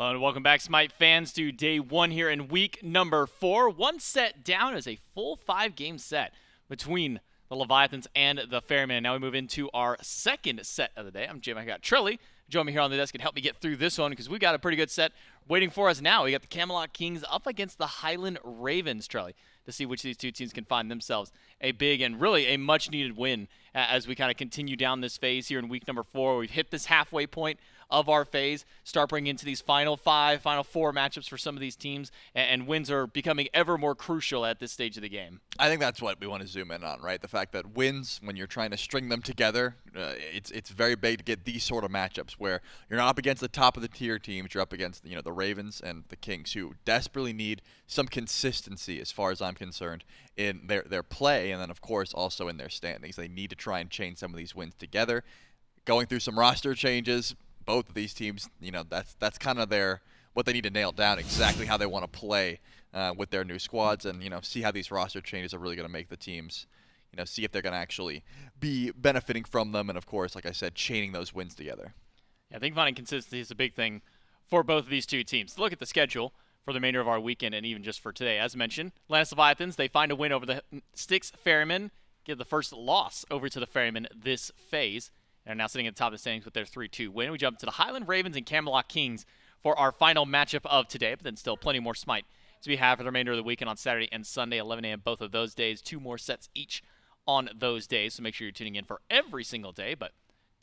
Hello and welcome back, SMITE fans, to day one here in week number 4. One set down is a full 5-game set between the Leviathans and the Ferryman. Now we move into our second set of the day. I'm Jim. I got Trilly. Join me here on the desk and help me get through this one because we got a pretty good set waiting for us now. We got the Camelot Kings up against the Highland Ravens, Trilly, to see which of these two teams can find themselves a big and really a much-needed win as we kind of continue down this phase here in week number 4. We've hit this halfway point of our phase, start bringing into these final 4 matchups for some of these teams, and wins are becoming ever more crucial at this stage of the game. I think that's what we want to zoom in on, right? The fact that wins, when you're trying to string them together, it's very big to get these sort of matchups where you're not up against the top of the tier teams, you're up against the Ravens and the Kings, who desperately need some consistency, as far as I'm concerned, in their play, and then of course also in their standings. They need to try and chain some of these wins together. Going through some roster changes, both of these teams, that's kind of what they need to nail down, exactly how they want to play with their new squads, and see how these roster changes are really going to make the teams, see if they're going to actually be benefiting from them, and of course, like I said, chaining those wins together. Yeah, I think finding consistency is a big thing for both of these two teams. Look at the schedule for the remainder of our weekend and even just for today. As mentioned, Atlantis Leviathans, they find a win over the Styx Ferrymen, give the first loss over to the Ferrymen this phase. They're now sitting at the top of the standings with their 3-2 win. We jump to the Highland Ravens and Camelot Kings for our final matchup of today, but then still plenty more SMITE to be had for the remainder of the weekend on Saturday and Sunday, 11 a.m. both of those days. 2 more sets each on those days, so make sure you're tuning in for every single day, but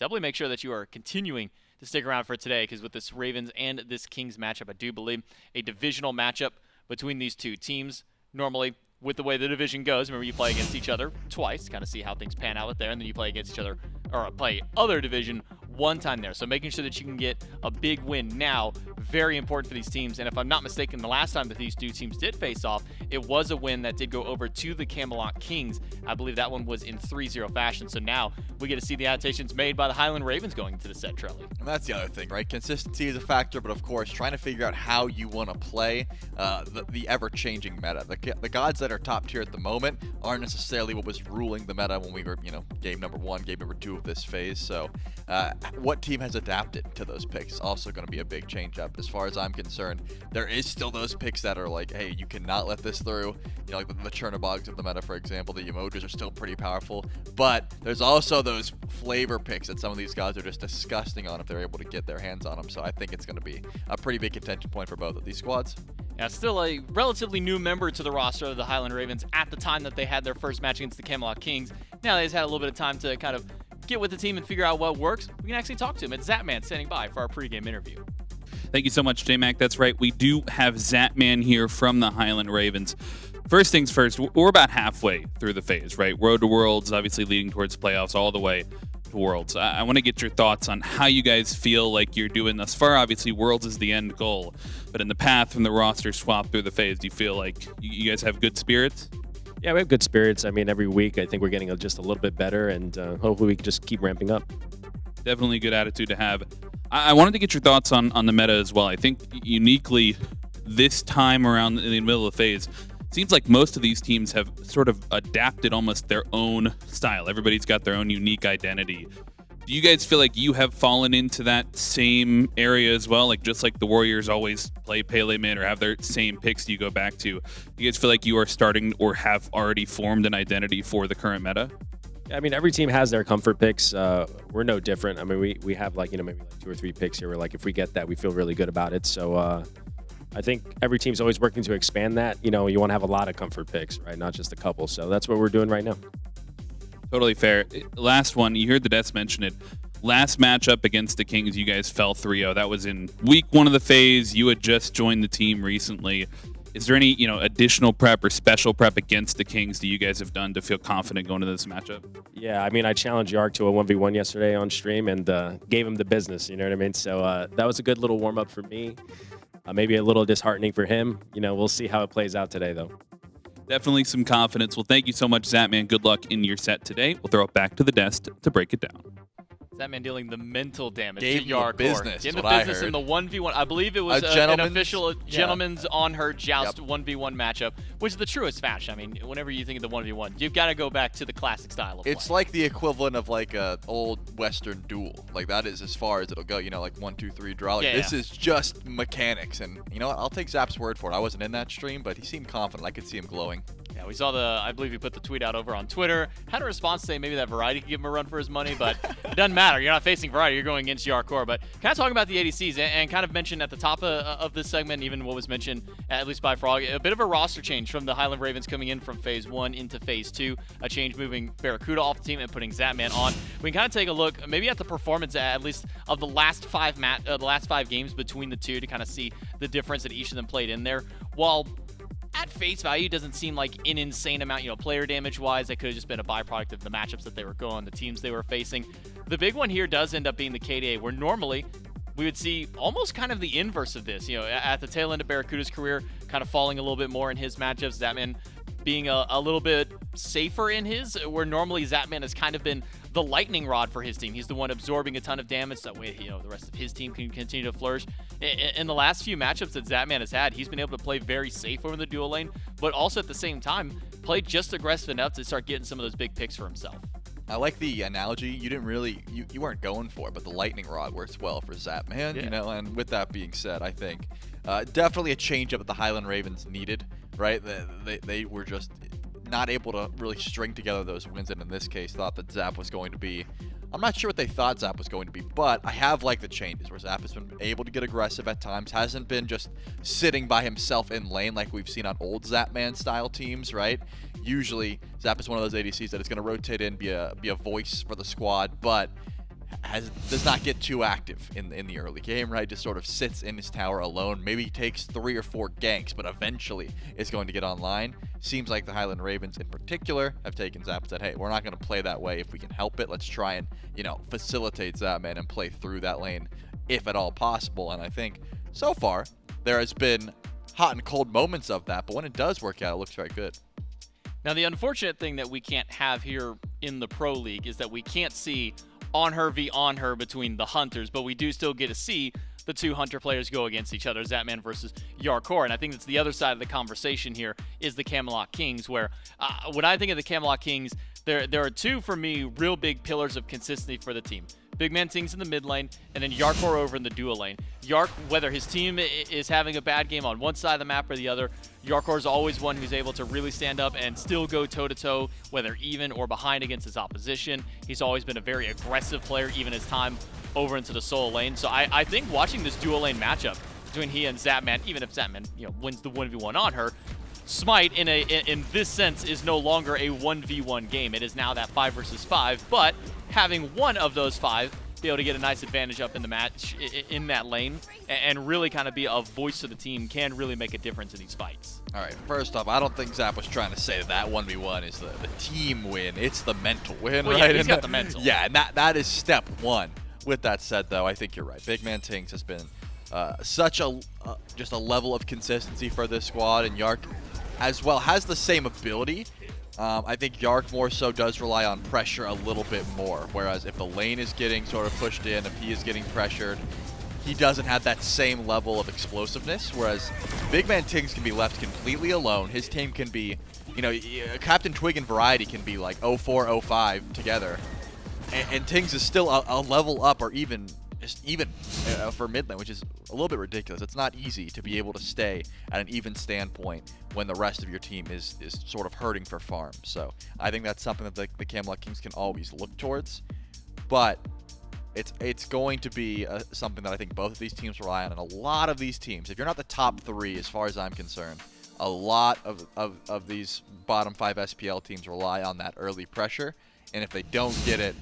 doubly make sure that you are continuing to stick around for today, because with this Ravens and this Kings matchup, I do believe a divisional matchup between these two teams. Normally, with the way the division goes, remember you play against each other twice, kind of see how things pan out there, and then you play against each other, or play other division one time there. So making sure that you can get a big win now, very important for these teams. And if I'm not mistaken, the last time that these two teams did face off, it was a win that did go over to the Camelot Kings. I believe that one was in 3-0 fashion. So now we get to see the adaptations made by the Highland Ravens going into the set, Trelly. And that's the other thing, right? Consistency is a factor, but of course, trying to figure out how you want to play the ever-changing meta. The gods that are top tier at the moment aren't necessarily what was ruling the meta when we were, game number 1, game number 2 of this phase. So what team has adapted to those picks is also going to be a big change up. As far as I'm concerned, there is still those picks that are like, hey, you cannot let this through. Like the Chernobyls of the meta, for example. The emojis are still pretty powerful, but there's also those flavor picks that some of these guys are just disgusting on if they're able to get their hands on them. So I think it's going to be a pretty big contention point for both of these squads. Yeah, still a relatively new member to the roster of the Highland Ravens at the time that they had their first match against the Camelot Kings. Now they just had a little bit of time to kind of get with the team and figure out what works. We can actually talk to him. It's Zapman standing by for our pregame interview. Thank you so much, J-Mac. That's right. We do have Zapman here from the Highland Ravens. First things first, we're about halfway through the phase, right? Road to Worlds, obviously leading towards playoffs all the way to Worlds. I want to get your thoughts on how you guys feel like you're doing thus far. Obviously, Worlds is the end goal, but in the path from the roster swap through the phase, do you feel like you guys have good spirits? Yeah, we have good spirits. I mean, every week I think we're getting just a little bit better, and hopefully we can just keep ramping up. Definitely a good attitude to have. I wanted to get your thoughts on the meta as well. I think uniquely this time around in the middle of the phase, it seems like most of these teams have sort of adapted almost their own style. Everybody's got their own unique identity. Do you guys feel like you have fallen into that same area as well? Like just like the Warriors always play Pele mid or have their same picks you go back to, do you guys feel like you are starting or have already formed an identity for the current meta? I mean, every team has their comfort picks. We're no different. I mean, we have maybe 2 or 3 picks here where if we get that, we feel really good about it. So I think every team's always working to expand that. You want to have a lot of comfort picks, right? Not just a couple. So that's what we're doing right now. Totally fair. Last one, you heard the Deaths mention it. Last matchup against the Kings, you guys fell 3-0. That was in week 1 of the phase. You had just joined the team recently. Is there any, additional prep or special prep against the Kings that you guys have done to feel confident going into this matchup? Yeah, I mean, I challenged Jarcorrr to a 1v1 yesterday on stream and gave him the business, you know what I mean? So that was a good little warm-up for me. Maybe a little disheartening for him. We'll see how it plays out today, though. Definitely some confidence. Well, thank you so much, Zapman. Good luck in your set today. We'll throw it back to the desk to break it down. Zapman dealing the mental damage Gave to him the Jarcorrr. business, Gave is him the what I business in heard. the 1v1. I believe it was an gentleman's- official yeah. gentleman's on her joust 1v1 matchup, which is the truest fashion. I mean, whenever you think of the 1v1, you've got to go back to the classic style of It's play. like the equivalent of like a old Western duel. Like that is as far as it'll go. You know, like 1, 2, 3 draw. Like, Yeah, this yeah. is just mechanics. And you know what? I'll take Zap's word for it. I wasn't in that stream, but he seemed confident. I could see him glowing. Yeah, we saw I believe he put the tweet out over on Twitter. Had a response saying maybe that Variety could give him a run for his money, but it doesn't matter. You're not facing Variety. You're going against Jarcorrr. But kind of talking about the ADCs and kind of mentioned at the top of this segment, even what was mentioned, at least by Frog, a bit of a roster change from the Highland Ravens coming in from Phase 1 into Phase 2. A change moving Barracuda off the team and putting Zapman on. We can kind of take a look maybe at the performance at least of the last five games between the two to kind of see the difference that each of them played in there. While at face value, doesn't seem like an insane amount, player damage-wise. That could have just been a byproduct of the matchups that they were going, the teams they were facing. The big one here does end up being the KDA, where normally we would see almost kind of the inverse of this. At the tail end of Barracuda's career, kind of falling a little bit more in his matchups. Zapman being a little bit safer in his, where normally Zapman has kind of been the lightning rod for his team. He's the one absorbing a ton of damage. That way, the rest of his team can continue to flourish. In the last few matchups that Zapman has had, he's been able to play very safe over in the dual lane, but also at the same time, play just aggressive enough to start getting some of those big picks for himself. I like the analogy. You didn't really, you weren't going for it, but the lightning rod works well for Zapman, Yeah. And with that being said, I think definitely a change up that the Highland Ravens needed, right? They were just not able to really string together those wins, and in this case, thought that Zap was going to be, I'm not sure what they thought Zap was going to be, but I have liked the changes where Zap has been able to get aggressive at times, hasn't been just sitting by himself in lane like we've seen on old Zapman style teams, right? Usually, Zap is one of those ADCs that is going to rotate in, be a voice for the squad, but does not get too active in the early game, right? Just sort of sits in his tower alone. Maybe he takes 3 or 4 ganks, but eventually is going to get online. Seems like the Highland Ravens in particular have taken Zap and said, hey, we're not going to play that way if we can help it. Let's try and, facilitate Zapman and play through that lane if at all possible. And I think so far there has been hot and cold moments of that, but when it does work out, it looks very good. Now, the unfortunate thing that we can't have here in the Pro League is that we can't see on her v on her between the Hunters, but we do still get to see the 2 Hunter players go against each other, Zapman versus Jarcorrr. And I think that's the other side of the conversation here is the Camelot Kings, where when I think of the Camelot Kings, there are 2, for me, real big pillars of consistency for the team. BigManTingz in the mid lane, and then Jarcorrr over in the dual lane. Jark, whether his team is having a bad game on one side of the map or the other, Jarcorrr is always one who's able to really stand up and still go toe-to-toe, whether even or behind against his opposition. He's always been a very aggressive player, even his time over into the solo lane. So I think watching this dual lane matchup between he and Zapman, even if Zapman wins the 1v1 on her, SMITE in this sense is no longer a 1v1 game. It is now that 5 versus 5, but having one of those 5 be able to get a nice advantage up in the match in that lane and really kind of be a voice to the team can really make a difference in these fights. All right, first off, I don't think Zap was trying to say that 1v1 is the team win. It's the mental win, Well, right? yeah, he's got the mental. Yeah, and that is step 1. With that said, though, I think you're right. BigManTingz has been such just a level of consistency for this squad, and Jark as well has the same ability. I think Jark more so does rely on pressure a little bit more, whereas if the lane is getting sort of pushed in, if he is getting pressured, he doesn't have that same level of explosiveness, whereas BigManTingz can be left completely alone. His team can be, CaptainTwig and Variety can be like 0-4, 0-5 together, and Tings is still a level up, or even for mid lane, which is a little bit ridiculous. It's not easy to be able to stay at an even standpoint when the rest of your team is sort of hurting for farm. So I think that's something that the Camelot Kings can always look towards. But it's going to be something that I think both of these teams rely on, and a lot of these teams, if you're not the top 3 as far as I'm concerned, a lot of these bottom 5 SPL teams rely on that early pressure, and if they don't get it,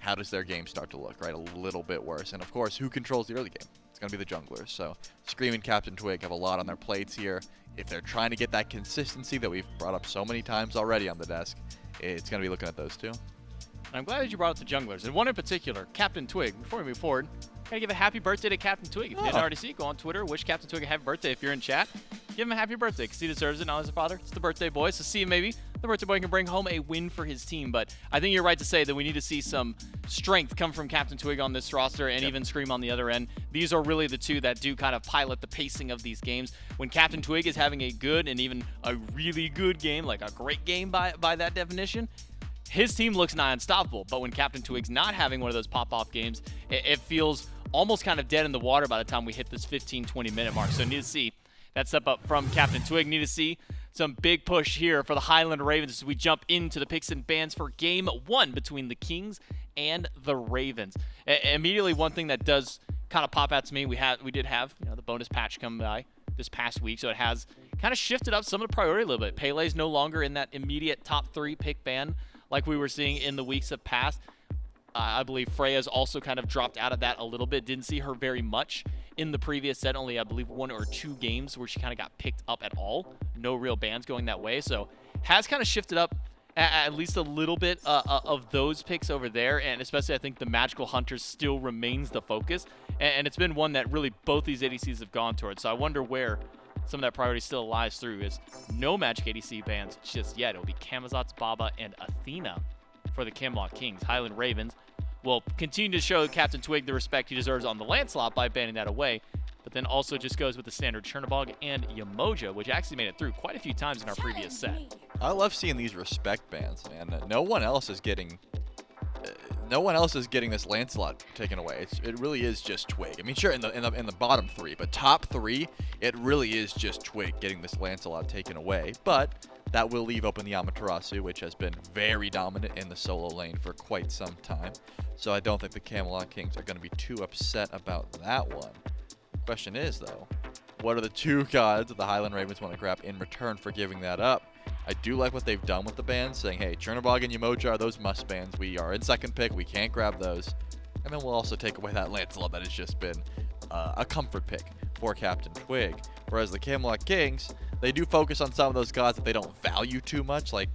how does their game start to look, right? A little bit worse. And of course, who controls the early game? It's going to be the junglers. So Scream and CaptainTwig have a lot on their plates here. If they're trying to get that consistency that we've brought up so many times already on the desk, it's going to be looking at those 2. I'm glad that you brought up the junglers, and one in particular, CaptainTwig. Before we move forward, gotta give a happy birthday to CaptainTwig. If you didn't already see it, go on Twitter, wish CaptainTwig a happy birthday. If you're in chat, give him a happy birthday, because he deserves it, not as a father. It's the birthday boy, so see him maybe the Birthday Boy can bring home a win for his team. But I think you're right to say that we need to see some strength come from CaptainTwig on this roster and even Screammmmm on the other end. These are really the two that do kind of pilot the pacing of these games. When CaptainTwig is having a good and even a really good game, like a great game by that definition, his team looks nigh unstoppable. But when CaptainTwig's not having one of those pop-off games, it feels almost kind of dead in the water by the time we hit this 15-20 minute mark. So need to see that step up from CaptainTwig. Need to see some big push here for the Highland Ravens as we jump into the picks and bans for Game 1 between the Kings and the Ravens. Immediately, one thing that does kind of pop out to me, we did have the bonus patch come by this past week, so it has kind of shifted up some of the priority a little bit. Pele's no longer in that immediate top 3 pick ban like we were seeing in the weeks of past. I believe Freya's also kind of dropped out of that a little bit. Didn't see her very much in the previous set. Only, I believe, 1 or 2 games where she kind of got picked up at all. No real bans going that way. So has kind of shifted up at least a little bit of those picks over there. And especially, I think the Magical Hunters still remains the focus. And it's been one that really both these ADCs have gone towards. So I wonder where some of that priority still lies through. Is no Magic ADC bans just yet. It'll be Camazotz, Baba, and Athena for the Camelot Kings. Highland Ravens will continue to show CaptainTwig the respect he deserves on the Lancelot by banning that away, but then also just goes with the standard Chernobog and Yamoja, which actually made it through quite a few times in our previous set. I love seeing these respect bans, man. No one else is getting this Lancelot taken away. It really is just Twig. I mean, sure, in the bottom 3, but top 3, it really is just Twig getting this Lancelot taken away. But that will leave open the Amaterasu, which has been very dominant in the solo lane for quite some time. So I don't think the Camelot Kings are going to be too upset about that one. Question is, though, what are the 2 gods that the Highland Ravens want to grab in return for giving that up? I do like what they've done with the bans, saying, hey, Chernobog and Yamoja are those must bans. We are in second pick. We can't grab those. And then we'll also take away that Lancelot that has just been a comfort pick for CaptainTwig. Whereas the Camelot Kings, they do focus on some of those gods that they don't value too much, like,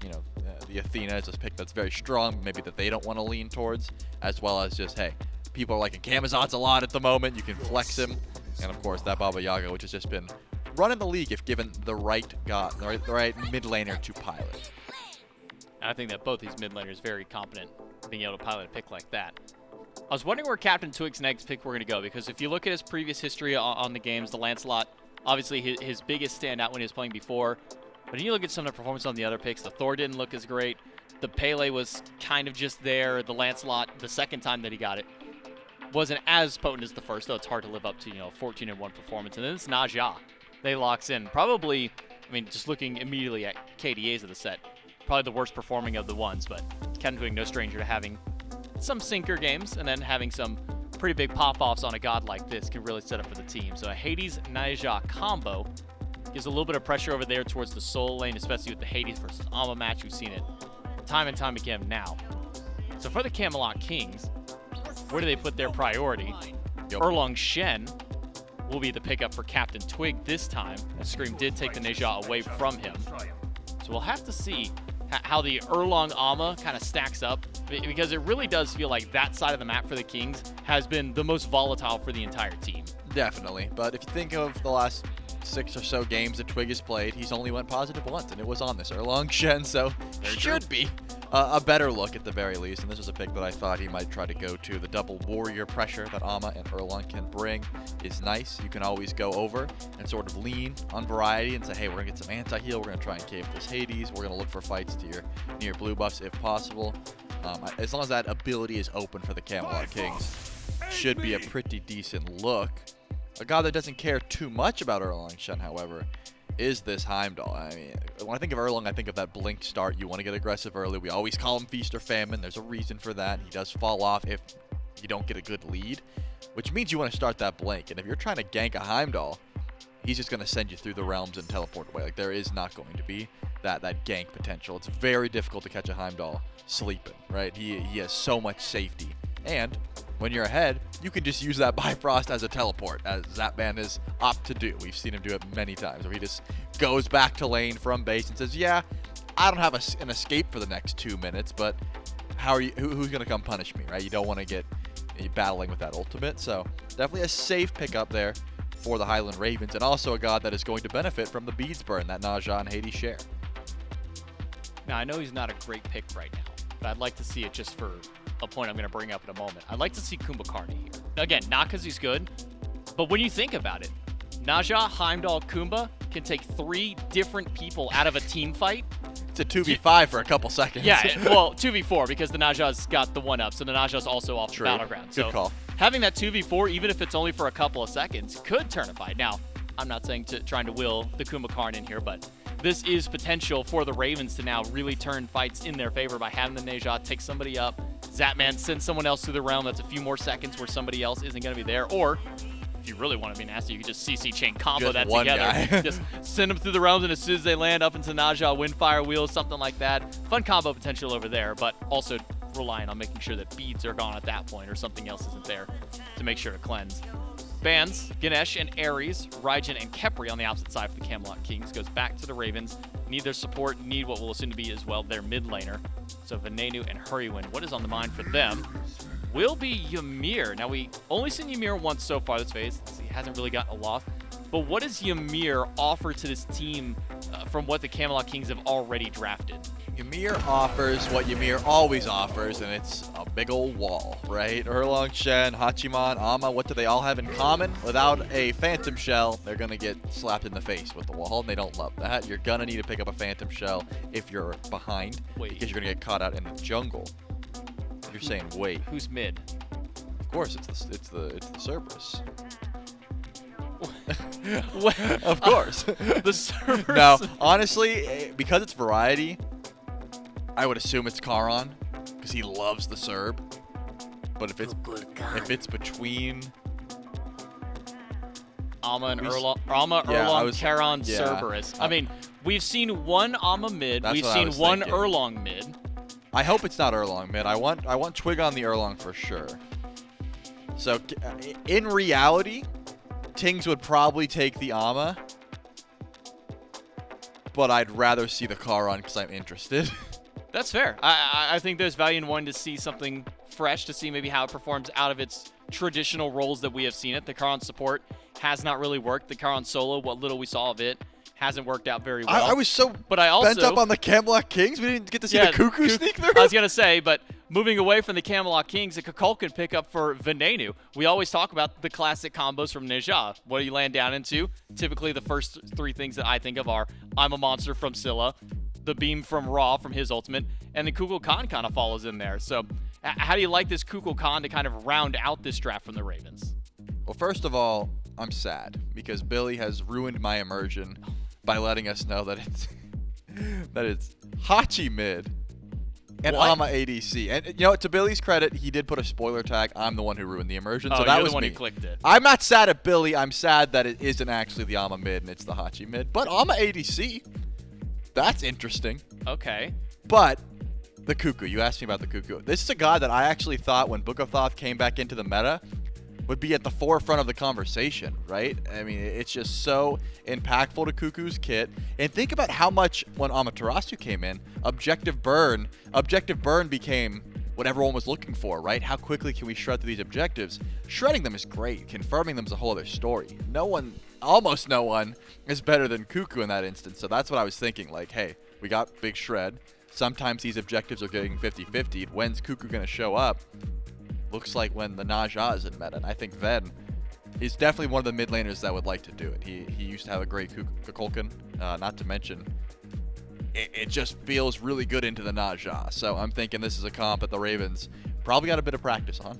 the Athena is a pick that's very strong, maybe that they don't want to lean towards, as well as just, hey, people are liking Camazotz a lot at the moment. You can flex him. And, of course, that Baba Yaga, which has just been running the league if given the right god, the right mid laner to pilot. I think that both these mid laners very competent being able to pilot a pick like that. I was wondering where CaptainTwig's next pick were going to go, because if you look at his previous history on the games, the Lancelot, obviously his biggest standout when he was playing before. But then you look at some of the performance on the other picks, the Thor didn't look as great. The Pele was kind of just there. The Lancelot, the second time that he got it, wasn't as potent as the first, though it's hard to live up to, 14-1 performance. And then it's Najah. They locks in. Probably, I mean, just looking immediately at KDAs of the set, probably the worst performing of the ones, but CaptainTwig no stranger to having some sinker games and then having some pretty big pop-offs on a god like this can really set up for the team. So a Hades-Najah combo gives a little bit of pressure over there towards the solo lane, especially with the Hades versus Amma match. We've seen it time and time again now. So for the Camelot Kings, where do they put their priority? Erlang Shen will be the pickup for CaptainTwig this time, as Scream did take the Najah away from him. So we'll have to see how the Erlang Amma kind of stacks up, because it really does feel like that side of the map for the Kings has been the most volatile for the entire team. Definitely, but if you think of the last 6 or so games that Twig has played, he's only went positive once, and it was on this Erlang Shen, so should be a better look at the very least. And this was a pick that I thought he might try to go to. The double warrior pressure that Amma and Erlang can bring is nice. You can always go over and sort of lean on variety and say, hey, we're going to get some anti-heal. We're going to try and cave this Hades. We're going to look for fights to your near blue buffs if possible. As long as that ability is open for the Camelot Kings, should be a pretty decent look. A god that doesn't care too much about Erlang Shen, however, is this Heimdallr. I mean, when I think of Erlang, I think of that blink start. You want to get aggressive early. We always call him Feast or Famine. There's a reason for that. He does fall off if you don't get a good lead, which means you want to start that blink. And if you're trying to gank a Heimdallr, he's just going to send you through the realms and teleport away. Like, there is not going to be that gank potential. It's very difficult to catch a Heimdallr sleeping, right? He has so much safety. And when you're ahead, you can just use that Bifrost as a teleport, as Zapman is opt to do. We've seen him do it many times, where he just goes back to lane from base and says, yeah, I don't have an escape for the next 2 minutes, but how are you? Who's going to come punish me, right? You don't want to get battling with that ultimate. So definitely a safe pickup there for the Highland Ravens, and also a god that is going to benefit from the beads burn that Najah and Hades share. Now, I know he's not a great pick right now, but I'd like to see it just for a point I'm going to bring up in a moment. I'd like to see Kukulkan here. Again, not because he's good, but when you think about it, Naja, Heimdallr, Kumba can take 3 different people out of a team fight. It's a 2v5 for a couple seconds. Yeah, well, 2v4 because the Naja's got the 1-up, so the Naja's also off True. the battleground. Good So call. having that 2v4, even if it's only for a couple of seconds, could turn a fight. Now, I'm not saying trying to will the Kukulkan in here, but this is potential for the Ravens to now really turn fights in their favor by having the Naja take somebody up. Zapman sends someone else through the realm. That's a few more seconds where somebody else isn't going to be there. Or if you really want to be nasty, you can just CC chain combo Just that one together. guy. Just send them through the realms, and as soon as they land up into Naja, Windfire Wheels, something like that. Fun combo potential over there, but also relying on making sure that beads are gone at that point or something else isn't there to make sure to cleanse. Bans, Ganesh and Ares, Raijin and Khepri on the opposite side for the Camelot Kings. Goes back to the Ravens. Need their support, need what will assume to be as well their mid laner. So Venenu and Hurriwind. What is on the mind for them will be Ymir. Now, we only seen Ymir once so far this phase, so he hasn't really gotten a loss. But what does Ymir offer to this team from what the Camelot Kings have already drafted? Ymir offers what Ymir always offers, and it's a big old wall, right? Erlang, Shen, Hachiman, Amma, what do they all have in common? Without a Phantom Shell, they're going to get slapped in the face with the wall, and they don't love that. You're going to need to pick up a Phantom Shell if you're behind, because you're going to get caught out in the jungle. You're saying, wait. Who's mid? Of course, it's the Cerberus. Of course. The Cerberus. No, honestly, because it's variety, I would assume it's Charon, because he loves the Cerb. But if it's between Amma and We Erlang, Charon, yeah. Cerberus. I mean, we've seen one Amma mid, That's we've what I seen was one thinking. Erlang mid. I hope it's not Erlang mid. I want Twig on the Erlang for sure. So in reality, Tings would probably take the Amma, but I'd rather see the Charon because I'm interested. That's fair. I think there's value in wanting to see something fresh, to see maybe how it performs out of its traditional roles that we have seen it. The Charon support has not really worked. The Charon solo, what little we saw of it, hasn't worked out very well. I was so but I also bent up on the Camelot Kings. We didn't get to see the Cuckoo sneak through. I was going to say, but moving away from the Camelot Kings, a Kukulkan pickup for Venenu. We always talk about the classic combos from Ninja. What do you land down into? Typically, the first 3 things that I think of are I'm a Monster from Scylla, the Beam from Ra from his ultimate, and the Kukulkan kind of follows in there. So how do you like this Kukulkan to kind of round out this draft from the Ravens? Well, first of all, I'm sad because Billy has ruined my immersion by letting us know that it's Hachi mid and What? Amma ADC. And you know, to Billy's credit, he did put a spoiler tag. I'm the one who ruined the immersion, so that you're was the one me. who clicked it. I'm not sad at Billy. I'm sad that it isn't actually the Amma mid and it's the Hachi mid. But Amma ADC, that's interesting. Okay. But the Cuckoo, you asked me about the Cuckoo. This is a guy that I actually thought when Book of Thoth came back into the meta would be at the forefront of the conversation, right? I mean, it's just so impactful to Cuckoo's kit. And think about how much when Amaterasu came in, Objective Burn became what everyone was looking for, right? How quickly can we shred through these objectives? Shredding them is great. Confirming them is a whole other story. Almost no one is better than Cuckoo in that instance. So that's what I was thinking. Like, hey, we got big shred. Sometimes these objectives are getting 50-50. When's Cuckoo going to show up? Looks like when the Naja is in meta. And I think Ven is definitely one of the mid laners that would like to do it. He used to have a great Kukulkan, not to mention it just feels really good into the Naja. So I'm thinking this is a comp that the Ravens probably got a bit of practice on.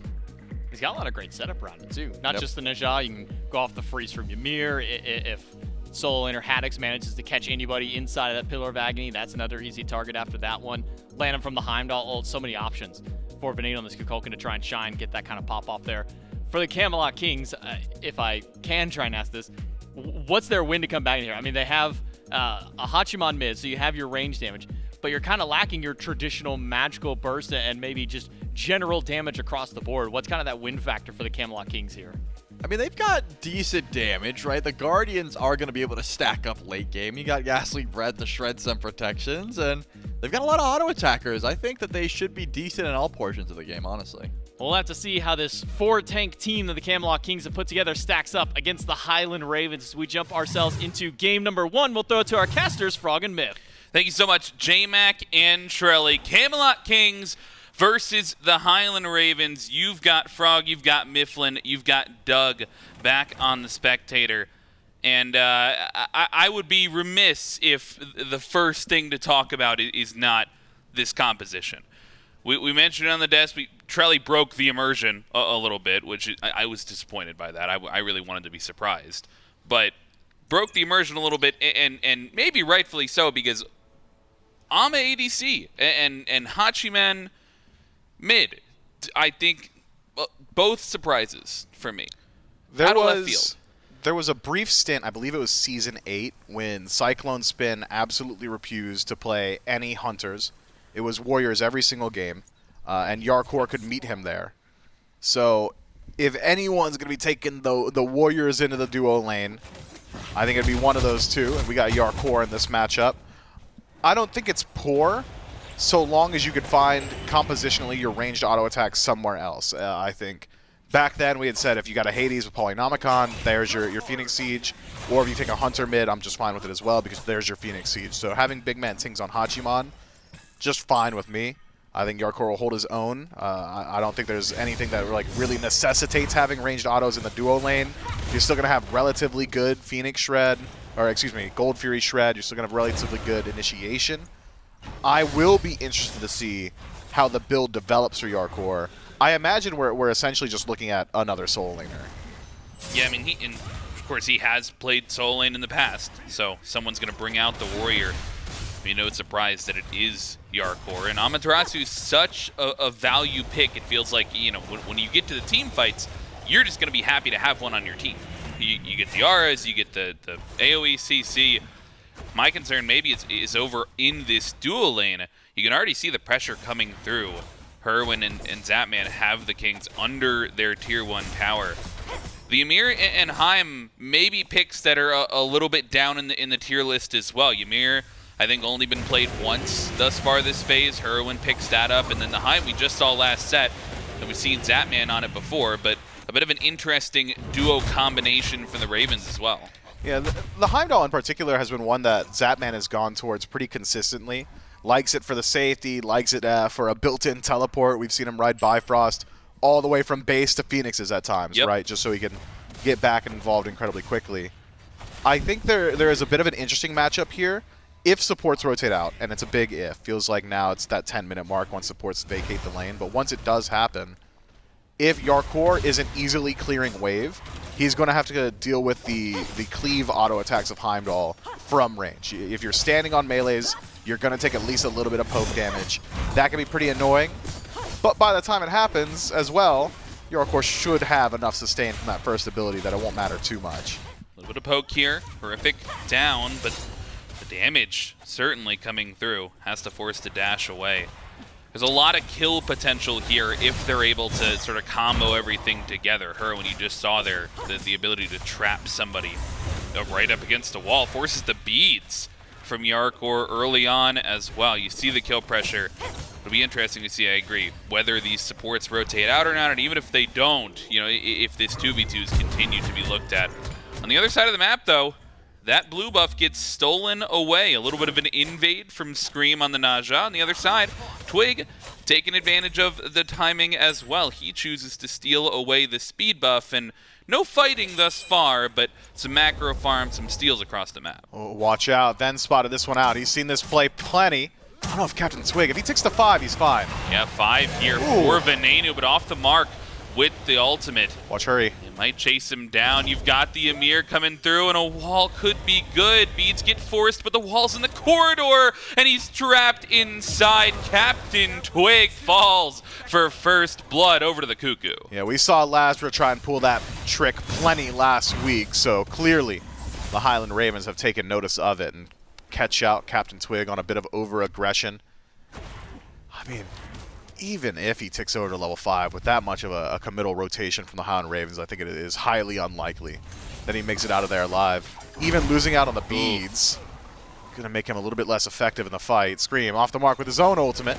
He's got a lot of great setup around it, too. Not just the Naja. You can go off the freeze from Ymir. If solo laner Haddix manages to catch anybody inside of that Pillar of Agony, that's another easy target after that one. Land him from the Heimdallr. So many options for Venenu on this Kukulkan to try and shine, get that kind of pop off there. For the Camelot Kings, if I can try and ask this, what's their win to come back in here? I mean, they have a Hachiman mid, so you have your range damage, but you're kind of lacking your traditional magical burst and maybe just general damage across the board. What's kind of that win factor for the Camelot Kings here? I mean, they've got decent damage, right? The Guardians are going to be able to stack up late game. You got Ghastly Bread to shred some protections, and they've got a lot of auto attackers. I think that they should be decent in all portions of the game, honestly. We'll have to see how this 4-tank team that the Camelot Kings have put together stacks up against the Highland Ravens as we jump ourselves into game number 1. We'll throw it to our casters, Frog and Myth. Thank you so much, J-Mac and Trelly. Camelot Kings versus the Highland Ravens. You've got Frog, you've got Mifflin, you've got Doug back on the spectator. And I would be remiss if the first thing to talk about is not this composition. We mentioned it on the desk. Trelly broke the immersion a little bit, which I was disappointed by that. I really wanted to be surprised. But broke the immersion a little bit, and maybe rightfully so, because Ama ADC and Hachiman mid, I think both surprises for me. There was a brief stint, I believe it was Season 8, when Cyclone Spin absolutely refused to play any Hunters. It was Warriors every single game, and Jarcorrr could meet him there. So if anyone's going to be taking the Warriors into the duo lane, I think it'd be one of those two, and we got Jarcorrr in this matchup. I don't think it's poor, so long as you could find compositionally your ranged auto attack somewhere else. I think back then we had said if you got a Hades with Polynomicon, there's your Phoenix Siege, or if you take a Hunter mid, I'm just fine with it as well because there's your Phoenix Siege. So having BigManTingz on Hachiman, just fine with me. I think Jarcorrr will hold his own. I don't think there's anything that really necessitates having ranged autos in the duo lane. You're still going to have relatively good Phoenix Shred, or excuse me, Gold Fury Shred. You're still going to have relatively good initiation. I will be interested to see how the build develops for Jarcorrr. I imagine we're essentially just looking at another Soul Laner. Yeah, I mean, and of course he has played Soul Lane in the past, so someone's going to bring out the Warrior. I mean, no surprise that it is Jarcorrr. And Amaterasu is such a value pick. It feels like, you know, when you get to the team fights, you're just going to be happy to have one on your team. You get the auras, you get the AoE CC. My concern maybe is over in this dual lane. You can already see the pressure coming through. Hurriwind and Zapman have the Kings under their tier 1 power. The Ymir and Heim may be picks that are a little bit down in the tier list as well. Ymir, I think, only been played once thus far this phase. Hurriwind picks that up, and then the Heim we just saw last set, and we've seen Zapman on it before, but a bit of an interesting duo combination for the Ravens as well. Yeah, the Heimdallr in particular has been one that Zapman has gone towards pretty consistently. Likes it for the safety, likes it for a built-in teleport. We've seen him ride Bifrost all the way from base to Phoenixes at times, right? Just so he can get back and involved incredibly quickly. I think there is a bit of an interesting matchup here if supports rotate out, and it's a big if. Feels like now it's that 10-minute mark once supports vacate the lane, but once it does happen, if Jarcorrr isn't easily clearing wave, he's going to have to deal with the cleave auto attacks of Heimdallr from range. If you're standing on melees, you're going to take at least a little bit of poke damage. That can be pretty annoying, but by the time it happens as well, Jarcorrr should have enough sustain from that first ability that it won't matter too much. A little bit of poke here, horrific down, but the damage certainly coming through. Has to force the dash away. There's a lot of kill potential here if they're able to sort of combo everything together. When you just saw there, the ability to trap somebody right up against the wall, forces the beads from Jarcorrr early on as well. You see the kill pressure. It'll be interesting to see, I agree, whether these supports rotate out or not, and even if they don't, you know, if this 2v2s continue to be looked at. On the other side of the map, though, that blue buff gets stolen away. A little bit of an invade from Screammmmm on the Naja. On the other side, Twig taking advantage of the timing as well. He chooses to steal away the speed buff, and no fighting thus far, but some macro farms, some steals across the map. Oh, watch out. Ven spotted this one out. He's seen this play plenty. I don't know if CaptainTwig, if he takes the 5, he's fine. Yeah, 5 here for Venenu, but off the mark with the ultimate. Watch Hurry. It might chase him down. You've got the Ymir coming through, and a wall could be good. Beads get forced, but the wall's in the corridor, and he's trapped inside. CaptainTwig falls for first blood over to the Cuckoo. Yeah, we saw Lazra try and pull that trick plenty last week, so clearly the Highland Ravens have taken notice of it and catch out CaptainTwig on a bit of over-aggression. I mean, even if he ticks over to level 5 with that much of a committal rotation from the Highland Ravens, I think it is highly unlikely that he makes it out of there alive. Even losing out on the beads, gonna make him a little bit less effective in the fight. Screammmmm off the mark with his own ultimate.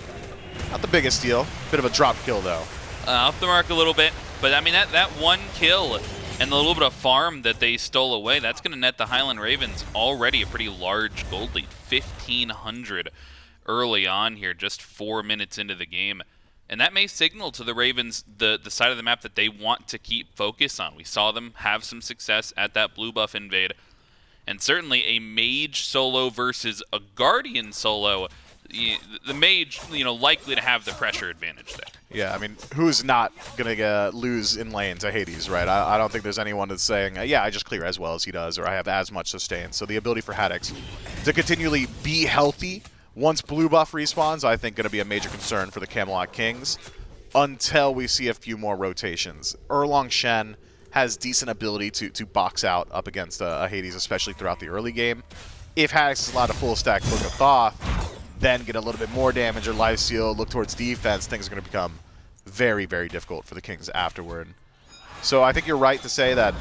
Not the biggest deal. Bit of a drop kill, though. Off the mark a little bit, but I mean, that one kill And the little bit of farm that they stole away, that's going to net the Highland Ravens already a pretty large gold lead, 1,500 early on here, just 4 minutes into the game. And that may signal to the Ravens the side of the map that they want to keep focus on. We saw them have some success at that blue buff invade. And certainly a mage solo versus a guardian solo, the mage, likely to have the pressure advantage there. Yeah, I mean, who's not going to lose in lane to Hades, right? I don't think there's anyone that's saying, yeah, I just clear as well as he does, or I have as much sustain. So the ability for Haddix to continually be healthy once blue buff respawns, I think going to be a major concern for the Camelot Kings until we see a few more rotations. Erlang Shen has decent ability to box out up against a Hades, especially throughout the early game. If Haddix is allowed to full stack Book of Thoth, then get a little bit more damage or lifesteal, look towards defense, things are going to become very, very difficult for the Kings afterward. So I think you're right to say that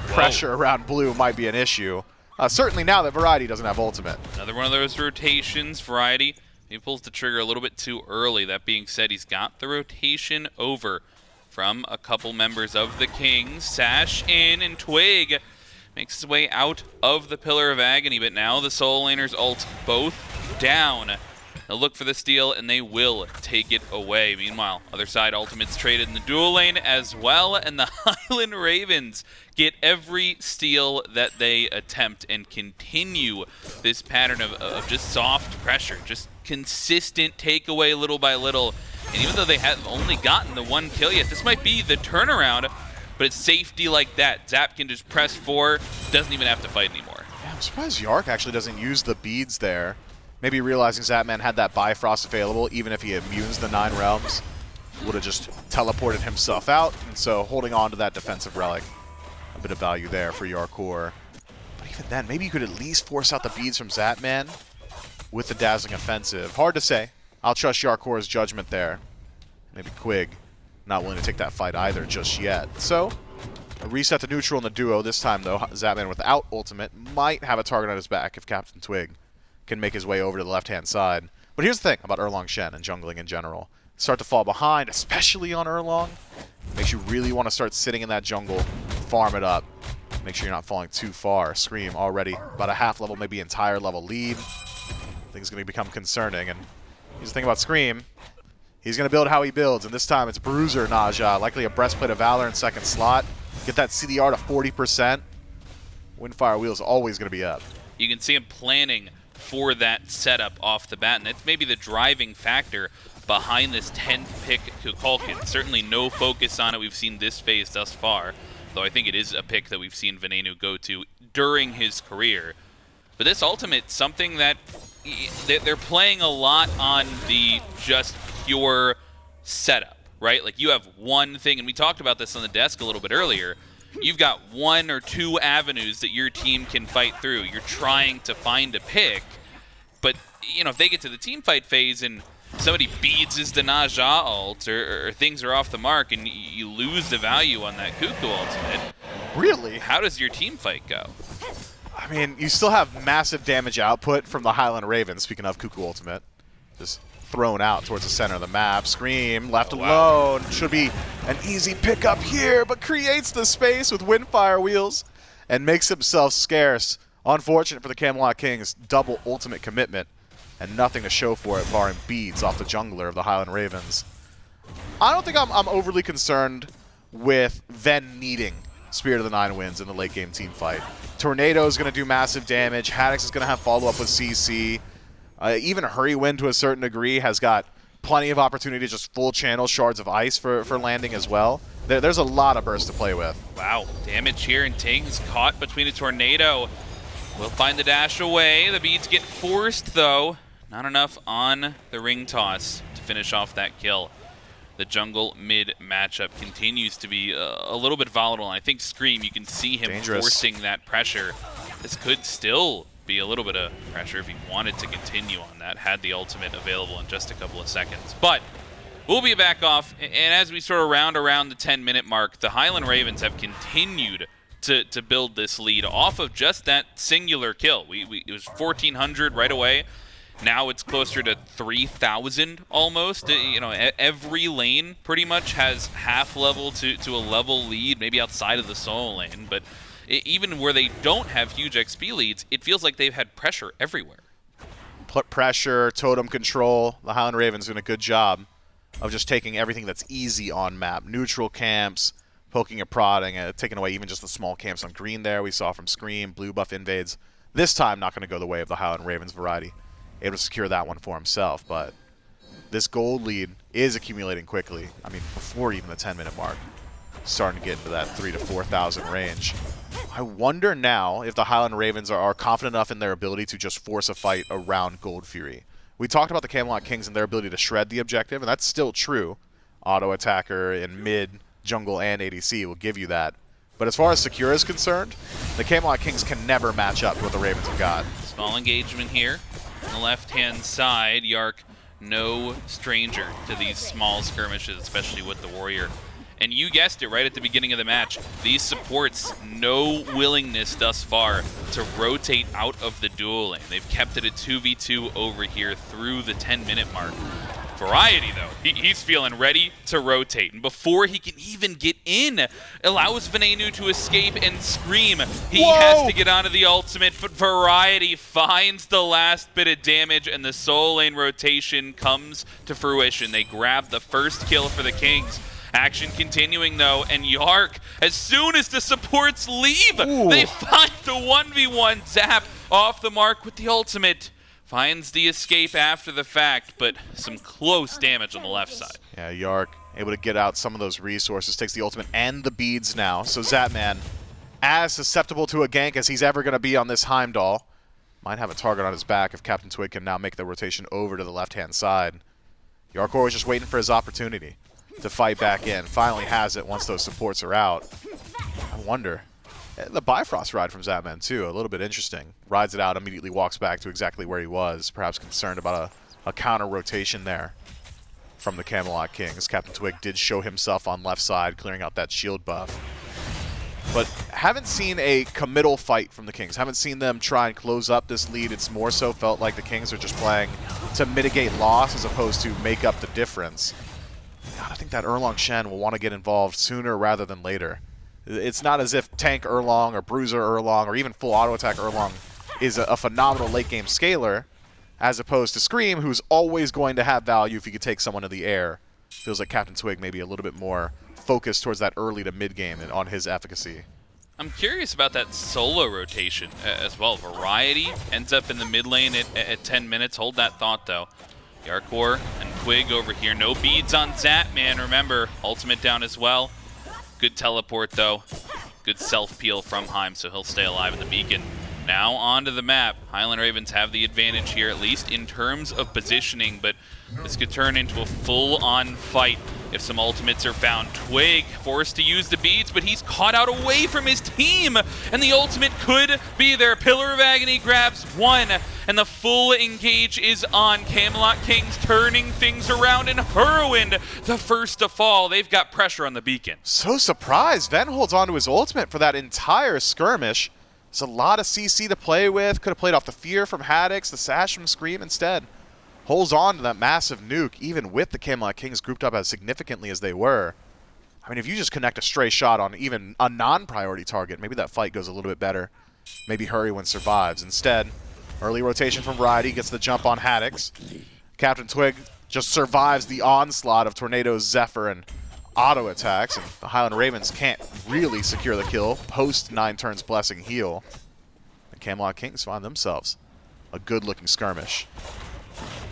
pressure around blue might be an issue. Certainly now that Variety doesn't have ultimate. Another one of those rotations. Variety, he pulls the trigger a little bit too early. That being said, he's got the rotation over from a couple members of the Kings. Sash in, and Twig makes his way out of the Pillar of Agony, but now the Soul Laners ult both down. They'll look for the steal, and they will take it away. Meanwhile, other side ultimates traded in the dual lane as well, and the Highland Ravens get every steal that they attempt and continue this pattern of just soft pressure, just consistent takeaway little by little. And even though they have only gotten the one kill yet, this might be the turnaround, but it's safety like that. Zap can just press 4, doesn't even have to fight anymore. Yeah, I'm surprised Jarcorrr actually doesn't use the beads there. Maybe realizing Zapman had that Bifrost available, even if he immunes the 9 realms, would have just teleported himself out. And so holding on to that defensive relic, a bit of value there for Jarcorrr. But even then, maybe you could at least force out the beads from Zapman with the dazzling offensive. Hard to say. I'll trust Jarcorr's judgment there. Maybe Quig not willing to take that fight either just yet. So a reset to neutral in the duo. This time, though, Zapman without ultimate might have a target on his back if CaptainTwig can make his way over to the left-hand side. But here's the thing about Erlang Shen and jungling in general. Start to fall behind, especially on Erlang. Makes you really want to start sitting in that jungle, farm it up. Make sure you're not falling too far. Scream already about a half level, maybe entire level lead. Things going to become concerning. And here's the thing about Scream. He's going to build how he builds, and this time it's Bruiser Naja, likely a Breastplate of Valor in second slot. Get that CDR to 40%. Windfire Wheel is always going to be up. You can see him planning for that setup off the bat, and it's maybe the driving factor behind this 10th pick Kukulkan. Certainly no focus on it we've seen this phase thus far, though I think it is a pick that we've seen Venenu go to during his career. But this ultimate, something that they're playing a lot on the just pure setup, right? Like you have one thing, and we talked about this on the desk a little bit earlier. You've got 1 or 2 avenues that your team can fight through. You're trying to find a pick, but if they get to the team fight phase and somebody beads his Naja ult or things are off the mark and you lose the value on that Kuku ultimate. Really? How does your team fight go? I mean, you still have massive damage output from the Highland Ravens, speaking of Kuku ultimate. Just thrown out towards the center of the map. Scream left alone. Should be an easy pickup here, but creates the space with Windfire Wheels and makes himself scarce. Unfortunate for the Camelot Kings, double ultimate commitment and nothing to show for it, barring beads off the jungler of the Highland Ravens. I don't think I'm overly concerned with Ven needing Spirit of the Nine Winds in the late game team fight. Tornado is going to do massive damage. Haddix is going to have follow-up with CC. Even Hurriwind, to a certain degree, has got plenty of opportunity to just full channel Shards of Ice for landing as well. There's a lot of burst to play with. Wow, damage here, and Tingz caught between a tornado. Will find the dash away. The beads get forced, though. Not enough on the ring toss to finish off that kill. The jungle mid matchup continues to be a little bit volatile. And I think Scream, you can see him forcing that pressure. This could still be a little bit of pressure if he wanted to continue on that, had the ultimate available in just a couple of seconds. But we'll be back off, and as we sort of round around the 10-minute mark, the Highland Ravens have continued to build this lead off of just that singular kill. It was 1,400 right away, Now it's closer to 3,000 almost. You know, every lane pretty much has half level to a level lead, maybe outside of the solo lane. But even where they don't have huge XP leads, it feels like they've had pressure everywhere. Pressure, totem control. The Highland Ravens doing a good job of just taking everything that's easy on map. Neutral camps, poking and prodding, taking away even just the small camps on green there we saw from Scream, blue buff invades. This time not going to go the way of the Highland Ravens variety. Able to secure that one for himself, but this gold lead is accumulating quickly. I mean, before even the 10-minute mark. Starting to get into that 3,000 to 4,000 range. I wonder now if the Highland Ravens are confident enough in their ability to just force a fight around Gold Fury. We talked about the Camelot Kings and their ability to shred the objective, and that's still true. Auto attacker in mid, jungle, and ADC will give you that. But as far as Secure is concerned, the Camelot Kings can never match up to what the Ravens have got. Small engagement here on the left-hand side. Jarcorrr, no stranger to these small skirmishes, especially with the Warrior. And you guessed it right at the beginning of the match. These supports, no willingness thus far to rotate out of the duel lane. They've kept it a 2v2 over here through the 10-minute mark. Variety, though, he's feeling ready to rotate. And before he can even get in, allows Venenu to escape and scream. He has to get onto the ultimate, but Variety finds the last bit of damage, and the solo lane rotation comes to fruition. They grab the first kill for the Kings. Action continuing, though, and Jarcorrr, as soon as the supports leave, they find the 1v1 zap off the mark with the ultimate. Finds the escape after the fact, but some close damage on the left side. Yeah, Jarcorrr able to get out some of those resources, takes the ultimate and the beads now. So Zapman, as susceptible to a gank as he's ever going to be on this Heimdallr. Might have a target on his back if CaptainTwig can now make the rotation over to the left-hand side. Jarcorrr was just waiting for his opportunity to fight back in. Finally has it once those supports are out. I wonder. The Bifrost ride from Zapman, too, a little bit interesting. Rides it out, immediately walks back to exactly where he was, perhaps concerned about a counter rotation there from the Camelot Kings. CaptainTwig did show himself on left side, clearing out that shield buff. But haven't seen a committal fight from the Kings. Haven't seen them try and close up this lead. It's more so felt like the Kings are just playing to mitigate loss as opposed to make up the difference. God, I think that Erlang Shen will want to get involved sooner rather than later. It's not as if Tank Erlang or Bruiser Erlang or even full auto attack Erlang is a phenomenal late game scaler, as opposed to Scream, who's always going to have value if you could take someone in the air. Feels like CaptainTwig may be a little bit more focused towards that early to mid game and on his efficacy. I'm curious about that solo rotation as well. Variety ends up in the mid lane at 10 minutes. Hold that thought, though. Jarcorrr and Quig over here. No beads on Zapman, remember. Ultimate down as well. Good teleport, though. Good self-peel from Heim, so he'll stay alive in the beacon. Now onto the map. Highland Ravens have the advantage here, at least in terms of positioning, but this could turn into a full-on fight if some ultimates are found. Twig forced to use the beads, but he's caught out away from his team, and the ultimate could be there. Pillar of Agony grabs one, and the full engage is on. Camelot Kings turning things around, and Hurriwind the first to fall. They've got pressure on the beacon. So surprised. Ven holds on to his ultimate for that entire skirmish. There's a lot of CC to play with. Could have played off the fear from Haddix, the sash from Scream instead. Holds on to that massive nuke, even with the Camelot Kings grouped up as significantly as they were. I mean, if you just connect a stray shot on even a non-priority target, maybe that fight goes a little bit better. Maybe Hurriwind survives. Instead, early rotation from Variety gets the jump on Haddix. CaptainTwig just survives the onslaught of Tornadoes, Zephyr, and auto attacks, and the Highland Ravens can't really secure the kill post 9 turns Blessing heal. The Camelot Kings find themselves a good-looking skirmish.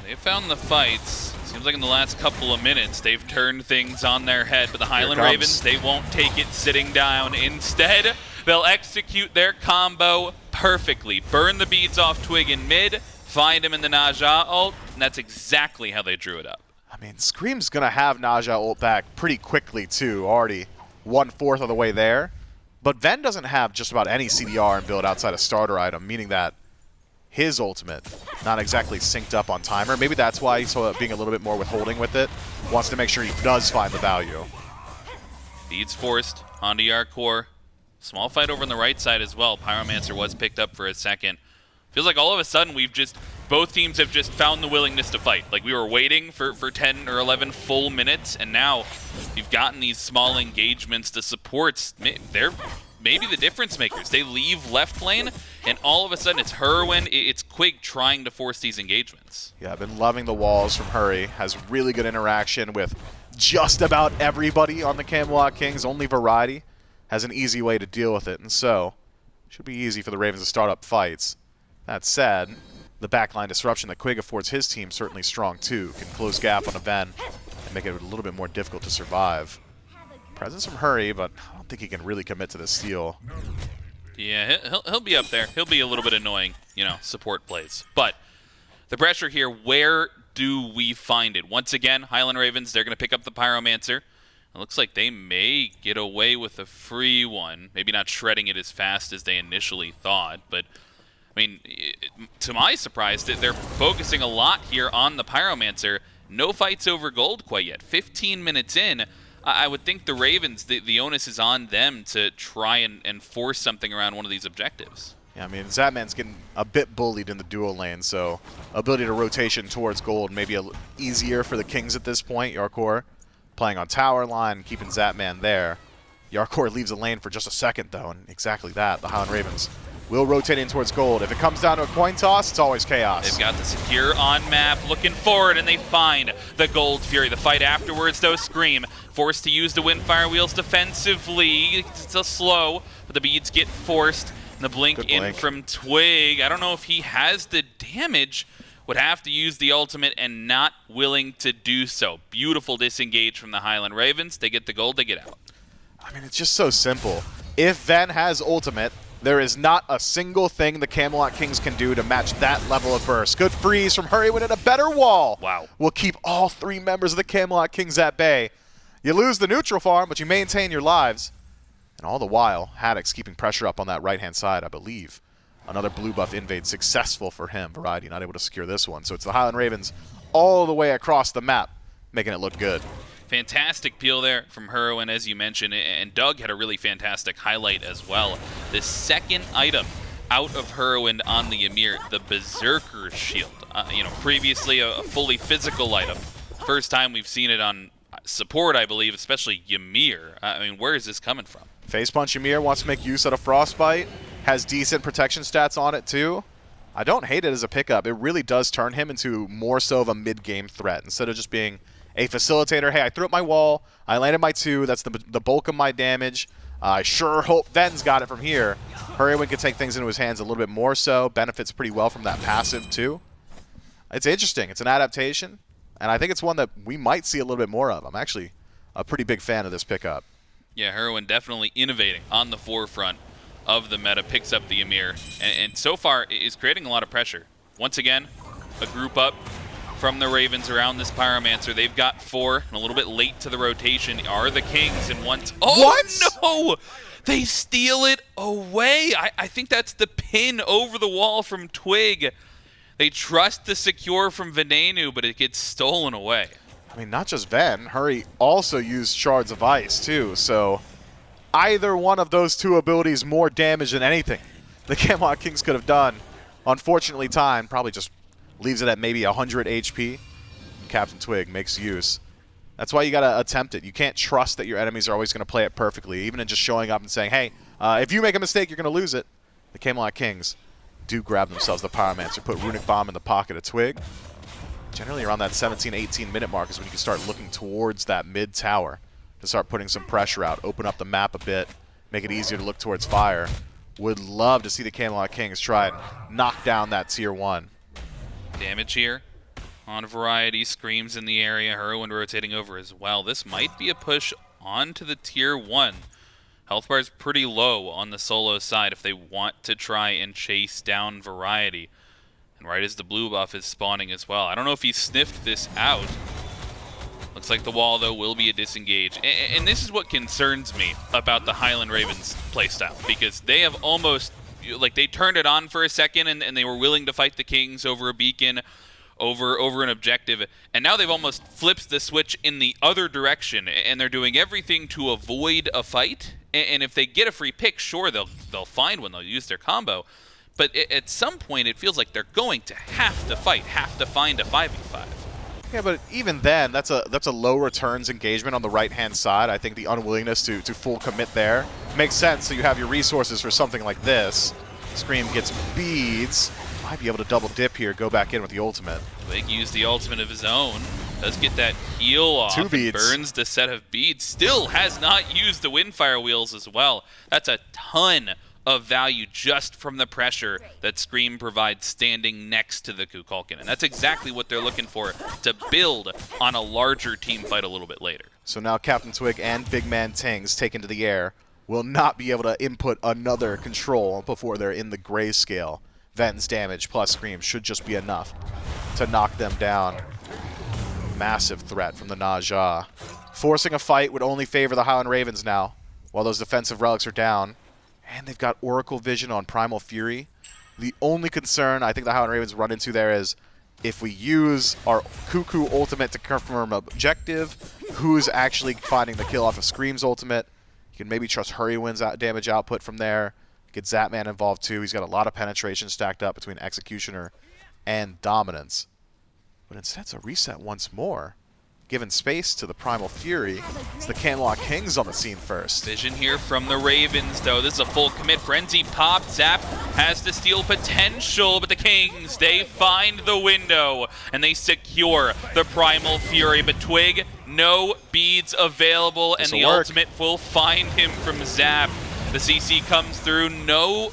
They found the fights. Seems like in the last couple of minutes they've turned things on their head, but the Highland Ravens, they won't take it sitting down. Instead, they'll execute their combo perfectly. Burn the beads off Twig in mid, find him in the Naja ult, and that's exactly how they drew it up. I mean, Scream's going to have Naja ult back pretty quickly, too. Already 1/4 of the way there. But Ven doesn't have just about any CDR and build outside a starter item, meaning that his ultimate not exactly synced up on timer. Maybe that's why he's being a little bit more withholding with it. Wants to make sure he does find the value. Beads forced onto Jarcorrr. Small fight over on the right side as well. Pyromancer was picked up for a second. Feels like all of a sudden we've just both teams have just found the willingness to fight. Like, we were waiting for 10 or 11 full minutes, and now you've gotten these small engagements. The supports, they're maybe the difference makers. They leave left lane, and all of a sudden it's Hurriwind, it's Quig trying to force these engagements. Yeah, I've been loving the walls from Hurry. Has really good interaction with just about everybody on the Camelot Kings. Only Variety has an easy way to deal with it, and so should be easy for the Ravens to start up fights. That said, the backline disruption that Quig affords his team certainly strong too. Can close gap on a Ven and make it a little bit more difficult to survive. Presence from Hurry, but I don't think he can really commit to the steal. Yeah, he'll be up there. He'll be a little bit annoying, you know, support plays. But the pressure here, where do we find it? Once again, Highland Ravens, they're going to pick up the Pyromancer. It looks like they may get away with a free one. Maybe not shredding it as fast as they initially thought, but I mean, to my surprise, they're focusing a lot here on the Pyromancer. No fights over gold quite yet. 15 minutes in, I would think the Ravens, the onus is on them to try and force something around one of these objectives. Yeah, I mean, Zapman's getting a bit bullied in the dual lane, so ability to rotation towards gold maybe easier for the Kings at this point. Jarcorrr playing on tower line, keeping Zapman there. Jarcorrr leaves the lane for just a second, though, and exactly that. The Highland Ravens will rotate in towards gold. If it comes down to a coin toss, it's always chaos. They've got the secure on map, looking forward, and they find the Gold Fury. The fight afterwards, though, Scream forced to use the Windfire Wheels defensively. It's a slow, but the beads get forced. And the blink in from Twig. I don't know if he has the damage. Would have to use the ultimate and not willing to do so. Beautiful disengage from the Highland Ravens. They get the gold, they get out. I mean, it's just so simple. If Ven has ultimate, there is not a single thing the Camelot Kings can do to match that level of burst. Good freeze from Hurriwind and a better wall. Wow. Will keep all three members of the Camelot Kings at bay. You lose the neutral farm, but you maintain your lives. And all the while, Haddix keeping pressure up on that right-hand side, I believe. Another blue buff invade successful for him. Variety not able to secure this one. So it's the Highland Ravens all the way across the map, making it look good. Fantastic peel there from Hurriwind, as you mentioned, and Doug had a really fantastic highlight as well. The second item out of Hurriwind on the Ymir, the Berserker Shield. You know, previously a fully physical item. First time we've seen it on support, I believe, especially Ymir. I mean, where is this coming from? Face Punch Ymir wants to make use of a Frostbite. Has decent protection stats on it, too. I don't hate it as a pickup. It really does turn him into more so of a mid-game threat instead of just being a facilitator. Hey, I threw up my wall. I landed my 2. That's the bulk of my damage. I sure hope Ven's got it from here. Hurriwind can take things into his hands a little bit more so. Benefits pretty well from that passive, too. It's interesting. It's an adaptation, and I think it's one that we might see a little bit more of. I'm actually a pretty big fan of this pickup. Yeah, Hurriwind definitely innovating on the forefront of the meta, picks up the Ymir, and so far is creating a lot of pressure. Once again, a group up from the Ravens around this Pyromancer. They've got 4, and a little bit late to the rotation are the Kings, and once... Oh, what? No! They steal it away! I think that's the pin over the wall from Twig. They trust the secure from Venenu, but it gets stolen away. I mean, not just Ven. Hurry also used Shards of Ice, too, so either one of those two abilities more damage than anything the Camelot Kings could have done. Unfortunately, time probably just leaves it at maybe 100 HP. CaptainTwig makes use. That's why you got to attempt it. You can't trust that your enemies are always going to play it perfectly, even in just showing up and saying, hey, if you make a mistake, you're going to lose it. The Camelot Kings do grab themselves the Pyromancer, put Runic Bomb in the pocket of Twig. Generally around that 17, 18 minute mark is when you can start looking towards that mid tower to start putting some pressure out, open up the map a bit, make it easier to look towards fire. Would love to see the Camelot Kings try and knock down that tier 1. Damage here on Variety. Screams in the area. Hurriwind rotating over as well. This might be a push onto the tier 1. Health bar is pretty low on the solo side if they want to try and chase down Variety. And right as the blue buff is spawning as well. I don't know if he sniffed this out. Looks like the wall, though, will be a disengage. And this is what concerns me about the Highland Ravens playstyle, because they have almost, like, they turned it on for a second and they were willing to fight the Kings over a beacon, over an objective, and now they've almost flipped the switch in the other direction, and they're doing everything to avoid a fight. And if they get a free pick, sure, they'll find one, they'll use their combo. but at some point it feels like they're going to have to fight, have to find a 5v5. Yeah, but even then, that's a low returns engagement on the right-hand side. I think the unwillingness to full commit there makes sense, so you have your resources for something like this. Scream gets beads. Might be able to double dip here, go back in with the ultimate. Quig used the ultimate of his own. Does get that heal off. 2 beads. Burns the set of beads. Still has not used the Windfire wheels as well. That's a ton of value just from the pressure that Scream provides standing next to the Kukulkan. And that's exactly what they're looking for to build on a larger team fight a little bit later. So now CaptainTwig and BigManTingz taken to the air will not be able to input another control before they're in the grayscale. Ven's damage plus Scream should just be enough to knock them down. Massive threat from the Naja. Forcing a fight would only favor the Highland Ravens now, while those defensive relics are down. And they've got Oracle Vision on Primal Fury. The only concern I think the Highland Ravens run into there is if we use our Cuckoo ultimate to confirm objective, who's actually finding the kill off of Scream's ultimate? You can maybe trust Hurriwind's damage output from there. Get Zapman involved too. He's got a lot of penetration stacked up between Executioner and Dominance. But instead it's a reset once more. Giving space to the Primal Fury. It's the Camelot Kings on the scene first. Vision here from the Ravens, though. This is a full commit. Frenzy popped. Zap has to steal potential, but the Kings, they find the window, and they secure the Primal Fury. But Twig, no beads available, and the ultimate will find him from Zap. The CC comes through, no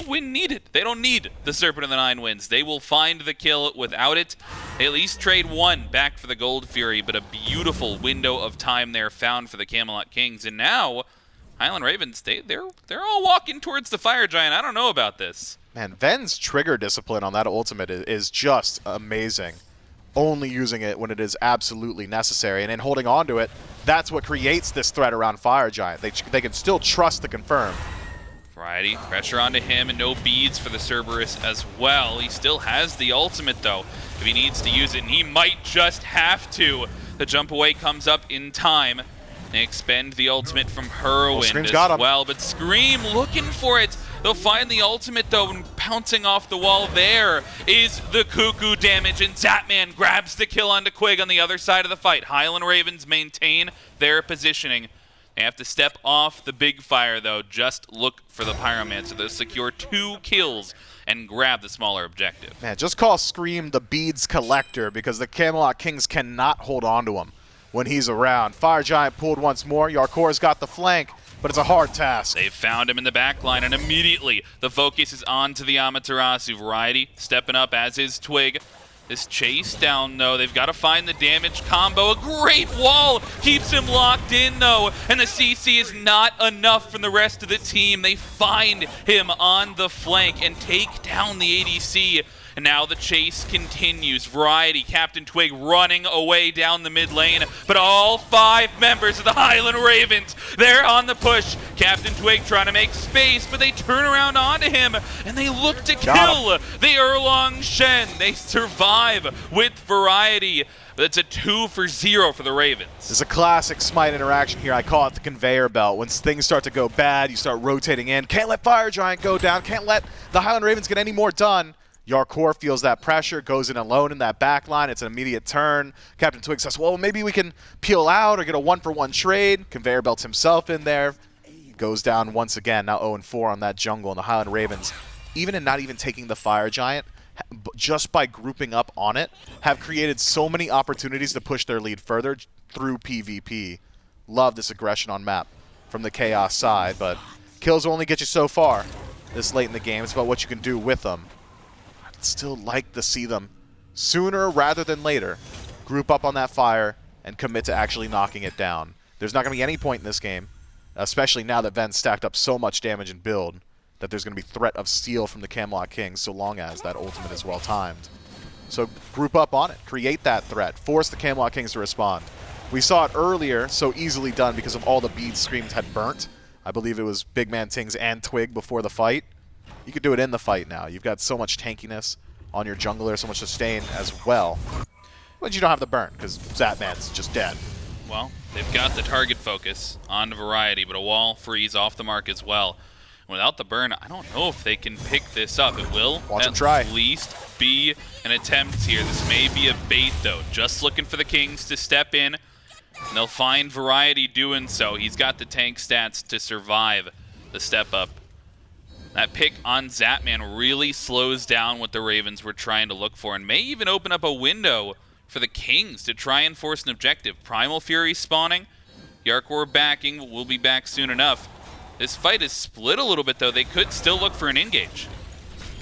win needed. They don't need the Serpent of the Nine Winds. They will find the kill without it. They at least trade one back for the Gold Fury, but a beautiful window of time there found for the Camelot Kings. And now, Highland Ravens, they're all walking towards the Fire Giant. I don't know about this. Man, Ven's trigger discipline on that ultimate is just amazing. Only using it when it is absolutely necessary, and in holding on to it, that's what creates this threat around Fire Giant. They can still trust the confirm. Variety, pressure onto him, and no beads for the Cerberus as well. He still has the ultimate, though, if he needs to use it, and he might just have to. The jump away comes up in time. They expend the ultimate from Hurriwind as well, but Scream looking for it. They'll find the ultimate, though, and pouncing off the wall there is the Cuckoo damage, and Zapman grabs the kill onto Quig on the other side of the fight. Highland Ravens maintain their positioning. They have to step off the big fire, though. Just look for the Pyromancer. They'll secure 2 kills and grab the smaller objective. Man, just call Scream the Beads Collector, because the Camelot Kings cannot hold on to him when he's around. Fire Giant pulled once more. Jarcorr's got the flank, but it's a hard task. They've found him in the back line, and immediately the focus is on to the Amaterasu. Variety stepping up, as is Twig. This chase down, though, they've got to find the damage combo. A great wall keeps him locked in, though, and the CC is not enough from the rest of the team. They find him on the flank and take down the ADC. And now the chase continues. Variety, CaptainTwig running away down the mid lane, but all 5 members of the Highland Ravens, they're on the push. CaptainTwig trying to make space, but they turn around onto him, and they look to kill the Erlang Shen. They survive with Variety. That's a 2 for 0 for the Ravens. This is a classic SMITE interaction here. I call it the conveyor belt. When things start to go bad, you start rotating in. Can't let Fire Giant go down. Can't let the Highland Ravens get any more done. Jarcorrr feels that pressure, goes in alone in that back line. It's an immediate turn. CaptainTwig says, well, maybe we can peel out or get a 1-for-1 trade. Conveyor belts himself in there. Goes down once again, now 0-4 on that jungle. And the Highland Ravens, even in not even taking the Fire Giant, just by grouping up on it, have created so many opportunities to push their lead further through PvP. Love this aggression on map from the Chaos side, but kills only get you so far this late in the game. It's about what you can do with them. Still like to see them sooner rather than later group up on that fire and commit to actually knocking it down. There's not going to be any point in this game, especially now that Ven's stacked up so much damage and build, that there's going to be threat of steal from the Camelot Kings so long as that ultimate is well timed. So group up on it, create that threat, force the Camelot Kings to respond. We saw it earlier, so easily done because of all the beads Screams had burnt. I believe it was BigManTingz and Twig before the fight. You could do it in the fight now. You've got so much tankiness on your jungler, so much sustain as well. But you don't have the burn, because Zapman's just dead. Well, they've got the target focus on Variety, but a wall freeze off the mark as well. Without the burn, I don't know if they can pick this up. It will at least be an attempt here. This may be a bait, though. Just looking for the Kings to step in. And they'll find Variety doing so. He's got the tank stats to survive the step up. That pick on Zapman really slows down what the Ravens were trying to look for and may even open up a window for the Kings to try and force an objective. Primal Fury spawning. Jarcorrr backing. Will be back soon enough. This fight is split a little bit, though. They could still look for an engage.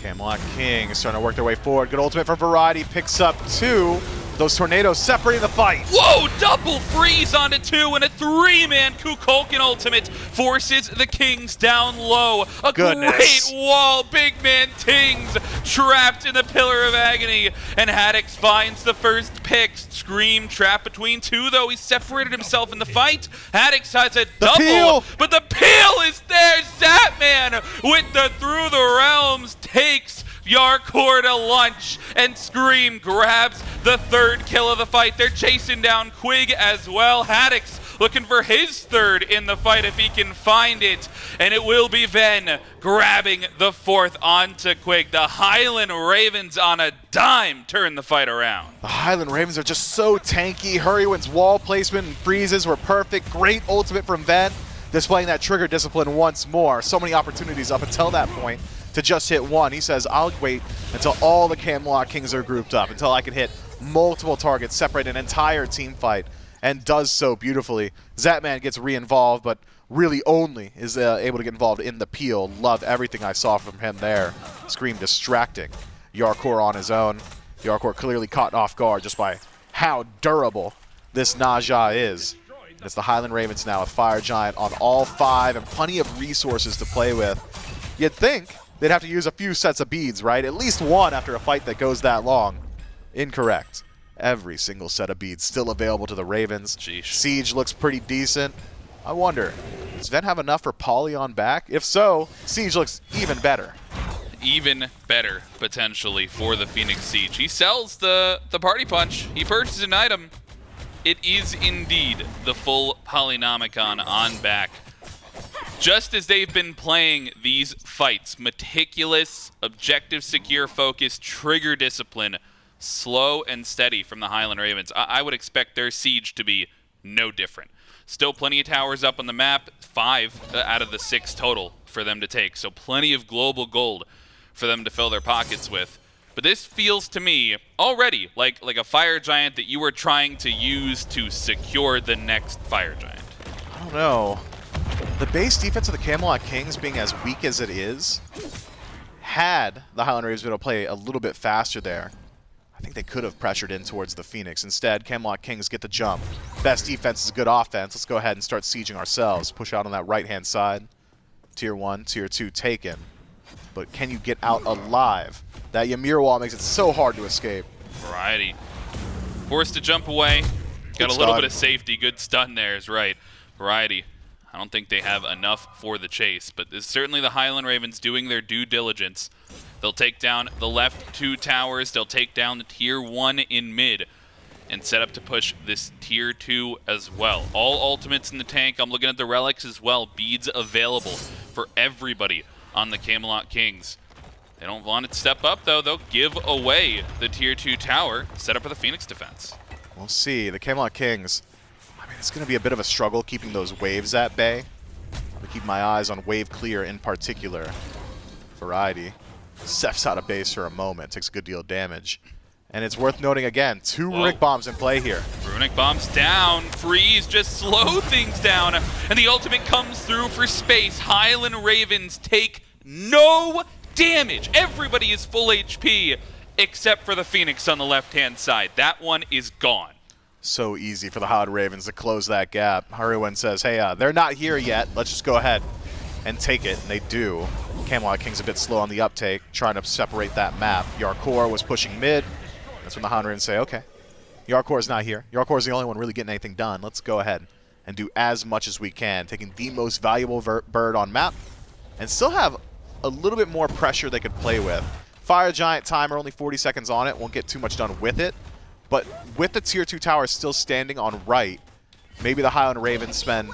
Camelot Kings starting to work their way forward. Good ultimate for Variety. Picks up 2. Those tornadoes separating the fight. Whoa! Double freeze onto 2 and a 3-man Kukulkan ultimate forces the Kings down low. A great wall. BigManTingz trapped in the Pillar of Agony. And Haddix finds the first pick. Scream trapped between 2, though. He separated himself in the fight. Haddix has a double, but the peel is there. Zapman with the Through the Realms takes Jarcorrr to lunch, and Scream grabs the 3rd kill of the fight. They're chasing down Quig as well. Haddix looking for his 3rd in the fight if he can find it, and it will be Ven grabbing the 4th onto Quig. The Highland Ravens on a dime turn the fight around. The Highland Ravens are just so tanky. Hurriwind's wall placement and freezes were perfect. Great ultimate from Ven, displaying that trigger discipline once more. So many opportunities up until that point to just hit one. He says, I'll wait until all the Camelot Kings are grouped up, until I can hit multiple targets, separate an entire team fight, and does so beautifully. Zapman gets re-involved, but really only is able to get involved in the peel. Love everything I saw from him there. Scream distracting Jarcorrr on his own. Jarcorrr clearly caught off guard just by how durable this Naja is. It's the Highland Ravens now with Fire Giant on all 5 and plenty of resources to play with. You'd think they'd have to use a few sets of beads, right? At least one after a fight that goes that long. Incorrect. Every single set of beads still available to the Ravens. Sheesh. Siege looks pretty decent. I wonder, does Ven have enough for Poly on back? If so, Siege looks even better. Even better, potentially, for the Phoenix Siege. He sells the Party Punch. He purchases an item. It is indeed the full Polynomicon on back. Just as they've been playing these fights, meticulous, objective, secure, focused, trigger discipline, slow and steady from the Highland Ravens, I would expect their siege to be no different. Still plenty of towers up on the map, 5 out of the 6 total for them to take, so plenty of global gold for them to fill their pockets with. But this feels to me already like a Fire Giant that you were trying to use to secure the next Fire Giant. I don't know. The base defense of the Camelot Kings being as weak as it is, had the Highland Ravens been able to play a little bit faster there, I think they could have pressured in towards the Phoenix. Instead, Camelot Kings get the jump. Best defense is good offense. Let's go ahead and start sieging ourselves. Push out on that right-hand side. Tier 1, Tier 2 taken. But can you get out alive? That Ymir wall makes it so hard to escape. Variety. Forced to jump away. Got a little bit of safety. Good stun there is right. Variety. I don't think they have enough for the chase, but it's certainly the Highland Ravens doing their due diligence. They'll take down the left 2 towers. They'll take down the Tier 1 in mid and set up to push this Tier 2 as well. All ultimates in the tank. I'm looking at the relics as well. Beads available for everybody on the Camelot Kings. They don't want to step up, though. They'll give away the Tier 2 tower, set up for the Phoenix defense. We'll see. The Camelot Kings, I mean, it's going to be a bit of a struggle keeping those waves at bay. I'm going to keep my eyes on wave clear in particular. Variety steps out of base for a moment, takes a good deal of damage. And it's worth noting again, 2 Runic Bombs in play here. Runic Bombs down, freeze, just slow things down, and the ultimate comes through for space. Highland Ravens take no damage. Everybody is full HP, except for the Phoenix on the left-hand side. That one is gone. So easy for the Highland Ravens to close that gap. Hurriwind says, hey, they're not here yet. Let's just go ahead and take it, and they do. Camelot King's a bit slow on the uptake, trying to separate that map. Jarcorrr was pushing mid. That's when the Highland Ravens say, okay, Jarcorr's not here. Jarcorr's the only one really getting anything done. Let's go ahead and do as much as we can, taking the most valuable bird on map, and still have a little bit more pressure they could play with. Fire Giant timer, only 40 seconds on it. Won't get too much done with it. But with the Tier 2 tower still standing on right, maybe the Highland Ravens spend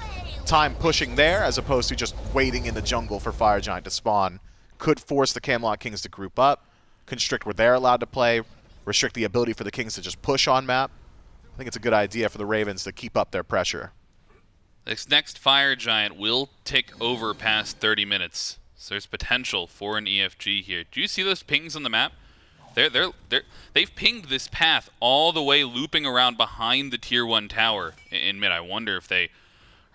time pushing there as opposed to just waiting in the jungle for Fire Giant to spawn could force the Camelot Kings to group up, constrict where they're allowed to play, restrict the ability for the Kings to just push on map. I think it's a good idea for the Ravens to keep up their pressure. This next Fire Giant will tick over past 30 minutes, so there's potential for an EFG here. Do you see those pings on the map? They've pinged this path all the way looping around behind the Tier 1 tower in mid. I wonder if they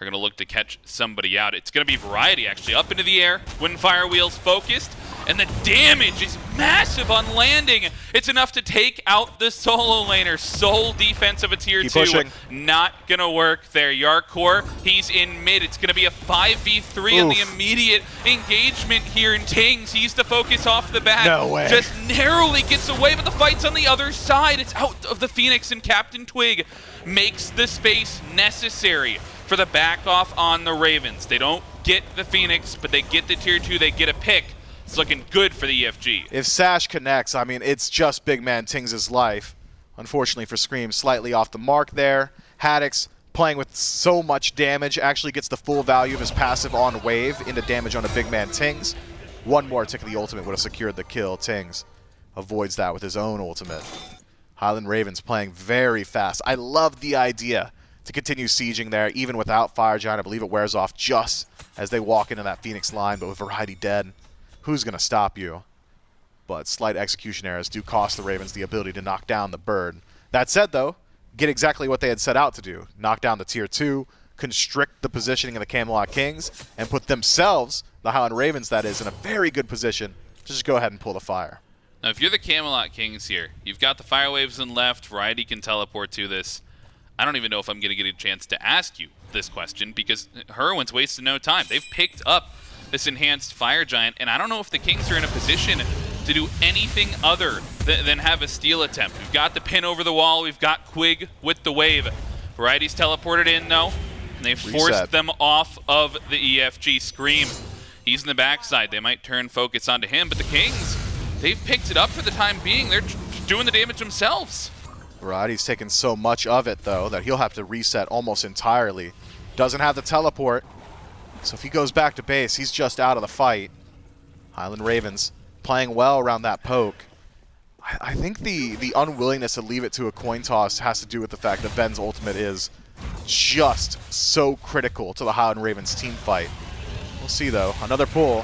are going to look to catch somebody out. It's going to be Variety, actually, up into the air when Fire Wheel's focused, and the damage is massive on landing. It's enough to take out the solo laner. Sole defense of a Tier 2. Pushing. Not going to work there. Jarcorrr, he's in mid. It's going to be a 5v3 on the immediate engagement here. And Tingz, he's the focus off the bat. No way. Just narrowly gets away, but the fight's on the other side. It's out of the Phoenix, and CaptainTwig makes the space necessary for the back off on the Ravens. They don't get the Phoenix, but they get the Tier 2. They get a pick. It's looking good for the EFG. If Sash connects, I mean, it's just BigManTingz' life. Unfortunately for Screammmmm, slightly off the mark there. Haddix, playing with so much damage, actually gets the full value of his passive on wave into damage on a BigManTingz. One more tick of the ultimate would have secured the kill. Tingz avoids that with his own ultimate. Highland Ravens playing very fast. I love the idea to continue sieging there, even without Fire Giant. I believe it wears off just as they walk into that Phoenix line, but with Variety dead, who's going to stop you? But slight execution errors do cost the Ravens the ability to knock down the bird. That said, though, get exactly what they had set out to do. Knock down the Tier 2, constrict the positioning of the Camelot Kings, and put themselves, the Highland Ravens that is, in a very good position to just go ahead and pull the fire. Now, if you're the Camelot Kings here, you've got the Fire Waves in left, Variety can teleport to this. I don't even know if I'm going to get a chance to ask you this question because Hurriwind's wasted no time. They've picked up this enhanced Fire Giant, and I don't know if the Kings are in a position to do anything other than have a steal attempt. We've got the pin over the wall. We've got Quig with the wave. Variety's teleported in, though, and they've forced them off of the EFG. Screammmmm, he's in the backside. They might turn focus onto him, but the Kings, they've picked it up for the time being. They're doing the damage themselves. Variety's taken so much of it, though, that he'll have to reset almost entirely. Doesn't have the teleport, so if he goes back to base, he's just out of the fight. Highland Ravens playing well around that poke. I think the unwillingness to leave it to a coin toss has to do with the fact that Ben's ultimate is just so critical to the Highland Ravens team fight. We'll see, though. Another pull.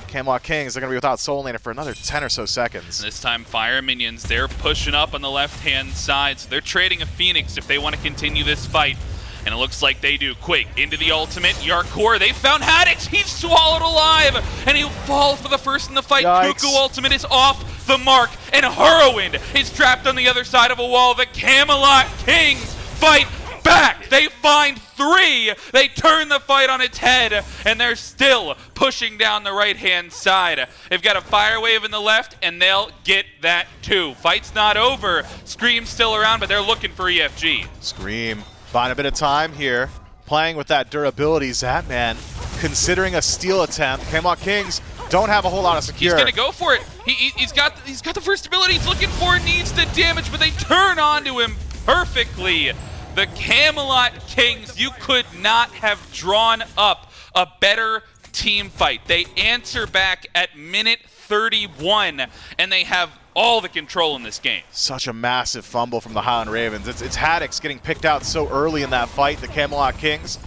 Camelot Kings, they're going to be without Soul Laner for another 10 or so seconds. This time, Fire Minions, they're pushing up on the left-hand side, so they're trading a Phoenix if they want to continue this fight. And it looks like they do. Quig into the ultimate. Jarcorrr, they found Haddix. He's swallowed alive, and he'll fall for the first in the fight. Yikes. Kuku ultimate is off the mark, and Hurriwind is trapped on the other side of a wall. The Camelot Kings fight back. They find 3. They turn the fight on its head, and they're still pushing down the right-hand side. They've got a Fire Wave in the left, and they'll get that too. Fight's not over. Screammm's still around, but they're looking for EFG. Screammmmm buying a bit of time here, playing with that durability. Zapman considering a steal attempt. Camelot Kings don't have a whole lot of secure. He's gonna go for it. He's got the first ability he's looking for. Needs the damage, but they turn onto him perfectly. The Camelot Kings, you could not have drawn up a better team fight. They answer back at minute 31, and they have all the control in this game. Such a massive fumble from the Highland Ravens. It's Haddix getting picked out so early in that fight. The Camelot Kings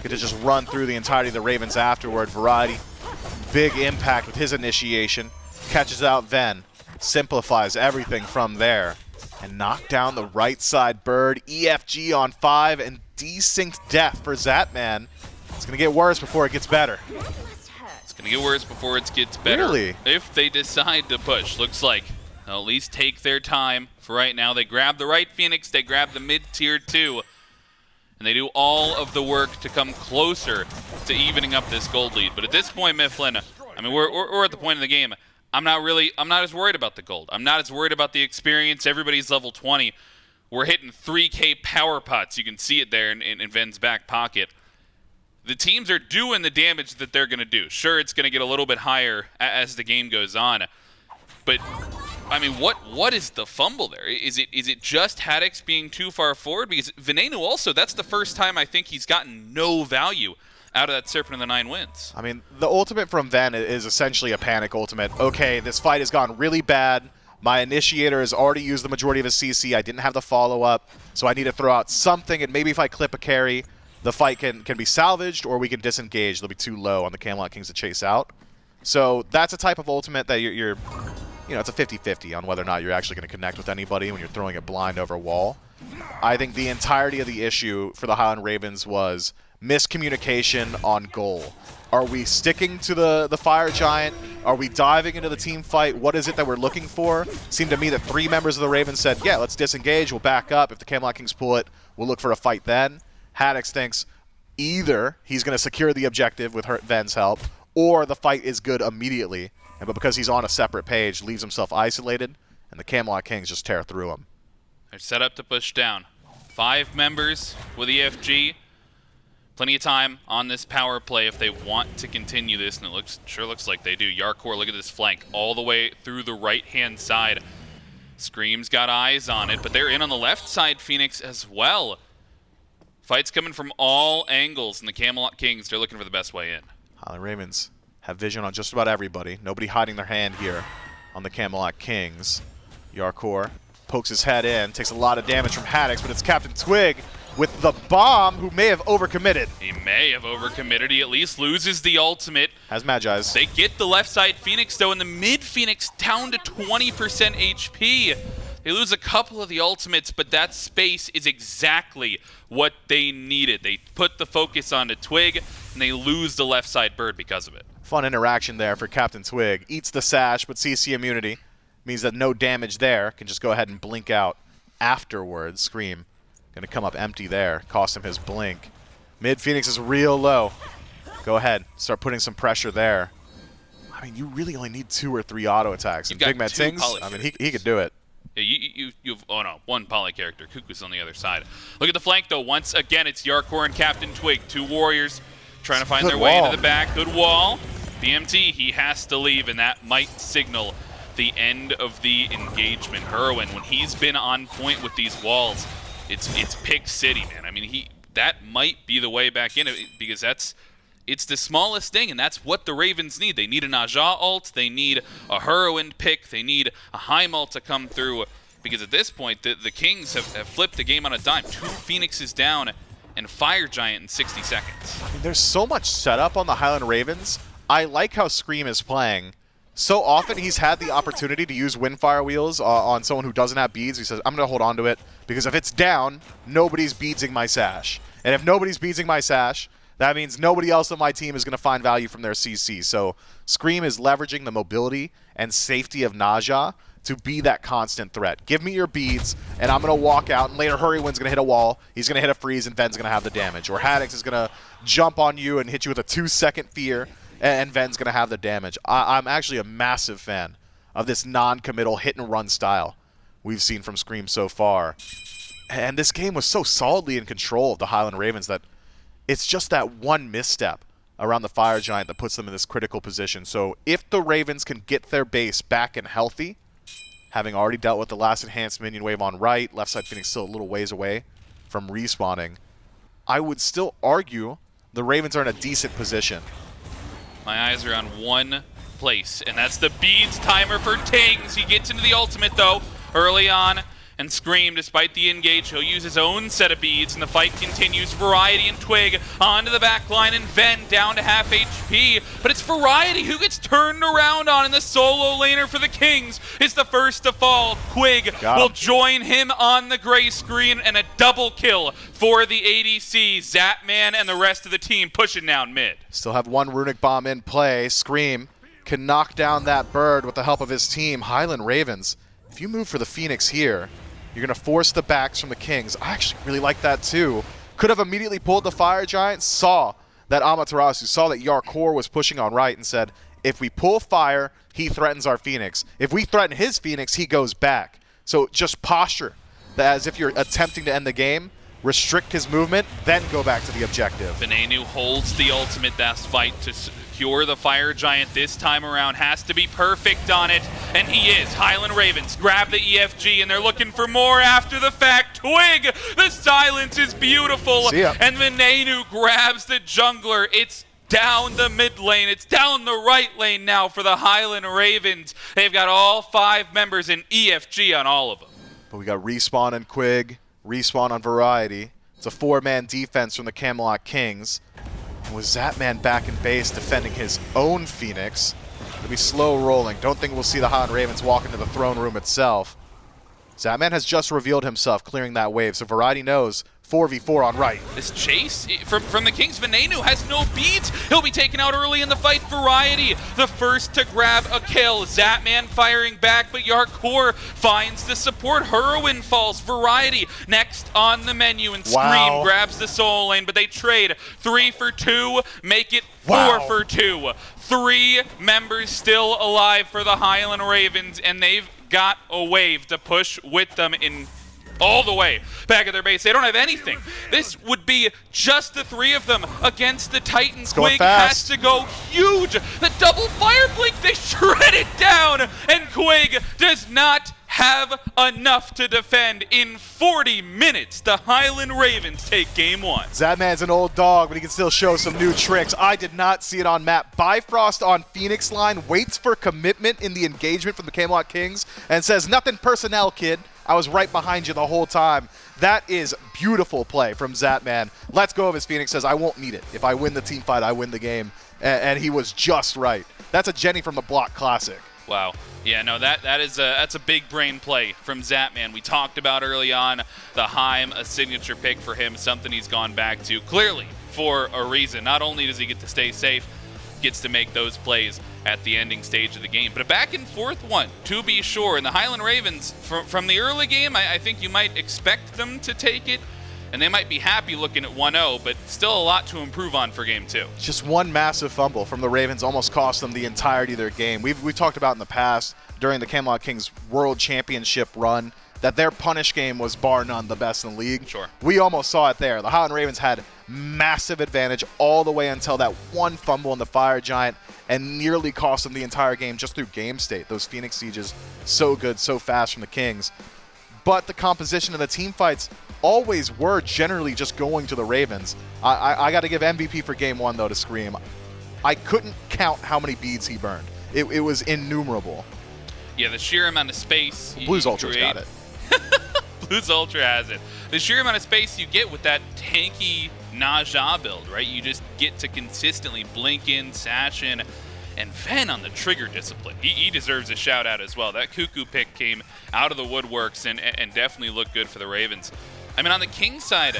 get to just run through the entirety of the Ravens afterward. Variety, big impact with his initiation. Catches out Ven, simplifies everything from there, and knock down the right side bird. EFG on 5 and desynced death for Zapman. It's going to get worse before it gets better. It's going to get worse before it gets better. Really? If they decide to push. Looks like they'll at least take their time for right now. They grab the right Phoenix, they grab the mid-tier 2, and they do all of the work to come closer to evening up this gold lead. But at this point, Mifflin, I mean, we're at the point in the game. I'm not as worried about the gold. I'm not as worried about the experience. Everybody's level 20. We're hitting 3K power pots. You can see it there in Ven's back pocket. The teams are doing the damage that they're going to do. Sure, it's going to get a little bit higher as the game goes on. But, I mean, what is the fumble there? Is it just Haddix being too far forward? Because Venenu also, that's the first time I think he's gotten no value out of that Serpent of the Nine Winds. I mean, the ultimate from Ven is essentially a panic ultimate. Okay, this fight has gone really bad. My initiator has already used the majority of his CC. I didn't have the follow-up, so I need to throw out something, and maybe if I clip a carry, the fight can be salvaged, or we can disengage. They'll be too low on the Camelot Kings to chase out. So that's a type of ultimate that you're you know, it's a 50-50 on whether or not you're actually going to connect with anybody when you're throwing it blind over a wall. I think the entirety of the issue for the Highland Ravens was miscommunication on goal. Are we sticking to the Fire Giant? Are we diving into the team fight? What is it that we're looking for? Seemed to me that 3 members of the Ravens said, yeah, let's disengage, we'll back up. If the Camelot Kings pull it, we'll look for a fight then. Haddix thinks either he's going to secure the objective with Ven's help, or the fight is good immediately. But because he's on a separate page, leaves himself isolated, and the Camelot Kings just tear through him. They're set up to push down. 5 members with EFG. Plenty of time on this power play if they want to continue this, and it sure looks like they do. Jarcorrr, look at this flank all the way through the right-hand side. Scream's got eyes on it, but they're in on the left side, Phoenix, as well. Fights coming from all angles, and the Camelot Kings, they're looking for the best way in. Highland Ravens have vision on just about everybody. Nobody hiding their hand here on the Camelot Kings. Jarcorrr pokes his head in, takes a lot of damage from Haddix, but it's CaptainTwig with the bomb, who may have overcommitted. He may have overcommitted. He at least loses the ultimate. Has Magi's. They get the left side Phoenix, though, and the mid Phoenix down to 20% HP. They lose a couple of the ultimates, but that space is exactly what they needed. They put the focus onto Twig, and they lose the left side bird because of it. Fun interaction there for CaptainTwig. Eats the sash, but CC immunity means that no damage there. Can just go ahead and blink out afterwards. Scream going to come up empty there. Cost him his blink. Mid Phoenix is real low. Go ahead. Start putting some pressure there. I mean, you really only need 2 or 3 auto attacks. And BigManTingz, I mean, he could do it. Yeah, you've oh no, 1 poly character. Kuku's on the other side. Look at the flank, though. Once again, it's Jarcorrr and CaptainTwig. 2 warriors trying to find their way into the back. Good wall. BMT, he has to leave, and that might signal the end of the engagement. Hurriwind, when he's been on point with these walls, it's pick city, man. I mean, that might be the way back in, because it's the smallest thing, and that's what the Ravens need. They need an Aja ult, they need a Hurriwind pick, they need a Heimdallr to come through, because at this point, the Kings have flipped the game on a dime. 2 Phoenixes down and Fire Giant in 60 seconds. I mean, there's so much setup on the Highland Ravens. I like how Scream is playing. So often he's had the opportunity to use Windfire Wheels on someone who doesn't have beads. He says, I'm going to hold on to it, because if it's down, nobody's beadsing my sash. And if nobody's beadsing my sash, that means nobody else on my team is going to find value from their CC. So Scream is leveraging the mobility and safety of Naja to be that constant threat. Give me your beads, and I'm going to walk out, and later Hurriwind's going to hit a wall, he's going to hit a freeze, and Ven's going to have the damage. Or Haddix is going to jump on you and hit you with a 2-second fear, and Ven's going to have the damage. I'm actually a massive fan of this non-committal hit-and-run style we've seen from Scream so far. And this game was so solidly in control of the Highland Ravens that it's just that one misstep around the Fire Giant that puts them in this critical position. So if the Ravens can get their base back and healthy, having already dealt with the last enhanced minion wave on right, left side Phoenix still a little ways away from respawning, I would still argue the Ravens are in a decent position. My eyes are on one place, and that's the beads timer for Tings. He gets into the ultimate, though, early on, and Scream, despite the engage, he'll use his own set of beads, and the fight continues. Variety and Twig onto the back line, and Ven down to half HP, but it's Variety who gets turned around on, and the solo laner for the Kings is the first to fall. Quig will join him on the gray screen, and a double kill for the ADC. Zapman and the rest of the team pushing down mid. Still have 1 runic bomb in play. Scream can knock down that bird with the help of his team. Highland Ravens, if you move for the Phoenix here, you're going to force the backs from the Kings. I actually really like that too. Could have immediately pulled the Fire Giant, saw that Amaterasu, saw that Jarcorrr was pushing on right, and said, if we pull fire, he threatens our Phoenix. If we threaten his Phoenix, he goes back. So just posture that as if you're attempting to end the game. restrict his movement, then go back to the objective. Venenu holds the ultimate best fight to secure the Fire Giant this time around. Has to be perfect on it, and he is. Highland Ravens grab the EFG, and they're looking for more after the fact. Quig, the silence is beautiful, and Venenu grabs the jungler. It's down the mid lane. It's down the right lane now for the Highland Ravens. They've got all 5 members in EFG on all of them. But we got Respawn and Quig, Respawn on Variety. It's a 4-man defense from the Camelot Kings. And with Zapman back in base defending his own Phoenix, it'll be slow rolling. Don't think we'll see the Highland Ravens walk into the throne room itself. Zapman has just revealed himself, clearing that wave, so Variety knows 4v4 on right. This chase from the Kings. Venenu has no beats. He'll be taken out early in the fight. Variety, the first to grab a kill. Zapman firing back, but Jarcorrr finds the support. Hurriwind falls. Variety next on the menu, and Scream grabs the soul lane, but they trade 3 for 2, make it 4 for 2. 3 members still alive for the Highland Ravens, and they've got a wave to push with them in all the way back at their base. They don't have anything. This would be just the 3 of them against the Titans. Quig has to go huge. The double fire blink, they shred it down, and Quig does not have enough to defend. In 40 minutes, the Highland Ravens take game 1. Zapman's an old dog, but he can still show some new tricks. I did not see it on map. Bifrost on Phoenix line, waits for commitment in the engagement from the Camelot Kings, and says, "Nothing personnel, kid. I was right behind you the whole time." That is beautiful play from Zapman. Let's go of his Phoenix, says, "I won't need it. If I win the team fight, I win the game." And he was just right. That's a Jenny from the Block classic. Wow. Yeah, no, that's a big brain play from Zapman. We talked about early on the Heim, a signature pick for him, something he's gone back to clearly for a reason. Not only does he get to stay safe, gets to make those plays at the ending stage of the game. But a back and forth one, to be sure. And the Highland Ravens, from the early game, I think you might expect them to take it, and they might be happy looking at 1-0, but still a lot to improve on for game 2. Just one massive fumble from the Ravens almost cost them the entirety of their game. We've talked about in the past, during the Camelot Kings World Championship run, that their punish game was bar none the best in the league. Sure. We almost saw it there. The Highland Ravens had massive advantage all the way until that one fumble in the Fire Giant, and nearly cost them the entire game just through game state. Those Phoenix Sieges, so good, so fast from the Kings. But the composition of the team fights always were generally just going to the Ravens. I got to give MVP for game 1, though, to Scream. I couldn't count how many beads he burned. It was innumerable. Yeah, the sheer amount of space. Blues Ultra's got it. Blues Ultra has it. The sheer amount of space you get with that tanky Naja build, right? You just get to consistently blink in, sash in, and Ven on the trigger discipline. He deserves a shout out as well. That Cuckoo pick came out of the woodworks and definitely looked good for the Ravens. I mean, on the King side,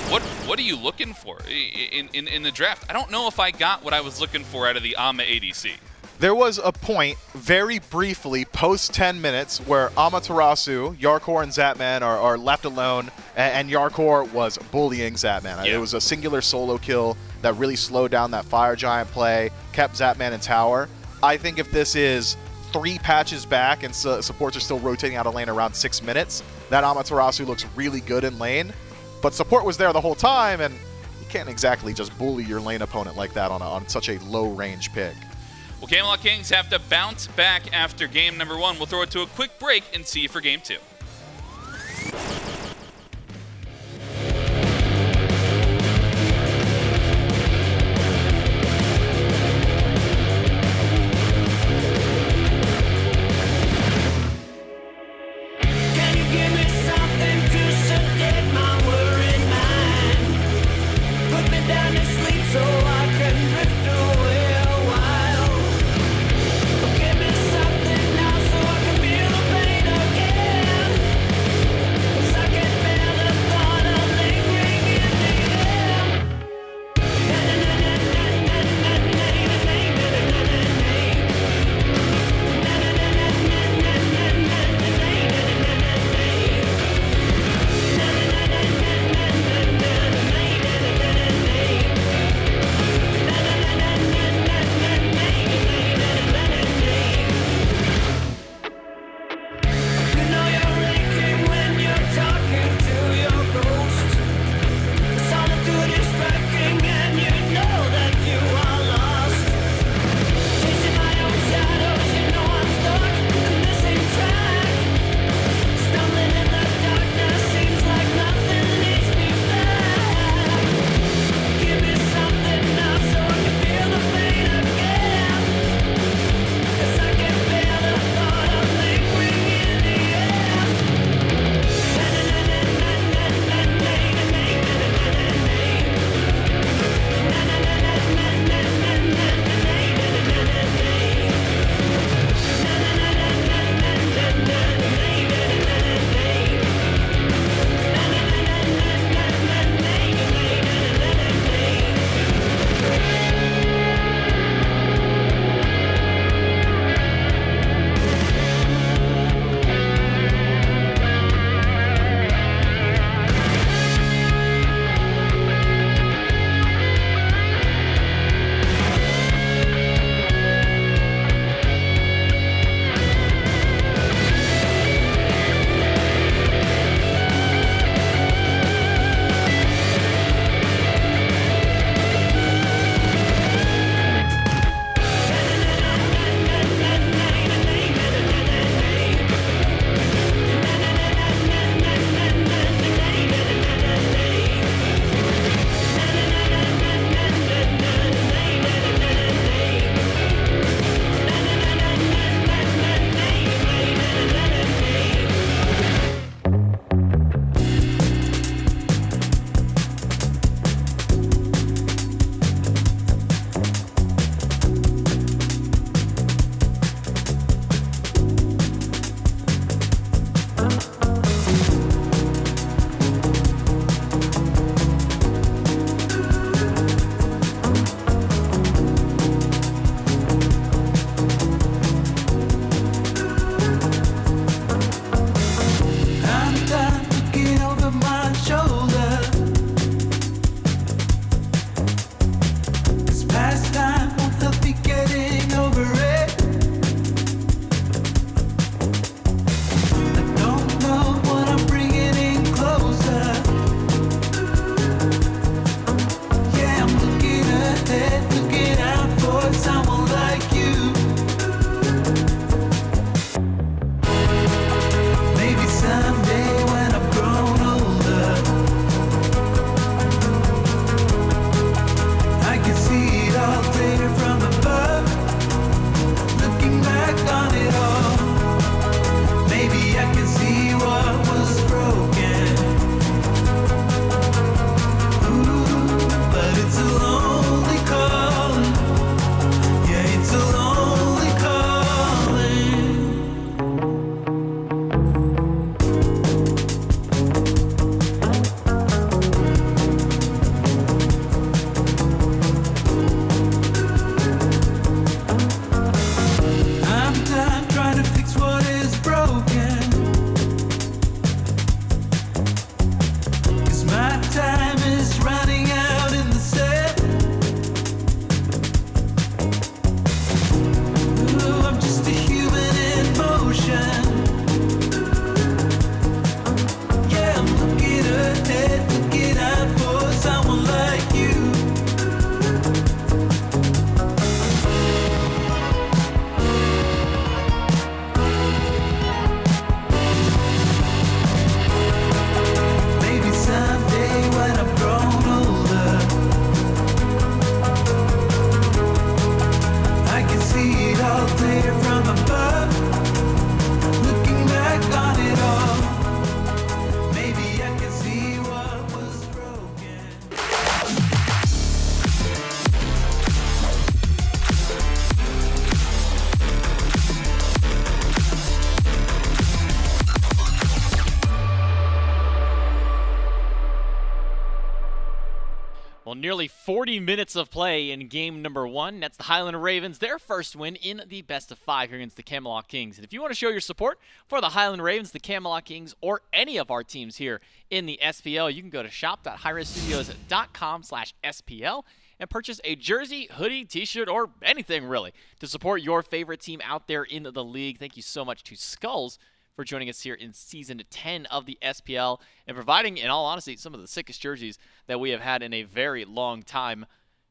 what are you looking for in the draft? I don't know if I got what I was looking for out of the Ama ADC. There was a point, very briefly, post 10 minutes, where Amaterasu, Jarcorrr, and Zapman are left alone, and Jarcorrr was bullying Zapman. Yeah. It was a singular solo kill that really slowed down that Fire Giant play, kept Zapman in tower. I think if this is 3 patches back and supports are still rotating out of lane around 6 minutes, that Amaterasu looks really good in lane. But support was there the whole time, and you can't exactly just bully your lane opponent like that on such a low-range pick. Well, Camelot Kings have to bounce back after game number 1. We'll throw it to a quick break and see you for game 2. Well, nearly 40 minutes of play in game number 1. That's the Highland Ravens, their first win in the best-of-5 here against the Camelot Kings. And if you want to show your support for the Highland Ravens, the Camelot Kings, or any of our teams here in the SPL, you can go to shop.highriskstudios.com/SPL and purchase a jersey, hoodie, t-shirt, or anything really to support your favorite team out there in the league. Thank you so much to Skulls for joining us here in Season 10 of the SPL and providing, in all honesty, some of the sickest jerseys that we have had in a very long time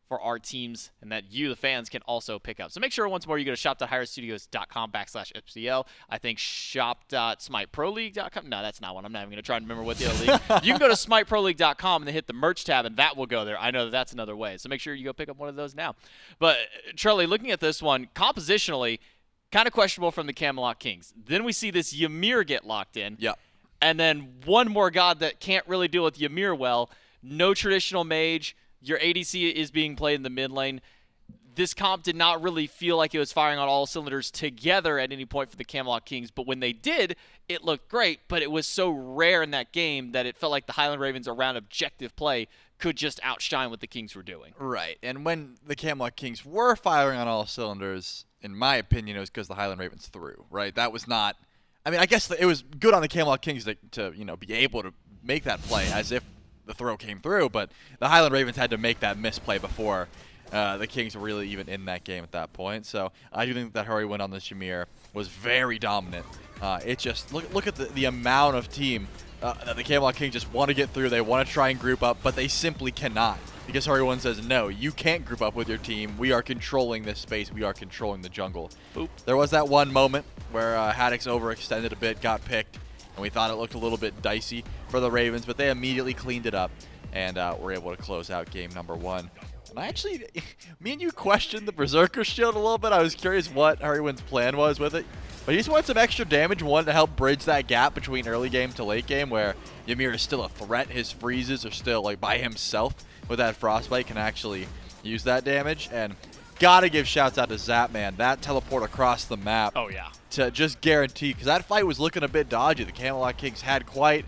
for our teams and that you, the fans, can also pick up. So make sure once more you go to shop.highriskstudios.com/SPL. I think shop.smiteproleague.com. No, that's not one. I'm not even going to try and remember what the other league. You can go to smiteproleague.com and then hit the merch tab, and that will go there. I know that that's another way. So make sure you go pick up one of those now. But, Charlie, looking at this one, compositionally, kind of questionable from the Camelot Kings. Then we see this Ymir get locked in. Yep. And then one more god that can't really deal with Ymir well. No traditional mage. Your ADC is being played in the mid lane. This comp did not really feel like it was firing on all cylinders together at any point for the Camelot Kings. But when they did, it looked great. But it was so rare in that game that it felt like the Highland Ravens around objective play could just outshine what the Kings were doing. Right. And when the Camelot Kings were firing on all cylinders, in my opinion, it was because the Highland Ravens threw, right? That was not – I mean, I guess it was good on the Camelot Kings to be able to make that play as if the throw came through, but the Highland Ravens had to make that misplay before the Kings were really even in that game at that point. So I do think that Hurriwind on this Ymir was very dominant. It just – look at the amount of team that the Camelot Kings just want to get through. They want to try and group up, but they simply cannot. Because Hurriwind says, no, you can't group up with your team. We are controlling this space. We are controlling the jungle. Boop. There was that one moment where Haddix overextended a bit, got picked, and we thought it looked a little bit dicey for the Ravens, but they immediately cleaned it up and were able to close out game number 1. And I actually, me and you questioned the Berserker Shield a little bit. I was curious what Hurriwind's plan was with it. But he just wanted some extra damage, one to help bridge that gap between early game to late game where Ymir is still a threat. His freezes are still like by himself. With that Frostbite can actually use that damage. And gotta give shouts out to Zapman. That teleport across the map. Oh, yeah. To just guarantee, because that fight was looking a bit dodgy. The Camelot Kings had quite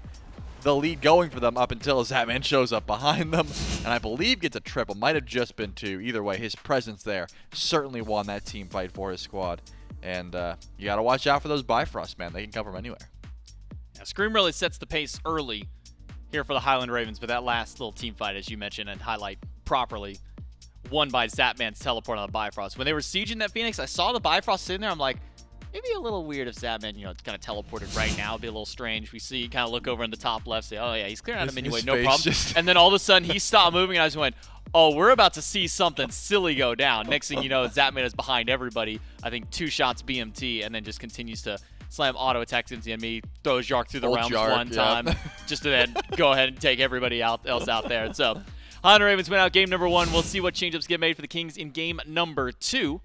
the lead going for them up until Zapman shows up behind them. And I believe gets a triple. Might have just been 2. Either way, his presence there certainly won that team fight for his squad. And you gotta watch out for those Bifrost, man. They can come from anywhere. Yeah, Scream really sets the pace early here for the Highland Ravens, but that last little team fight, as you mentioned and highlight properly, won by Zapman's teleport on the Bifrost. When they were sieging that Phoenix, I saw the Bifrost sitting there. I'm like, maybe a little weird if Zapman, kind of teleported right now. It'd be a little strange. We see, kind of look over in the top left, say, oh yeah, he's clearing out him anyway, no problem. And then all of a sudden, he stopped moving, and I just went, oh, we're about to see something silly go down. Next thing you know, Zapman is behind everybody. I think 2 shots BMT, and then just continues to slam auto attacks into the enemy, throws Jarcorrr through the realms one time, just to then go ahead and take everybody else out there. And so, Highland Ravens win out game number 1. We'll see what change-ups get made for the Kings in game number 2.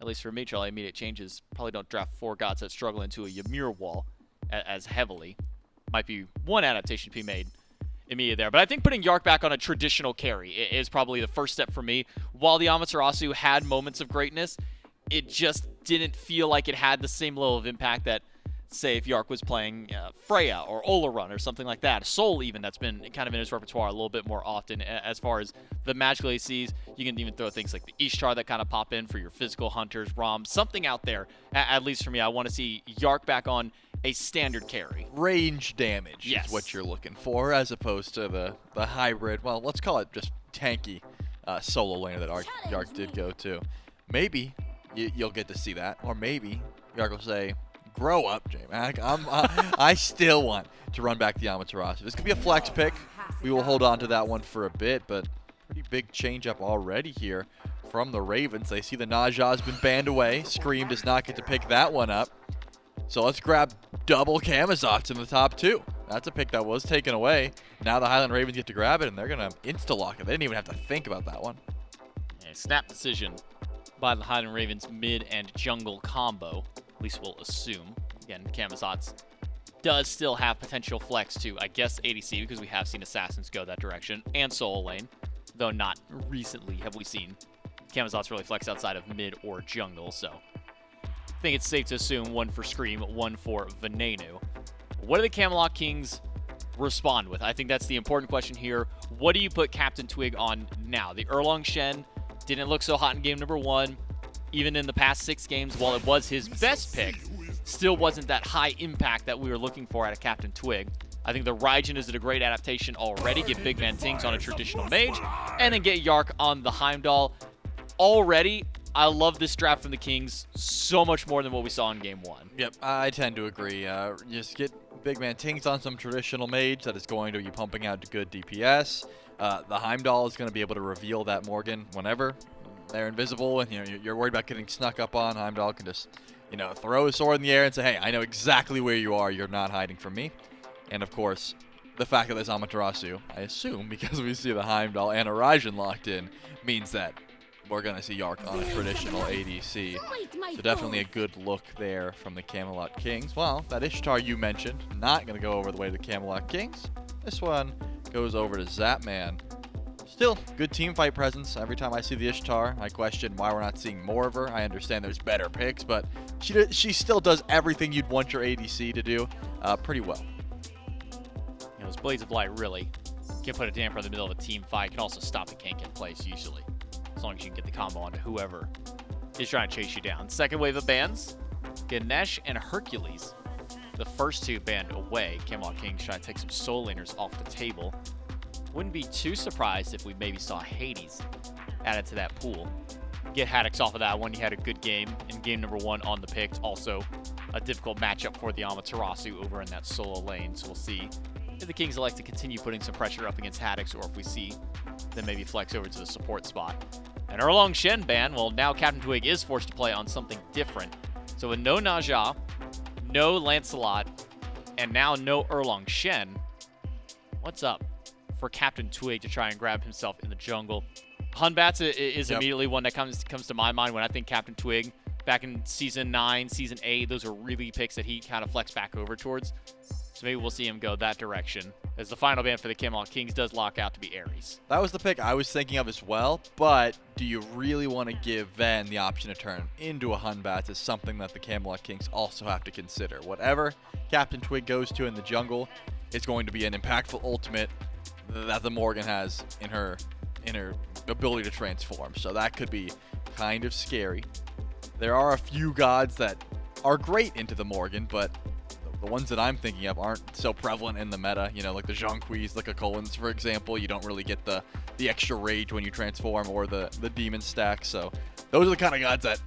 At least for me, Charlie, immediate changes probably don't draft 4 gods that struggle into a Ymir wall as heavily. Might be one adaptation to be made immediately there. But I think putting Jarcorrr back on a traditional carry is probably the first step for me. While the Amaterasu had moments of greatness, it just didn't feel like it had the same level of impact that, say, if Jarcorrr was playing Freya or Olarun or something like that. Soul even, that's been kind of in his repertoire a little bit more often as far as the magical ACs. You can even throw things like the Ishtar that kind of pop in for your physical hunters, Rom, something out there. At least for me, I want to see Jarcorrr back on a standard carry. Range damage is what you're looking for, as opposed to the hybrid, well, let's call it just tanky solo laner that Jarcorrr did go to. Maybe you'll get to see that, or maybe Jarcorrr will say, grow up, J-Mac. I still want to run back the Amaterasu. This could be a flex pick. We will hold on to that one for a bit, but pretty big change-up already here from the Ravens. They see the Naja has been banned away. Scream does not get to pick that one up. So let's grab double Camazotz in the top 2. That's a pick that was taken away. Now the Highland Ravens get to grab it, and they're going to insta-lock it. They didn't even have to think about that one. A snap decision by the Highland Ravens mid and jungle combo. At least we'll assume. Again, Camazotz does still have potential flex to, I guess, ADC, because we have seen Assassins go that direction, and solo lane, though not recently have we seen Camazotz really flex outside of mid or jungle, so I think it's safe to assume 1 for Scream, 1 for Venenu. What do the Camelot Kings respond with? I think that's the important question here. What do you put CaptainTwig on now? The Erlang Shen didn't look so hot in game number 1. Even in the past 6 games, while it was his best pick, still wasn't that high impact that we were looking for out of CaptainTwig. I think the Raijin is a great adaptation already. Get BigManTingz on a traditional mage, and then get Jarcorrr on the Heimdallr. Already, I love this draft from the Kings so much more than what we saw in game 1. Yep, I tend to agree. Just get BigManTingz on some traditional mage that is going to be pumping out good DPS. The Heimdallr is going to be able to reveal that Morrigan whenever they're invisible, and you're worried about getting snuck up on. Heimdallr can just throw his sword in the air and say, hey, I know exactly where you are. You're not hiding from me. And of course, the fact that there's Amaterasu, I assume, because we see the Heimdallr and a Raijin locked in, means that we're going to see Jarcorrr on a traditional ADC. So definitely a good look there from the Camelot Kings. Well, that Ishtar you mentioned, not going to go over the way to the Camelot Kings. This one goes over to Zapman. Still, good team fight presence. Every time I see the Ishtar, I question why we're not seeing more of her. I understand there's better picks, but she still does everything you'd want your ADC to do pretty well. Those Blades of Light really can put a damper in the middle of a team fight. Can also stop a gank in place usually, as long as you can get the combo onto whoever is trying to chase you down. Second wave of bans, Ganesh and Hercules. The first 2 banned away. Camelot Kings trying to take some soul laners off the table. Wouldn't be too surprised if we maybe saw Hades added to that pool. Get Haddix off of that one. He had a good game in game number 1 on the picks. Also, a difficult matchup for the Amaterasu over in that solo lane. So we'll see if the Kings elect to continue putting some pressure up against Haddix, or if we see them maybe flex over to the support spot. And Erlang Shen ban, well, now CaptainTwig is forced to play on something different. So with no Naja, no Lancelot, and now no Erlang Shen, what's up for CaptainTwig to try and grab himself in the jungle? Hunbats is immediately one that comes to my mind when I think CaptainTwig. Back in Season 9, Season 8, those are really picks that he kind of flexed back over towards. So maybe we'll see him go that direction, as the final ban for the Camelot Kings does lock out to be Ares. That was the pick I was thinking of as well, but do you really want to give Ven the option to turn into a Hunbat is something that the Camelot Kings also have to consider. Whatever CaptainTwig goes to in the jungle, it's going to be an impactful ultimate that the Morrigan has in her ability to transform. So that could be kind of scary. There are a few gods that are great into the Morrigan, but the ones that I'm thinking of aren't so prevalent in the meta, like the Jonquis, the Kukulkans, for example. You don't really get the extra rage when you transform, or the demon stack. So those are the kind of gods that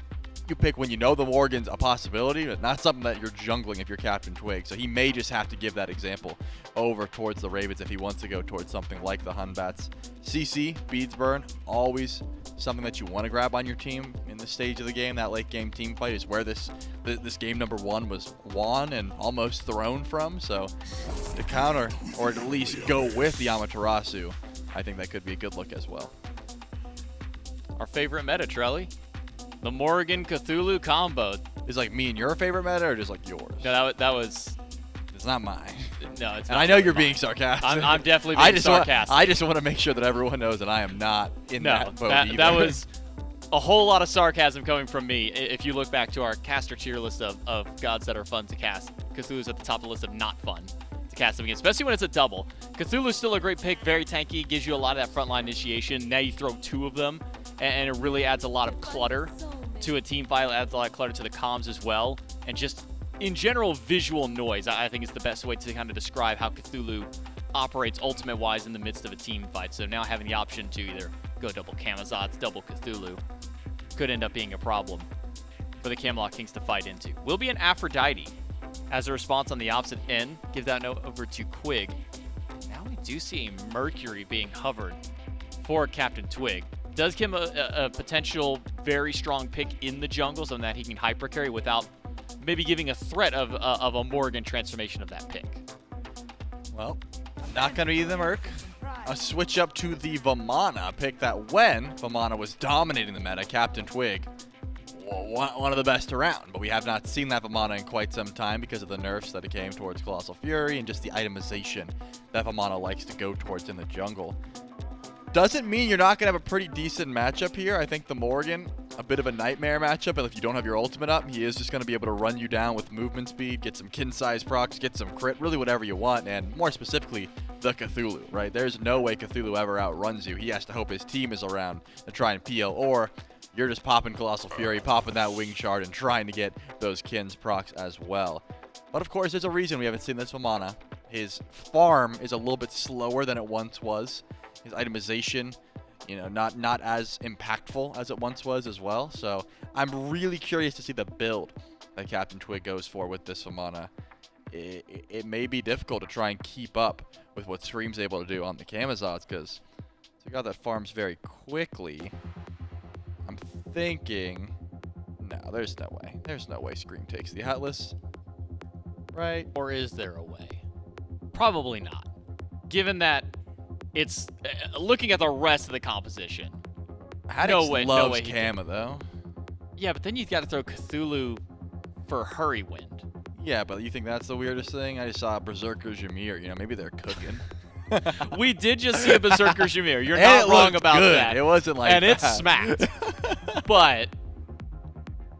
you pick when you know the Morrigan's a possibility, but not something that you're jungling if you're CaptainTwig. So he may just have to give that example over towards the Ravens if he wants to go towards something like the Hunbats. CC, Beads Burn, always something that you want to grab on your team in this stage of the game. That late game team fight is where this game number 1 was won and almost thrown from. So to counter, or at least go with the Amaterasu, I think that could be a good look as well. Our favorite meta, Trelly? The Morrigan Cthulhu combo. Is like me and your favorite meta, or just like yours? No, that was... It's not mine. No, it's not. And I know you're mine. being sarcastic. I'm definitely being sarcastic. I just want to make sure that everyone knows that I am not in that boat either. That was a whole lot of sarcasm coming from me. If you look back to our caster tier list of gods that are fun to cast, Cthulhu's at the top of the list of not fun to cast them against, especially when it's a double. Cthulhu's still a great pick, very tanky, gives you a lot of that frontline initiation. Now you throw 2 of them, and it really adds a lot of clutter to a team fight, adds a lot of clutter to the comms as well, and just in general visual noise. I think is the best way to kind of describe how Cthulhu operates ultimate-wise in the midst of a team fight. So now having the option to either go double Camazotz, double Cthulhu, could end up being a problem for the Camelot Kings to fight into. Will be an Aphrodite as a response on the opposite end. Give that note over to Quig. Now we do see a Mercury being hovered for CaptainTwig. Does give him a potential very strong pick in the jungle, so that he can hypercarry without maybe giving a threat of a Morrigan transformation of that pick. Well, not going to be the Merc. A switch up to the Vamana pick that when Vamana was dominating the meta, CaptainTwig, one of the best around. But we have not seen that Vamana in quite some time because of the nerfs that it came towards Colossal Fury and just the itemization that Vamana likes to go towards in the jungle. Doesn't mean you're not going to have a pretty decent matchup here. I think the Morrigan, a bit of a nightmare matchup, and if you don't have your ultimate up, he is just going to be able to run you down with movement speed, get some kin size procs, get some crit, really whatever you want, and more specifically, the Cthulhu, right? There's no way Cthulhu ever outruns you. He has to hope his team is around to try and peel, or you're just popping Colossal Fury, popping that Wing Shard, and trying to get those kins procs as well. But of course, there's a reason we haven't seen this Vamana. His farm is a little bit slower than it once was. His itemization, you know, not as impactful as it once was as well. So I'm really curious to see the build that CaptainTwig goes for with this Vamana. It may be difficult to try and keep up with what Scream's able to do on the Camazotz, because it's a guy that farms very quickly. I'm thinking, no, there's no way. There's no way Scream takes the Atlas, right? Or is there a way? Probably not. Given that it's looking at the rest of the composition. Haddix loves Kama, though. Yeah, but then you've got to throw Cthulhu for Hurriwind. Yeah, but you think that's the weirdest thing? I just saw Berserker's Ymir. You know, maybe they're cooking. We did just see a Berserker's Ymir. You're not wrong about good. that. It wasn't like and that. It's smacked. But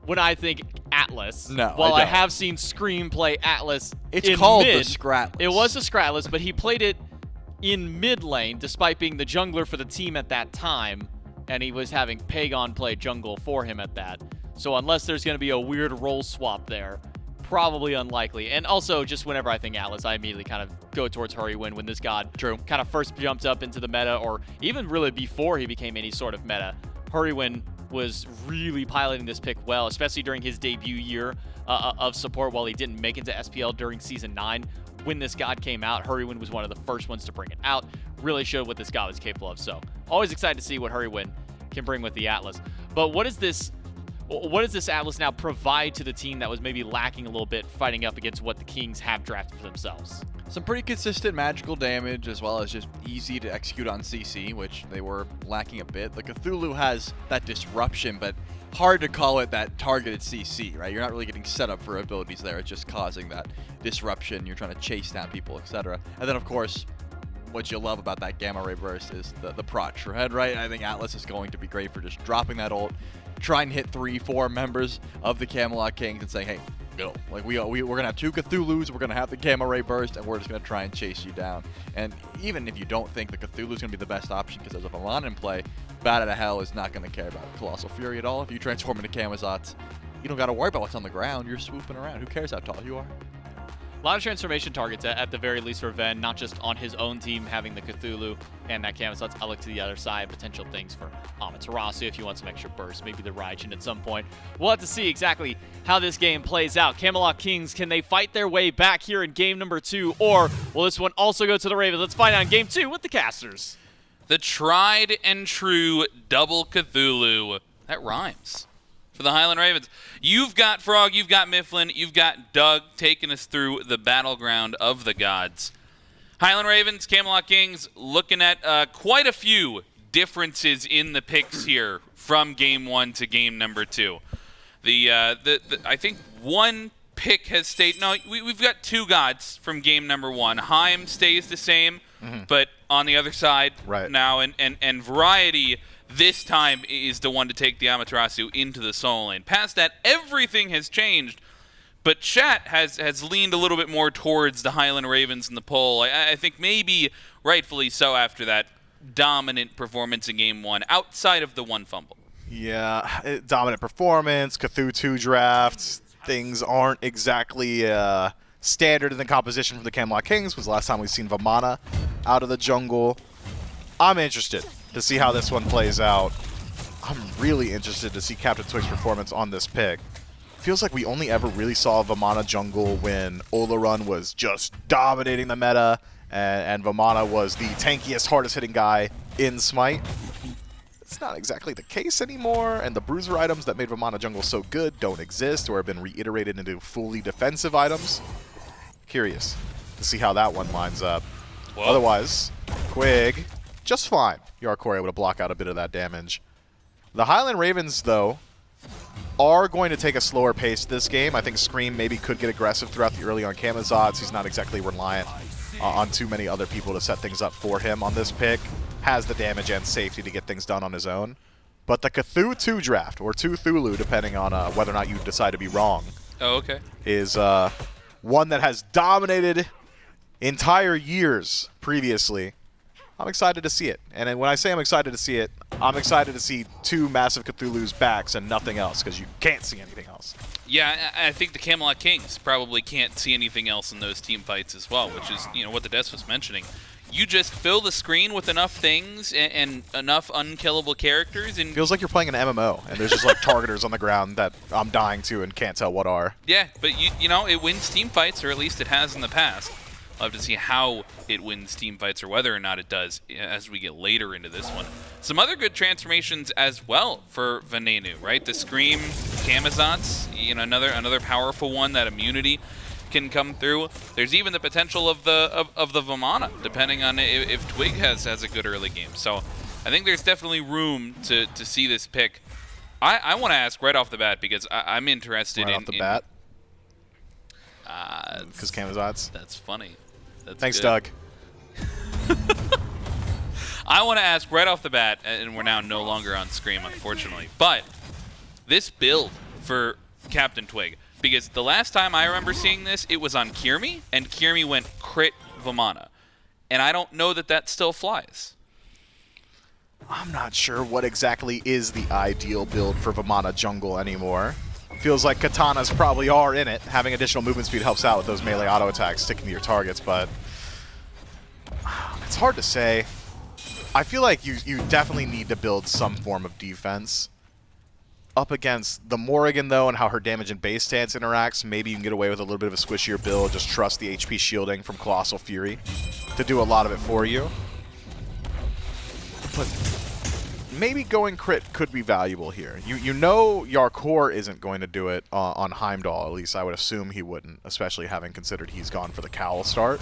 when I think Atlas, while I have seen Scream play Atlas it's called the Scratless. It was a Scratless, but he played it in mid lane, despite being the jungler for the team at that time, and he was having Pagon play jungle for him at that. So unless there's going to be a weird role swap there, probably unlikely. And also, just whenever I think Atlas, I immediately kind of go towards Hurriwind when this god kind of first jumped up into the meta, or even really before he became any sort of meta. Hurriwind was really piloting this pick well, especially during his debut year of support while he didn't make it to SPL during Season 9. When this god came out, Hurriwind was one of the first ones to bring it out. Really showed what this god was capable of. So always excited to see what Hurriwind can bring with the Atlas. But what does this Atlas now provide to the team that was maybe lacking a little bit fighting up against what the Kings have drafted for themselves? Some pretty consistent magical damage, as well as just easy to execute on CC, which they were lacking a bit. The Cthulhu has that disruption, but hard to call it that targeted CC, right? You're not really getting set up for abilities there. It's just causing that disruption. You're trying to chase down people, etc. And then, of course, what you love about that Gamma Ray Burst is the prot Shred, right? I think Atlas is going to be great for just dropping that ult, try and hit 3-4 members of the Camelot Kings and saying, hey, go. Like, we're going to have 2 Cthulhus, we're going to have the Gamma Ray Burst, and we're just going to try and chase you down. And even if you don't think the Cthulhu's going to be the best option because there's a Vamana in play, Bat Out of Hell is not going to care about Colossal Fury at all. If you transform into Camazotz, you don't got to worry about what's on the ground. You're swooping around. Who cares how tall you are? A lot of transformation targets at the very least for Ven, not just on his own team having the Cthulhu and that Camazotz. I look to the other side, potential things for Amaterasu if you want some extra burst, maybe the Raijin at some point. We'll have to see exactly how this game plays out. Camelot Kings, can they fight their way back here in game number 2, or will this one also go to the Ravens? Let's find out in game 2 with the casters. The tried and true double Cthulhu. That rhymes. For the Highland Ravens. You've got Frog, you've got Mifflin, you've got Doug taking us through the battleground of the gods. Highland Ravens, Camelot Kings, looking at quite a few differences in the picks here from game 1 to game number 2. I think one pick has stayed. No, we've got 2 gods from game number 1. Heim stays the same, but on the other side now, and Variety this time is the one to take the Amaterasu into the Soul Lane. Past that, everything has changed, but chat has leaned a little bit more towards the Highland Ravens in the poll. I think maybe rightfully so after that dominant performance in game 1, outside of the 1 fumble. Yeah, dominant performance, Cthulhu 2 drafts. Things aren't exactly standard in the composition from the Camelot Kings. Was the last time we've seen Vamana out of the jungle. I'm interested to see how this one plays out. I'm really interested to see CaptainTwig's performance on this pick. Feels like we only ever really saw Vamana jungle when Olarun was just dominating the meta, and Vamana was the tankiest, hardest hitting guy in Smite. It's not exactly the case anymore, and the bruiser items that made Vamana jungle so good don't exist or have been reiterated into fully defensive items. Curious to see how that one lines up. Whoa. Otherwise, Quig, just fine. Jarcorrr able to block out a bit of that damage. The Highland Ravens, though, are going to take a slower pace this game. I think Scream maybe could get aggressive throughout the early on Camazotz. He's not exactly reliant on too many other people to set things up for him on this pick. Has the damage and safety to get things done on his own. But the Cthulhu 2 draft, or Cthulhu, depending on whether or not you decide to be wrong, is one that has dominated entire years previously. I'm excited to see it. And when I say I'm excited to see it, I'm excited to see 2 massive Cthulhu's backs and nothing else, because you can't see anything else. Yeah, I think the Camelot Kings probably can't see anything else in those team fights as well, which is, you know, what the Des was mentioning. You just fill the screen with enough things and enough unkillable characters, and feels like you're playing an MMO, and there's just like targeters on the ground that I'm dying to and can't tell what are. Yeah, but you know, it wins team fights, or at least it has in the past. I'll have to see how it wins team fights, or whether or not it does as we get later into this one. Some other good transformations as well for Venenu, right? The Screammmmm Camazotz, you know, another powerful one. That immunity can come through. There's even the potential of the Vamana, depending on if Twig has a good early game. So I think there's definitely room to see this pick. I want to ask right off the bat, because I'm interested right off the bat. Because Camazotz. That's funny. That's Thanks, good. Doug. I want to ask right off the bat, and we're now no longer on Scream, unfortunately, but this build for CaptainTwig, because the last time I remember seeing this, it was on Kirmi, and Kirmi went crit Vamana, and I don't know that that still flies. I'm not sure what exactly is the ideal build for Vamana jungle anymore. Feels like katanas probably are in it. Having additional movement speed helps out with those melee auto attacks sticking to your targets, but it's hard to say. I feel like you definitely need to build some form of defense. Up against the Morrigan, though, and how her damage and base stance interacts, maybe you can get away with a little bit of a squishier build. Just trust the HP shielding from Colossal Fury to do a lot of it for you. But maybe going crit could be valuable here. You know Jarcorrr isn't going to do it on Heimdallr, at least I would assume he wouldn't, especially having considered he's gone for the cowl start.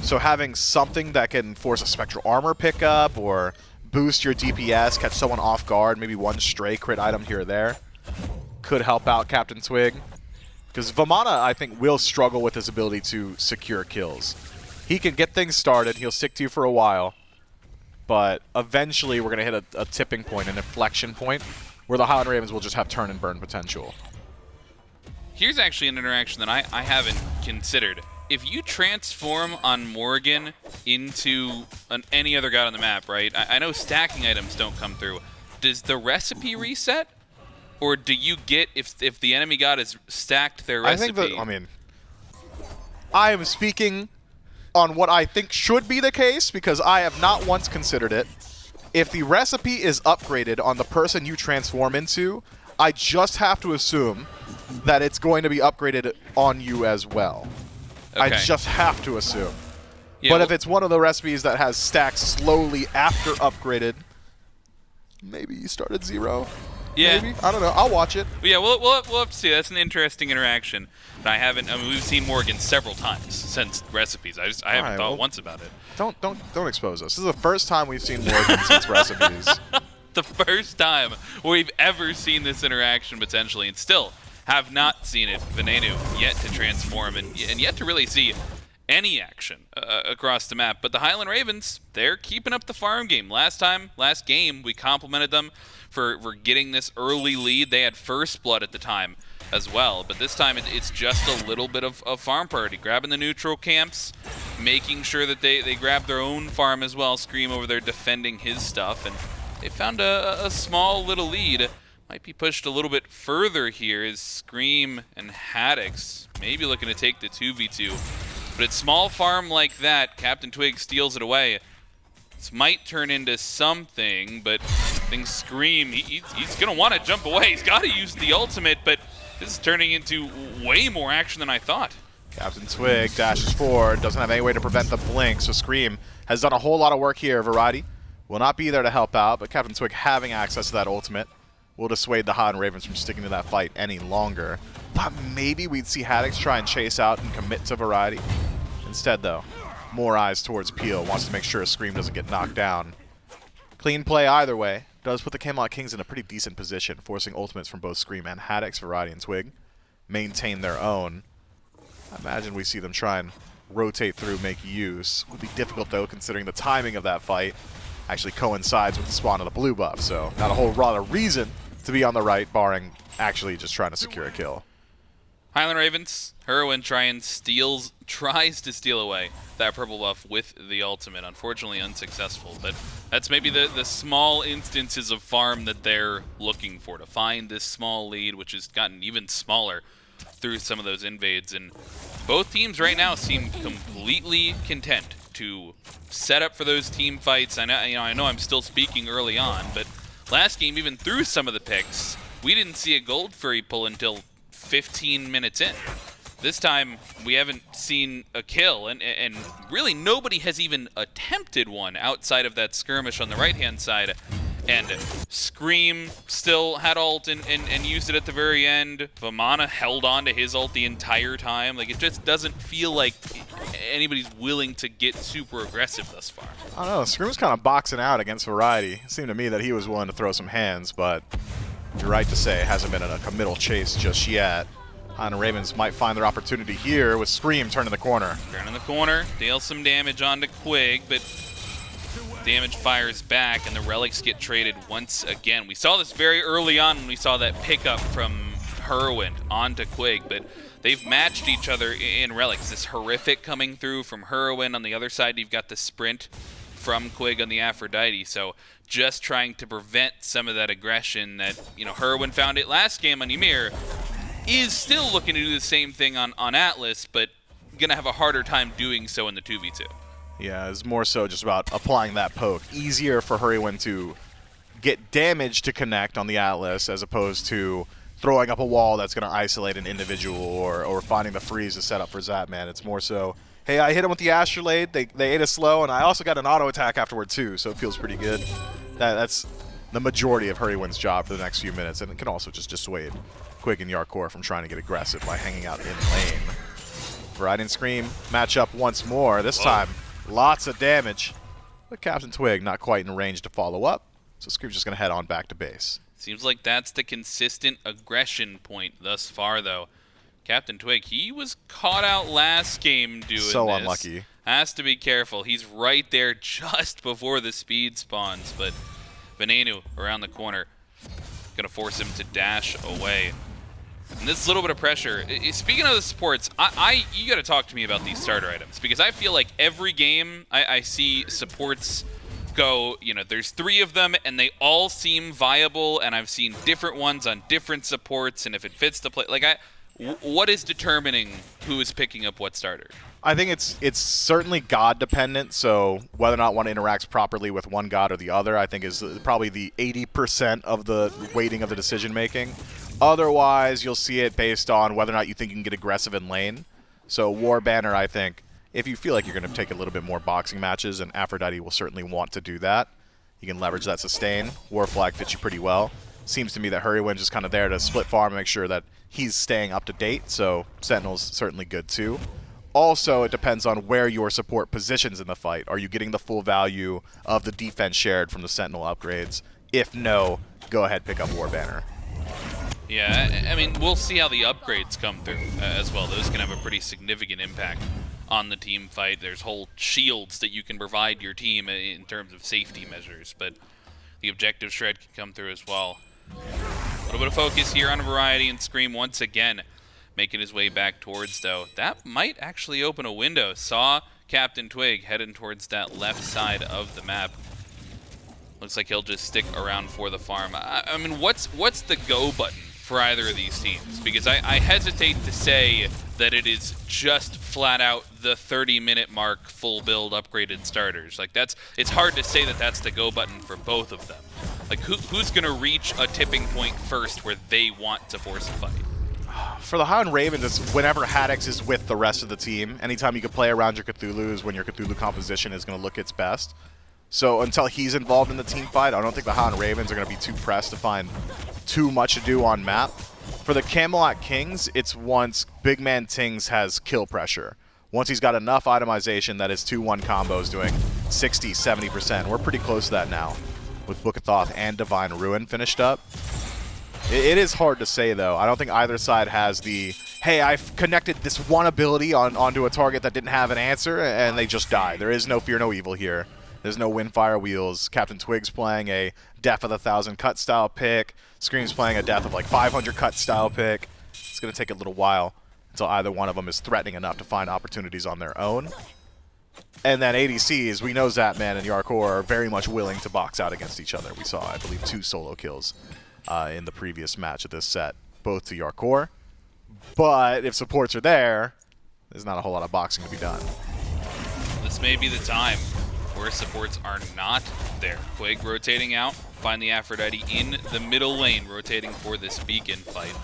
So having something that can force a spectral armor pickup or boost your DPS, catch someone off guard, maybe one stray crit item here or there, could help out CaptainTwig. Because Vamana, I think, will struggle with his ability to secure kills. He can get things started, he'll stick to you for a while, but eventually we're going to hit a tipping point, an inflection point, where the Highland Ravens will just have turn and burn potential. Here's actually an interaction that I haven't considered. If you transform on Morrigan into any other god on the map, right? I know stacking items don't come through. Does the recipe reset? Or do you get, if the enemy god has stacked their recipe? I think that, I mean, I am speaking on what I think should be the case, because I have not once considered it. If the recipe is upgraded on the person you transform into, I just have to assume that it's going to be upgraded on you as well. Okay. I just have to assume. Yeah, but if it's one of the recipes that has stacked slowly after upgraded, maybe you start at 0. Yeah. Maybe? I don't know. I'll watch it. Yeah, we'll have to see. That's an interesting interaction. But I haven't. I mean, we've seen Morrigan several times since recipes. I haven't thought once about it. Don't expose us. This is the first time we've seen Morrigan since recipes. The first time we've ever seen this interaction potentially, and still have not seen it. Venenu yet to transform and yet to really see any action across the map. But the Highland Ravens, they're keeping up the farm game. Last game, we complimented them for getting this early lead. They had first blood at the time as well, but this time it's just a little bit of farm priority. Grabbing the neutral camps, making sure that they grab their own farm as well. Scream over there defending his stuff, and they found a small little lead. Might be pushed a little bit further here as Scream and Haddix maybe looking to take the 2v2. But it's small farm like that, CaptainTwig steals it away. This might turn into something, but I think Scream, he's going to want to jump away. He's got to use the ultimate, but this is turning into way more action than I thought. CaptainTwig dashes forward, doesn't have any way to prevent the blink, so Scream has done a whole lot of work here. Variety will not be there to help out, but CaptainTwig having access to that ultimate will dissuade the Highland Ravens from sticking to that fight any longer. But maybe we'd see Haddix try and chase out and commit to Variety. Instead, though, more eyes towards Peel. Wants to make sure Scream doesn't get knocked down. Clean play either way. Does put the Camelot Kings in a pretty decent position, forcing ultimates from both Scream and Haddix, Variety, and Twig maintain their own. I imagine we see them try and rotate through, make use. Would be difficult, though, considering the timing of that fight. actually coincides with the spawn of the blue buff. So not a whole lot of reason to be on the right, barring actually just trying to secure a kill. Highland Ravens, Hurriwind tries to steal away that purple buff with the ultimate. Unfortunately unsuccessful, but that's maybe the small instances of farm that they're looking for, to find this small lead, which has gotten even smaller through some of those invades. And both teams right now seem completely content to set up for those team fights. I know I'm still speaking early on, but last game, even through some of the picks, we didn't see a gold fairy pull until 15 minutes in. This time, we haven't seen a kill, and really nobody has even attempted one outside of that skirmish on the right-hand side. And Scream still had ult and used it at the very end. Vamana held on to his ult the entire time. Like, it just doesn't feel like anybody's willing to get super aggressive thus far. I don't know, Scream's kind of boxing out against Variety. It seemed to me that he was willing to throw some hands, but you're right to say it hasn't been a committal chase just yet. Highland Ravens might find their opportunity here with Scream turning the corner. Turning the corner, deal some damage onto Quig, but damage fires back and the relics get traded once again. We saw this very early on when we saw that pickup from Hurriwind onto Quig, but they've matched each other in relics. This horrific coming through from Hurriwind. On the other side, you've got the sprint from Quig on the Aphrodite. So just trying to prevent some of that aggression that, Hurriwind found it last game on Ymir, is still looking to do the same thing on Atlas, but gonna have a harder time doing so in the 2v2. Yeah, it's more so just about applying that poke. Easier for Hurriwind to get damage to connect on the Atlas as opposed to throwing up a wall that's going to isolate an individual or finding the freeze to set up for Zapman. It's more so, hey, I hit him with the Astrolabe, they ate a slow, and I also got an auto attack afterward too, so it feels pretty good. That's the majority of Hurriwind's job for the next few minutes, and it can also just dissuade Quig and Jarcorrr from trying to get aggressive by hanging out in lane. Variety and Scream match up once more. This time, lots of damage. But CaptainTwig not quite in range to follow up, so Scream's just going to head on back to base. Seems like that's the consistent aggression point thus far, though. CaptainTwig, he was caught out last game doing so this. Unlucky. Has to be careful. He's right there just before the speed spawns, but Venenu around the corner. Gonna force him to dash away. And this little bit of pressure. Speaking of the supports, you gotta talk to me about these starter items, because I feel like every game I see supports go, there's 3 of them and they all seem viable, and I've seen different ones on different supports, and if it fits the play, what is determining who is picking up what starter? I think it's certainly god dependent, so whether or not one interacts properly with one god or the other, I think is probably the 80% of the weighting of the decision making. Otherwise, you'll see it based on whether or not you think you can get aggressive in lane. So War Banner, I think, if you feel like you're going to take a little bit more boxing matches, and Aphrodite will certainly want to do that, you can leverage that sustain. War Flag fits you pretty well. Seems to me that Hurriwind's just kind of there to split farm and make sure that he's staying up to date, so Sentinel's certainly good too. Also, it depends on where your support positions in the fight. Are you getting the full value of the defense shared from the Sentinel upgrades? If no, go ahead, pick up War Banner. Yeah, I mean, we'll see how the upgrades come through as well. Those can have a pretty significant impact on the team fight. There's whole shields that you can provide your team in terms of safety measures, but the objective shred can come through as well. A little bit of focus here on Variety and Scream once again, making his way back towards, though. That might actually open a window. Saw CaptainTwig heading towards that left side of the map. Looks like he'll just stick around for the farm. I mean, what's the go button for either of these teams? Because I hesitate to say that it is just flat out the 30-minute mark, full build, upgraded starters. It's hard to say that that's the go button for both of them. Who's gonna reach a tipping point first where they want to force a fight? For the Highland Ravens, it's whenever Haddix is with the rest of the team. Anytime you can play around your Cthulhu is when your Cthulhu composition is going to look its best. So until he's involved in the team fight, I don't think the Highland Ravens are going to be too pressed to find too much to do on map. For the Camelot Kings, it's once BigManTingz has kill pressure. Once he's got enough itemization that his 2-1 combo is doing 60, 70%. We're pretty close to that now with Book of Thoth and Divine Ruin finished up. It is hard to say, though. I don't think either side has the, hey, I've connected this one ability onto a target that didn't have an answer, and they just die. There is no fear, no evil here. There's no Windfire Wheels. CaptainTwig's playing a Death of the 1,000 cut style pick. Screammm's playing a Death of like 500 cut style pick. It's going to take a little while until either one of them is threatening enough to find opportunities on their own. And then ADCs, we know Zapman and Jarcorrr are very much willing to box out against each other. We saw, I believe, 2 solo kills in the previous match of this set, both to Jarcorrr. But if supports are there, there's not a whole lot of boxing to be done. This may be the time where supports are not there. Quig rotating out, find the Aphrodite in the middle lane, rotating for this beacon fight.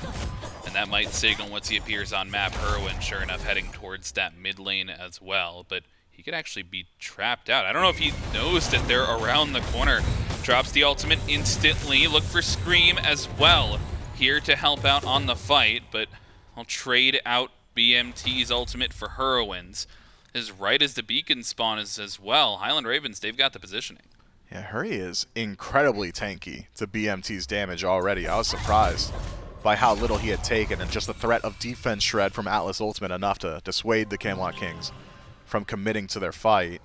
And that might signal once he appears on map, Hurriwind, sure enough, heading towards that mid lane as well. But he could actually be trapped out. I don't know if he knows that they're around the corner. Drops the ultimate instantly. Look for Screammmmm as well here to help out on the fight, but I'll trade out BMT's ultimate for Hurriwind's. As right as the beacon spawn is as well. Highland Ravens, they've got the positioning. Yeah, Hurry is incredibly tanky to BMT's damage already. I was surprised by how little he had taken, and just the threat of defense shred from Atlas ultimate enough to dissuade the Camelot Kings from committing to their fight.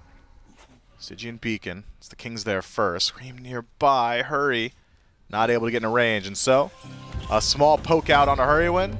Stygian Beacon, it's the Kings there first. Scream nearby, Hurry, not able to get in a range, and so a small poke out on a Hurriwind.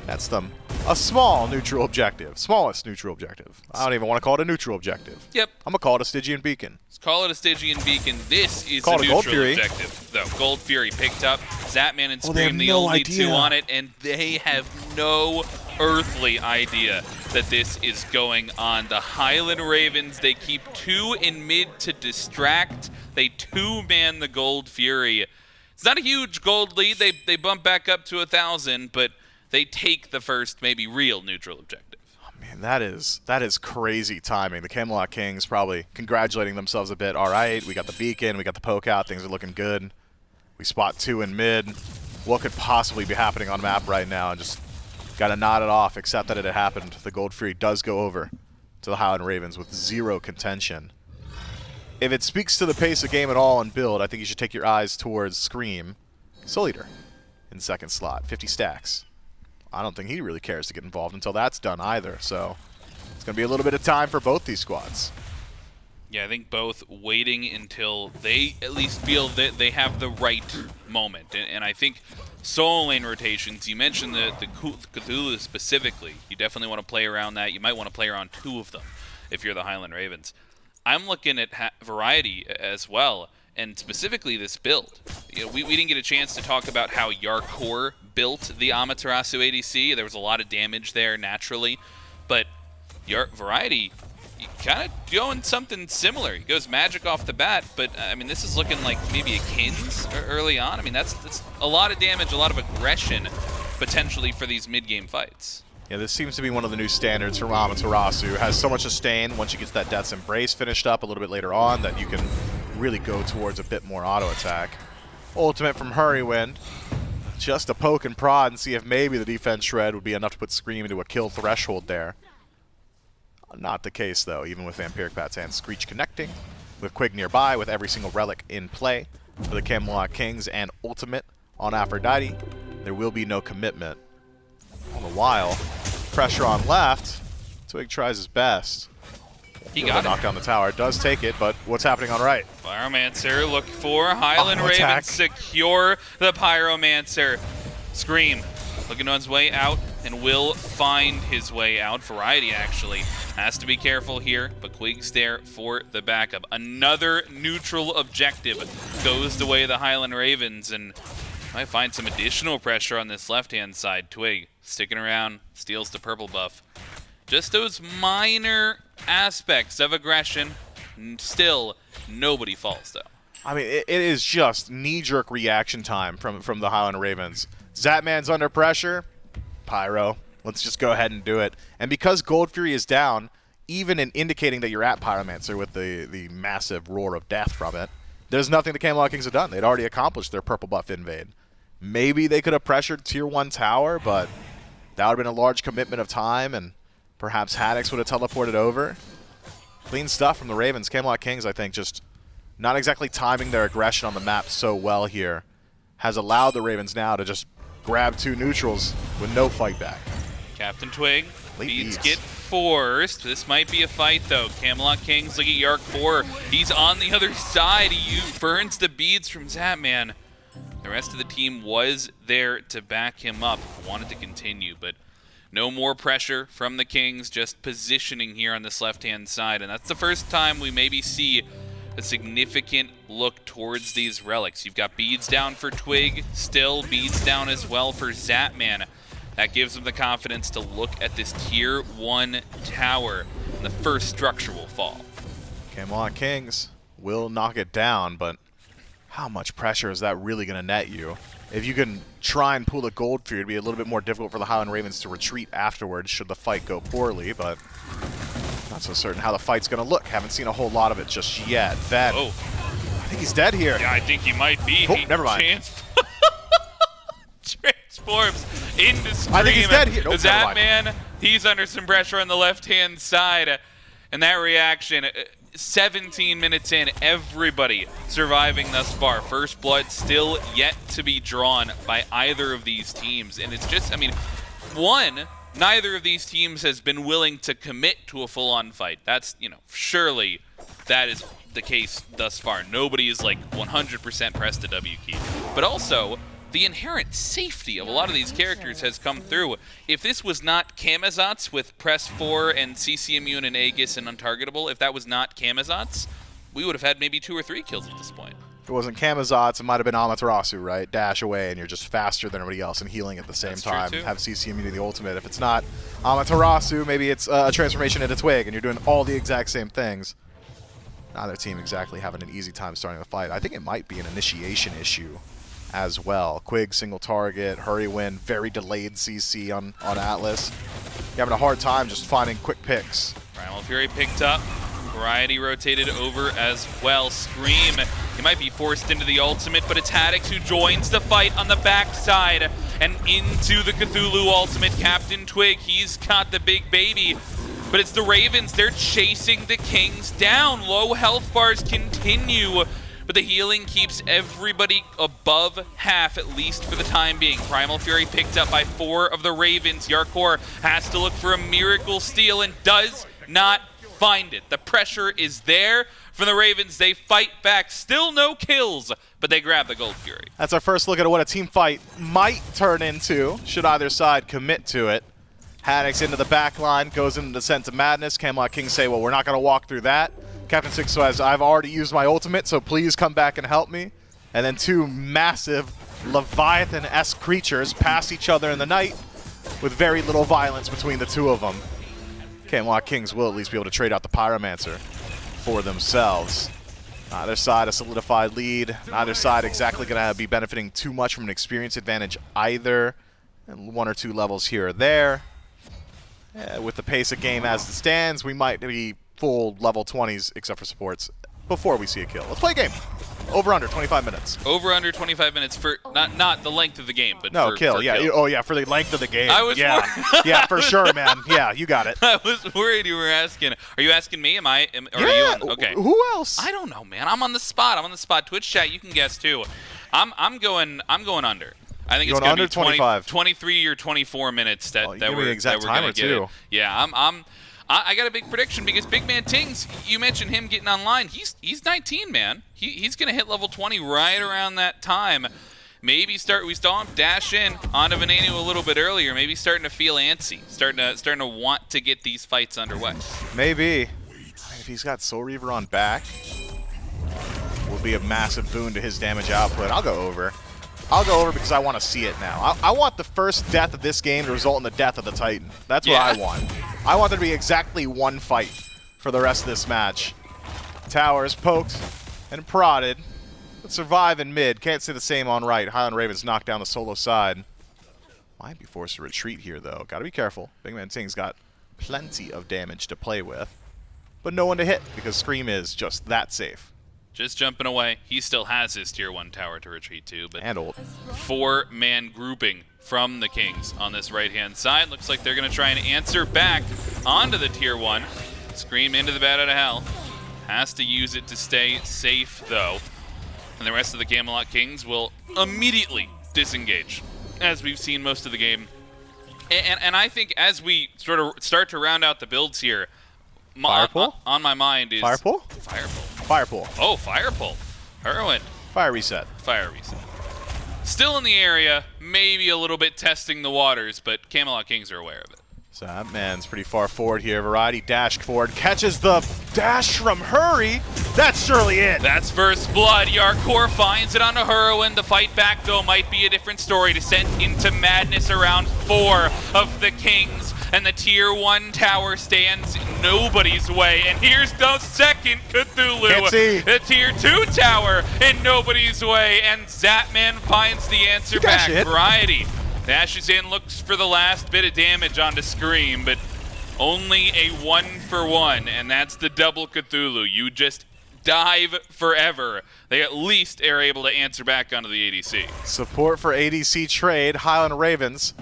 That's them. A small neutral objective. Smallest neutral objective. I don't even want to call it a neutral objective. Yep. I'm going to call it a Stygian Beacon. Let's call it a Stygian Beacon. This is Call a it a Gold neutral Fury. objective, though. Gold Fury picked up. Zapman and Oh, they have Screammmmm, the no only idea. 2 on it, and they have no earthly idea that this is going on. The Highland Ravens, they keep 2 in mid to distract. They 2-man the Gold Fury. It's not a huge gold lead. They bump back up to 1,000, but they take the first maybe real neutral objective. Oh, man, that is crazy timing. The Camelot Kings probably congratulating themselves a bit. All right, we got the beacon, we got the poke out, things are looking good. We spot 2 in mid. What could possibly be happening on map right now? And just got to nod it off, except that it had happened. The Gold Fury does go over to the Highland Ravens with 0 contention. If it speaks to the pace of game at all and build, I think you should take your eyes towards Screammmmm. Soul Eater in second slot, 50 stacks. I don't think he really cares to get involved until that's done either, so it's going to be a little bit of time for both these squads. Yeah, I think both waiting until they at least feel that they have the right moment. And I think solo lane rotations, you mentioned the Cthulhu specifically. You definitely want to play around that. You might want to play around 2 of them if you're the Highland Ravens. I'm looking at variety as well, and specifically this build. You know, we didn't get a chance to talk about how Jarcorrr built the Amaterasu ADC. There was a lot of damage there naturally, but variety, you kind of going something similar. He goes magic off the bat, but I mean, this is looking like maybe a Kins early on. I mean, that's a lot of damage, a lot of aggression potentially for these mid-game fights. Yeah, this seems to be one of the new standards from Amaterasu. Has so much sustain once you get that Death's Embrace finished up a little bit later on that you can really go towards a bit more auto attack. Ultimate from Hurriwind. Just a poke and prod and see if maybe the defense shred would be enough to put Screammmmm into a kill threshold there. Not the case though, even with Vampiric Bat's hand Screech connecting, with Quig nearby, with every single relic in play for the Camelot Kings and ultimate on Aphrodite. There will be no commitment. All the while, pressure on left. Twig tries his best. He got knock down the tower. Does take it, but what's happening on right? Pyromancer look for Highland Ravens attack. secure the Pyromancer. Screammmmm looking on his way out and will find his way out. Variety actually has to be careful here, but Quig's there for the backup. Another neutral objective goes the way of the Highland Ravens, and might find some additional pressure on this left-hand side. Twig sticking around, steals the purple buff. Just those minor aspects of aggression. Still, nobody falls, though. I mean, it is just knee-jerk reaction time from the Highland Ravens. Zapman's under pressure. Pyro. Let's just go ahead and do it. And because Gold Fury is down, even in indicating that you're at Pyromancer with the massive roar of death from it, there's nothing the Camelot Kings have done. They'd already accomplished their purple buff invade. Maybe they could have pressured Tier 1 tower, but that would have been a large commitment of time, and perhaps Haddix would have teleported over. Clean stuff from the Ravens. Camelot Kings, I think, just not exactly timing their aggression on the map so well here, has allowed the Ravens now to just grab 2 neutrals with no fight back. CaptainTwig Beads get forced. This might be a fight, though. Camelot Kings, look at Jarcorrr. He's on the other side. He burns the beads from Zapman. The rest of the team was there to back him up, wanted to continue, but no more pressure from the Kings, just positioning here on this left-hand side. And that's the first time we maybe see a significant look towards these relics. You've got beads down for Quig, still beads down as well for Zapman. That gives them the confidence to look at this tier 1 tower, and the first structure will fall. Camelot Kings will knock it down, but how much pressure is that really going to net you? If you can try and pull a gold fear, it'd be a little bit more difficult for the Highland Ravens to retreat afterwards should the fight go poorly, but not so certain how the fight's going to look. Haven't seen a whole lot of it just yet. Ven, I think he's dead here. Yeah, I think he might be. Oh, never mind. Transforms into Scream. I think he's dead here. Nope, Zapman, he's under some pressure on the left-hand side. And that reaction, 17 minutes in, everybody surviving thus far. First blood still yet to be drawn by either of these teams. And it's just, I mean, one, neither of these teams has been willing to commit to a full-on fight. That's, you know, surely that is the case thus far. Nobody is like 100% pressed to W key. But also, the inherent safety of a lot of these characters has come through. If this was not Camazotz with Press 4 and CC Immune and Aegis and Untargetable, if that was not Camazotz, we would have had maybe 2 or 3 kills at this point. If it wasn't Camazotz, it might have been Amaterasu, right? Dash away and you're just faster than everybody else and healing at the same time. Have CC Immunity the ultimate. If it's not Amaterasu, maybe it's a transformation into Twig and you're doing all the exact same things. Neither team exactly having an easy time starting the fight. I think it might be an initiation issue as well. Quig single target, Hurriwind, very delayed CC on Atlas. You're having a hard time just finding quick picks. Primal Fury picked up. Variety rotated over as well. Scream, he might be forced into the ultimate, but it's Haddix who joins the fight on the backside and into the Cthulhu ultimate. CaptainTwig, he's got the big baby, but it's the Ravens. They're chasing the Kings down. Low health bars continue, but the healing keeps everybody above half, at least for the time being. Primal Fury picked up by 4 of the Ravens. Jarcorrr has to look for a miracle steal and does not find it. The pressure is there from the Ravens. They fight back. Still no kills, but they grab the Gold Fury. That's our first look at what a team fight might turn into, should either side commit to it. Haddix into the back line, goes into the Sense of Madness. Camelot Kings say, well, we're not going to walk through that. CaptainTwig says, I've already used my ultimate, so please come back and help me. And then 2 massive Leviathan-esque creatures pass each other in the night with very little violence between the 2 of them. Camelot Kings will at least be able to trade out the Pyromancer for themselves. Neither side a solidified lead. Neither side exactly going to be benefiting too much from an experience advantage either. And 1 or 2 levels here or there. With the pace of game as it stands, we might be full level 20s, except for supports, before we see a kill. Let's play a game. Over under 25 minutes. Over under 25 minutes for not the length of the game, but no, for kill. for Yeah. kill. Oh yeah, for the length of the game. I was yeah, for sure, man. Yeah, you got it. I was worried you were asking. Are you asking me? Or yeah. Are you on? Okay. Who else? I don't know, man. I'm on the spot. Twitch chat, you can guess too. I'm going under. I think it's going to be 23 or 24 minutes that we're going to get it. Yeah, I got a big prediction because BigManTingz, you mentioned him getting online. He's 19, man. He's going to hit level 20 right around that time. Maybe we saw him dash in onto Venenu a little bit earlier. Maybe starting to feel antsy, starting to want to get these fights underway. Maybe. If he's got Soul Reaver on back, will be a massive boon to his damage output. I'll go over. I'll go over because I want to see it now. I want the first death of this game to result in the death of the Titan. That's what I want. I want there to be exactly 1 fight for the rest of this match. Towers poked and prodded, but survive in mid. Can't say the same on right. Highland Ravens knocked down the solo side. Might be forced to retreat here, though. Got to be careful. BigManTingz got plenty of damage to play with, but no one to hit because Scream is just that safe. Just jumping away. He still has his tier 1 tower to retreat to, but and ult. 4-man grouping from the Kings on this right-hand side. Looks like they're going to try and answer back onto the tier 1. Scream into the bat out of hell. Has to use it to stay safe, though. And the rest of the Camelot Kings will immediately disengage, as we've seen most of the game. And I think as we sort of start to round out the builds here, Firepool? On my mind is... Firepool? Firepool. Firepool. Oh, Firepool. Hurriwind. Fire reset. Fire reset. Still in the area, maybe a little bit testing the waters, but Camelot Kings are aware of it. Zapman's pretty far forward here. Variety dashed forward, catches the dash from Hurry. That's surely it. That's first blood. Jarcorrr finds it onto Hurriwind. The fight back, though, might be a different story. Descent into madness around 4 of the Kings. And the Tier 1 tower stands in nobody's way. And here's the second Cthulhu. Can't see. The Tier 2 tower in nobody's way. And Zapman finds the answer back. Variety dashes in, looks for the last bit of damage onto Scream, but only a 1-for-1. And that's the double Cthulhu. You just dive forever. They at least are able to answer back onto the ADC. Support for ADC trade. Highland Ravens,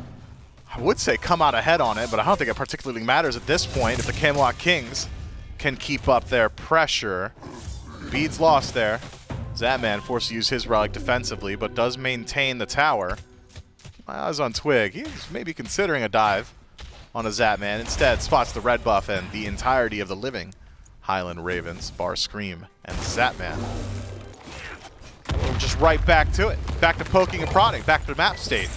I would say come out ahead on it, but I don't think it particularly matters at this point if the Camelot Kings can keep up their pressure. Beads lost there. Zapman forced to use his relic defensively, but does maintain the tower. My eyes on Twig. He's maybe considering a dive on a Zapman. Instead, spots the red buff and the entirety of the living Highland Ravens, bar Scream and Zapman. We're just right back to it. Back to poking and prodding. Back to map state.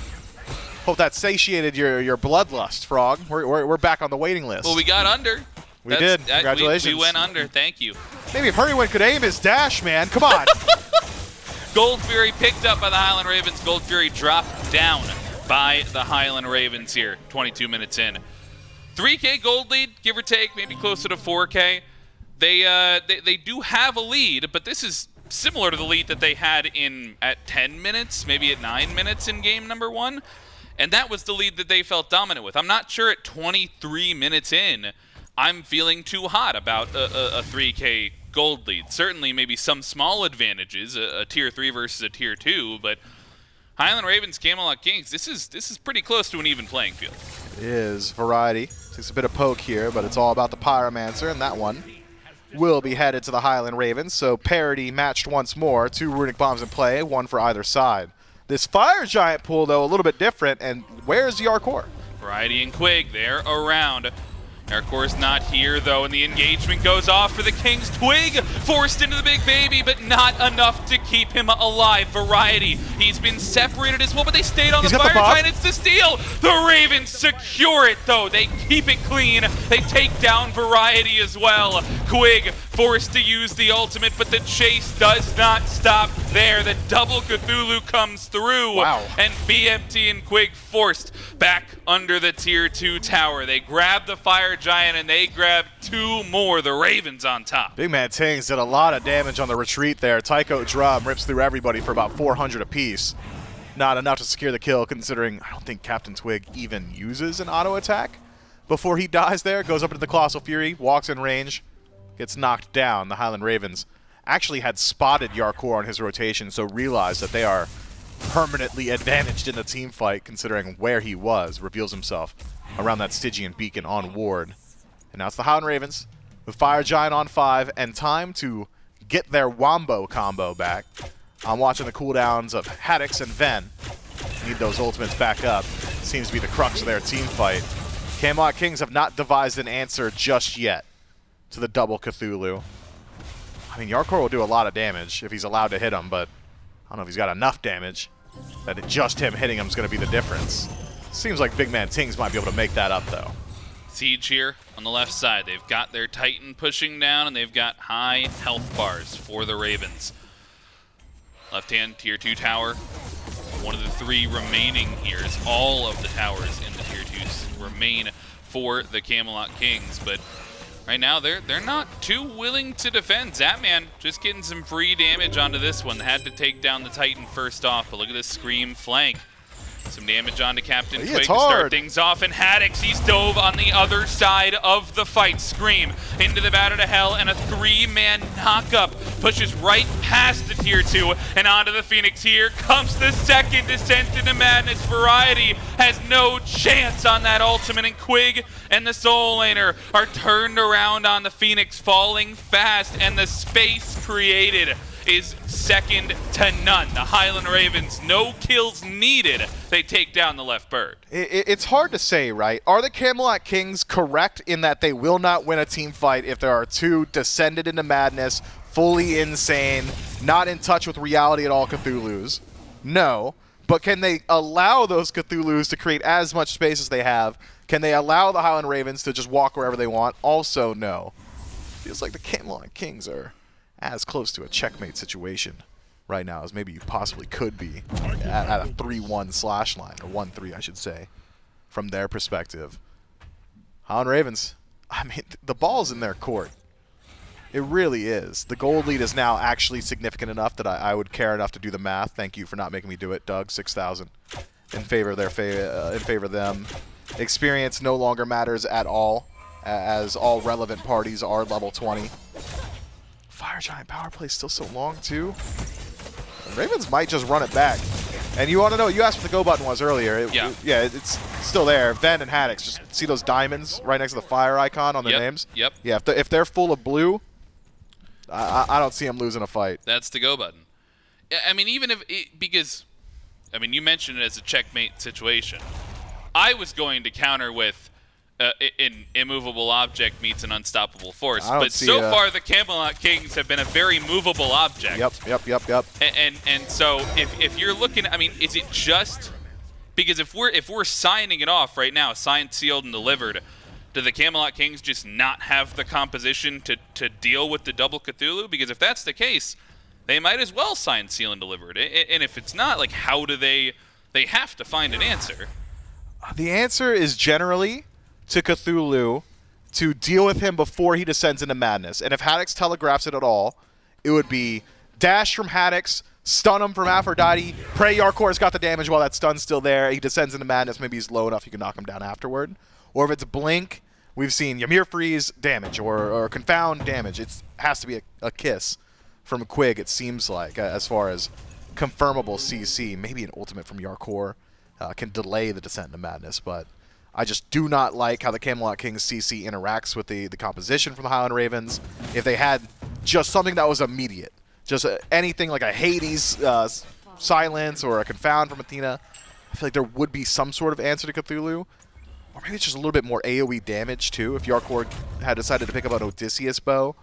Hope that satiated your bloodlust, Frog. We're back on the waiting list. Well, we got under. We did. Congratulations. We went under. Thank you. Maybe if Hurriwind could aim his dash, man. Come on. Gold Fury picked up by the Highland Ravens. Gold Fury dropped down by the Highland Ravens here, 22 minutes in. 3K gold lead, give or take, maybe closer to 4K. They do have a lead, but this is similar to the lead that they had at 10 minutes, maybe at 9 minutes in game number 1. And that was the lead that they felt dominant with. I'm not sure at 23 minutes in, I'm feeling too hot about a 3K gold lead. Certainly maybe some small advantages, a tier 3 versus a tier 2, but Highland Ravens, Camelot Kings, this is pretty close to an even playing field. It is. Variety takes a bit of poke here, but it's all about the Pyromancer, and that one will be headed to the Highland Ravens. So parity matched once more. 2 runic bombs in play, 1 for either side. This Fire Giant pool, though, a little bit different, and where's Jarcorrr? Variety and Quig, they're around. Jarcorr's not here, though, and the engagement goes off for the Kings. Twig forced into the big baby, but not enough to keep him alive. Variety, he's been separated as well, but they stayed on the Fire Giant. It's the steal. The Ravens secure it, though. They keep it clean. They take down Variety as well. Quig forced to use the ultimate, but the chase does not stop there. The double Cthulhu comes through. Wow. And BMT and Quig forced back under the tier 2 tower. They grab the Fire Giant and they grab 2 more. The Ravens on top. BigManTingz did a lot of damage on the retreat there. Tycho Drum rips through everybody for about 400 apiece. Not enough to secure the kill, considering I don't think CaptainTwig even uses an auto attack before he dies there. Goes up into the Colossal Fury, walks in range, gets knocked down. The Highland Ravens actually had spotted Jarcorrr on his rotation, so realized that they are permanently advantaged in the team fight, considering where he was. Reveals himself around that Stygian beacon on ward. And now it's the Highland Ravens with Fire Giant on 5 and time to get their Wombo combo back. I'm watching the cooldowns of Haddix and Ven. Need those ultimates back up. Seems to be the crux of their team fight. Camelot Kings have not devised an answer just yet to the double Cthulhu. I mean, Jarcorrr will do a lot of damage if he's allowed to hit him, but I don't know if he's got enough damage that just him hitting him is going to be the difference. Seems like BigManTingz might be able to make that up, though. Siege here on the left side. They've got their Titan pushing down, and they've got high health bars for the Ravens. Left-hand tier 2 tower. One of the 3 remaining here is all of the towers in the tier 2s remain for the Camelot Kings, but right now they're not too willing to defend. Zapman just getting some free damage onto this one. Had to take down the Titan first off, but look at this Scream flank. Some damage onto CaptainTwig to start things off, and Haddix, he's dove on the other side of the fight. Scream into the Batter to Hell, and a 3-man knockup pushes right past the tier 2 and onto the Phoenix. Here comes the second descent into madness. Variety has no chance on that ultimate, and Quig and the Soul Laner are turned around on the Phoenix, falling fast, and the space created is second to none. The Highland Ravens, no kills needed. They take down the left bird. It's hard to say, right? Are the Camelot Kings correct in that they will not win a team fight if there are two descended into madness, fully insane, not in touch with reality at all Cthulhus? No. But can they allow those Cthulhus to create as much space as they have? Can they allow the Highland Ravens to just walk wherever they want? Also, no. Feels like the Camelot Kings are as close to a checkmate situation right now as maybe you possibly could be at a 3-1 slash line, or 1-3, I should say, from their perspective. Highland Ravens, I mean, the ball's in their court. It really is. The gold lead is now actually significant enough that I would care enough to do the math. Thank you for not making me do it, Doug. 6,000 in favor of them. Experience no longer matters at all, as all relevant parties are level 20. Fire Giant power play still so long too. The Ravens might just run it back. And you want to know? You asked what the go button was earlier. It's still there. Ven and Haddix, just see those diamonds right next to the fire icon on their names. Yep. Yeah. If they're full of blue, I don't see them losing a fight. That's the go button. I mean, even if because, I mean, you mentioned it as a checkmate situation. I was going to counter with an immovable object meets an unstoppable force, but so far the Camelot Kings have been a very movable object. Yep. And so if you're looking, I mean, is it just because if we're signing it off right now, signed, sealed, and delivered? Do the Camelot Kings just not have the composition to deal with the double Cthulhu? Because if that's the case, they might as well sign, seal, and delivered. And if it's not, like, how do they have to find an answer? The answer is generally to Cthulhu to deal with him before he descends into madness. And if Haddix telegraphs it at all, it would be dash from Haddix, stun him from Aphrodite, pray Jarcorr's got the damage while that stun's still there. He descends into madness. Maybe he's low enough you can knock him down afterward. Or if it's blink, we've seen Ymir freeze damage or confound damage. It has to be a kiss from Quig, it seems like, as far as confirmable CC. Maybe an ultimate from Jarcorrr can delay the descent into madness, but I just do not like how the Camelot Kings CC interacts with the composition from the Highland Ravens. If they had just something that was immediate, just anything like a Hades silence or a confound from Athena, I feel like there would be some sort of answer to Cthulhu. Or maybe it's just a little bit more AoE damage, too. If Jarcorrr had decided to pick up an Odysseus bow,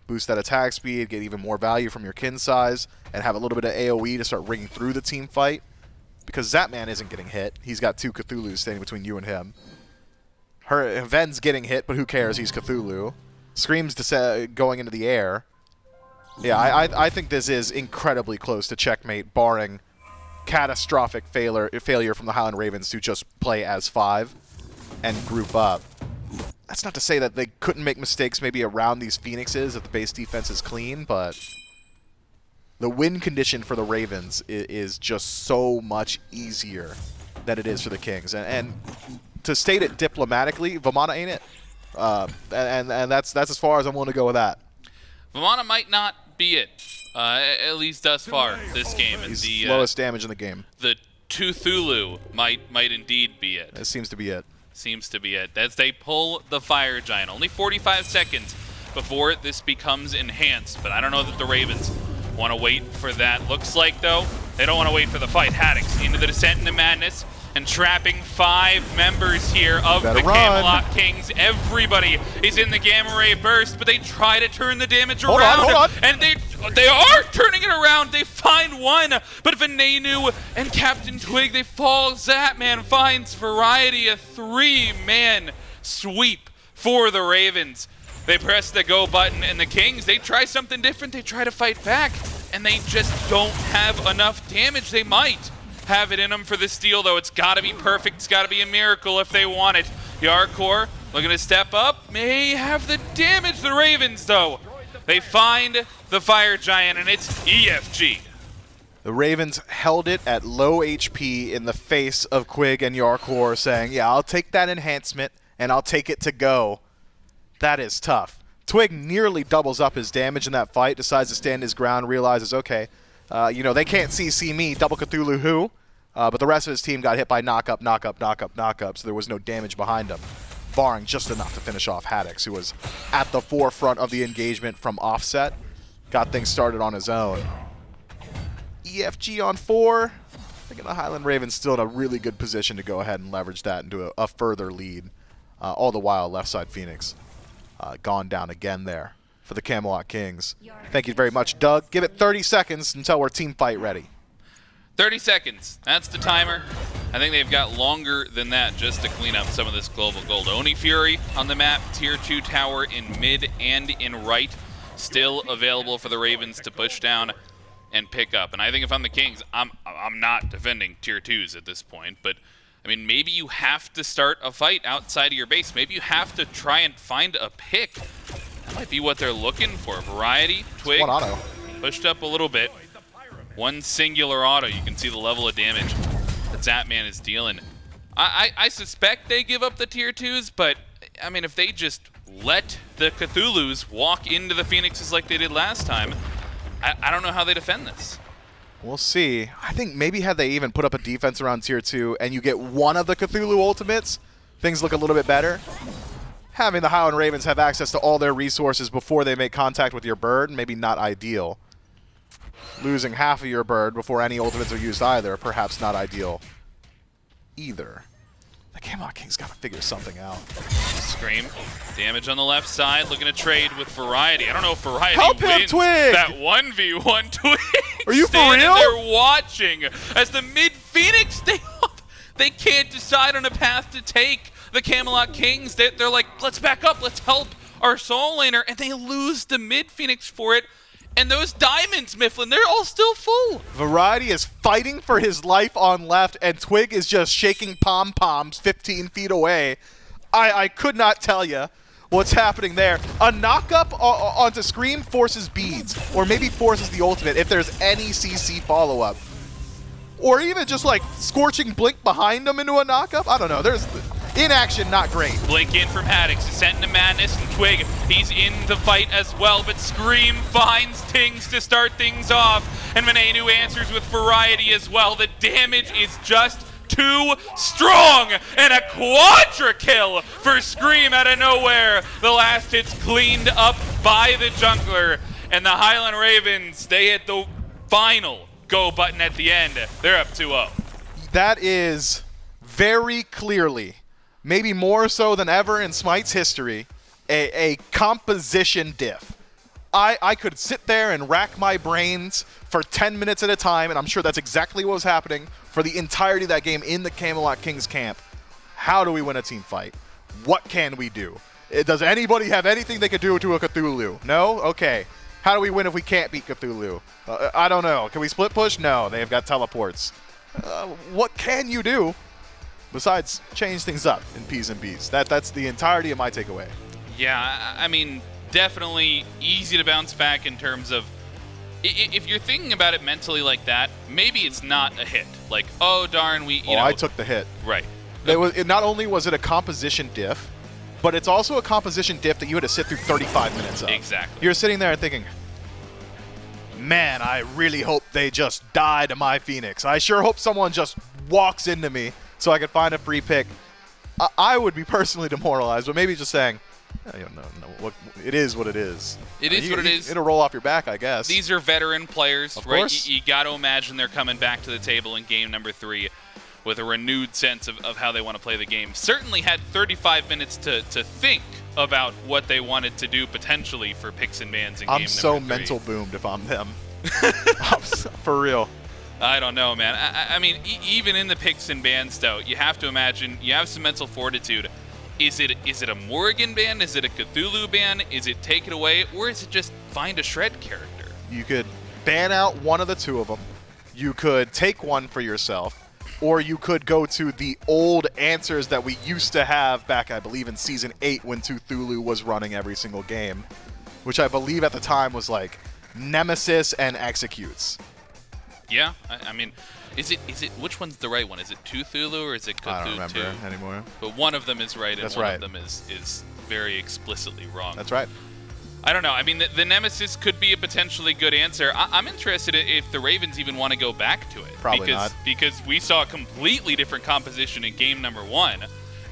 boost that attack speed, get even more value from your kin size, and have a little bit of AoE to start ringing through the team fight. Because Zapman isn't getting hit. He's got two Cthulhus standing between you and him. Ven's getting hit, but who cares? He's Cthulhu. Scream's going into the air. Yeah, I think this is incredibly close to checkmate, barring catastrophic failure from the Highland Ravens to just play as 5. And group up. That's not to say that they couldn't make mistakes maybe around these Phoenixes if the base defense is clean, but the win condition for the Ravens is just so much easier than it is for the Kings. And to state it diplomatically, Vamana ain't it. And that's as far as I'm willing to go with that. Vamana might not be it, at least thus far this game. He's the lowest damage in the game. The Cthulhu might indeed be it. That seems to be it. Seems to be it. As they pull the Fire Giant. Only 45 seconds before this becomes enhanced, but I don't know that the Ravens want to wait for that. Looks like, though, they don't want to wait for the fight. Haddix into the descent into madness and trapping 5 members here of the Camelot Kings. Everybody is in the Gamma Ray Burst, but they try to turn the damage around. Hold on. And they are turning it around. They find one, but Venenu and CaptainTwig, they fall. Zapman finds Variety, a 3-man sweep for the Ravens. They press the go button, and the Kings, they try something different. They try to fight back, and they just don't have enough damage. They might have it in them for the steal, though. It's got to be perfect. It's got to be a miracle if they want it. Jarcorrr looking to step up. May have the damage. The Ravens, though, they find the Fire Giant, and it's EFG. The Ravens held it at low HP in the face of Quig and Jarcorrr, saying, yeah, I'll take that enhancement, and I'll take it to go. That is tough. Twig nearly doubles up his damage in that fight, decides to stand his ground, realizes, okay, they can't CC me, double Cthulhu who? But the rest of his team got hit by knock-up, so there was no damage behind him, barring just enough to finish off Haddix, who was at the forefront of the engagement from offset. got things started on his own. EFG on 4. I think the Highland Ravens still in a really good position to go ahead and leverage that into a further lead. All the while, left side Phoenix gone down again there for the Camelot Kings. Thank you very much, Doug. Give it 30 seconds until we're team fight ready. 30 seconds. That's the timer. I think they've got longer than that just to clean up some of this global gold. Oni Fury on the map, tier 2 tower in mid and in right. Still available for the Ravens to push down and pick up. And I think if I'm the Kings, I'm not defending tier 2s at this point. But, I mean, maybe you have to start a fight outside of your base. Maybe you have to try and find a pick. That might be what they're looking for. Variety, Twig, One auto. pushed up a little bit. One singular auto. You can see the level of damage that Zapman is dealing. I suspect they give up the tier 2s, but, I mean, if they just let the Cthulhus walk into the Phoenixes like they did last time, I don't know how they defend this. We'll see. I think maybe had they even put up a defense around tier 2 and you get one of the Cthulhu ultimates, things look a little bit better. Having the Highland Ravens have access to all their resources before they make contact with your bird, maybe not ideal. Losing half of your bird before any ultimates are used either, perhaps not ideal either. The Camelot Kings got to figure something out. Scream. Damage on the left side, looking to trade with Variety. I don't know if Variety Help him, wins Twig! that 1v1. Twig Are you for standing real? there watching as the mid-Phoenix, they can't decide on a path to take the Camelot Kings. They're like, let's back up, let's help our soul laner, and they lose the mid-Phoenix for it. And those diamonds, Mifflin, they're all still full. Variety is fighting for his life on left, and Twig is just shaking pom-poms 15 feet away. I could not tell you what's happening there. A knock-up onto Scream forces beads, or maybe forces the ultimate if there's any CC follow-up. Or even just like Scorching Blink behind him into a knock-up. I don't know. There's inaction, not great. Blink in from Haddix, sent into madness, and Twig, he's in the fight as well, but Scream finds Tings to start things off, and Venenu answers with Variety as well. The damage is just too strong, and a quadra kill for Scream out of nowhere. The last hit's cleaned up by the jungler, and the Highland Ravens, they hit the final go button at the end. They're up 2-0. That is very clearly, maybe more so than ever in SMITE's history, a composition diff. I could sit there and rack my brains for 10 minutes at a time, and I'm sure that's exactly what was happening for the entirety of that game in the Camelot Kings camp. How do we win a team fight? What can we do? Does anybody have anything they could do to a Cthulhu? No? Okay. How do we win if we can't beat Cthulhu? I don't know. Can we split push? No, they've got teleports. What can you do besides change things up in P's and B's? That's the entirety of my takeaway. Yeah, I mean, definitely easy to bounce back in terms of, if you're thinking about it mentally like that, maybe it's not a hit. Like, oh darn, you know. I took the hit. Right. Not only was it a composition diff, but it's also a composition diff that you had to sit through 35 minutes of. Exactly. You're sitting there and thinking, man, I really hope they just die to my Phoenix. I sure hope someone just walks into me so I can find a free pick. I would be personally demoralized, but maybe just saying, I don't know. It is what it is. It is what it is. It'll roll off your back, I guess. These are veteran players, of right? Course. You got to imagine they're coming back to the table in game number 3 with a renewed sense of how they want to play the game. Certainly had 35 minutes to think about what they wanted to do potentially for picks and bans in game number 3. I'm so mental boomed if I'm them. For real. I don't know, man. I mean, even in the picks and bans, though, you have to imagine you have some mental fortitude. Is it a Morrigan ban? Is it a Cthulhu ban? Is it take it away? Or is it just find a shred character? You could ban out one of the two of them. You could take one for yourself. Or you could go to the old answers that we used to have back, I believe, in Season 8 when Cthulhu was running every single game. Which I believe at the time was like Nemesis and Executes. Yeah, I mean, is it which one's the right one? Is it Cthulhu or is it Cthulhu? I don't remember anymore. But one of them is right, and That's one right. of them is very explicitly wrong. That's right. I don't know. I mean, the Nemesis could be a potentially good answer. I'm interested if the Ravens even want to go back to it. Probably not. Because we saw a completely different composition in game number 1.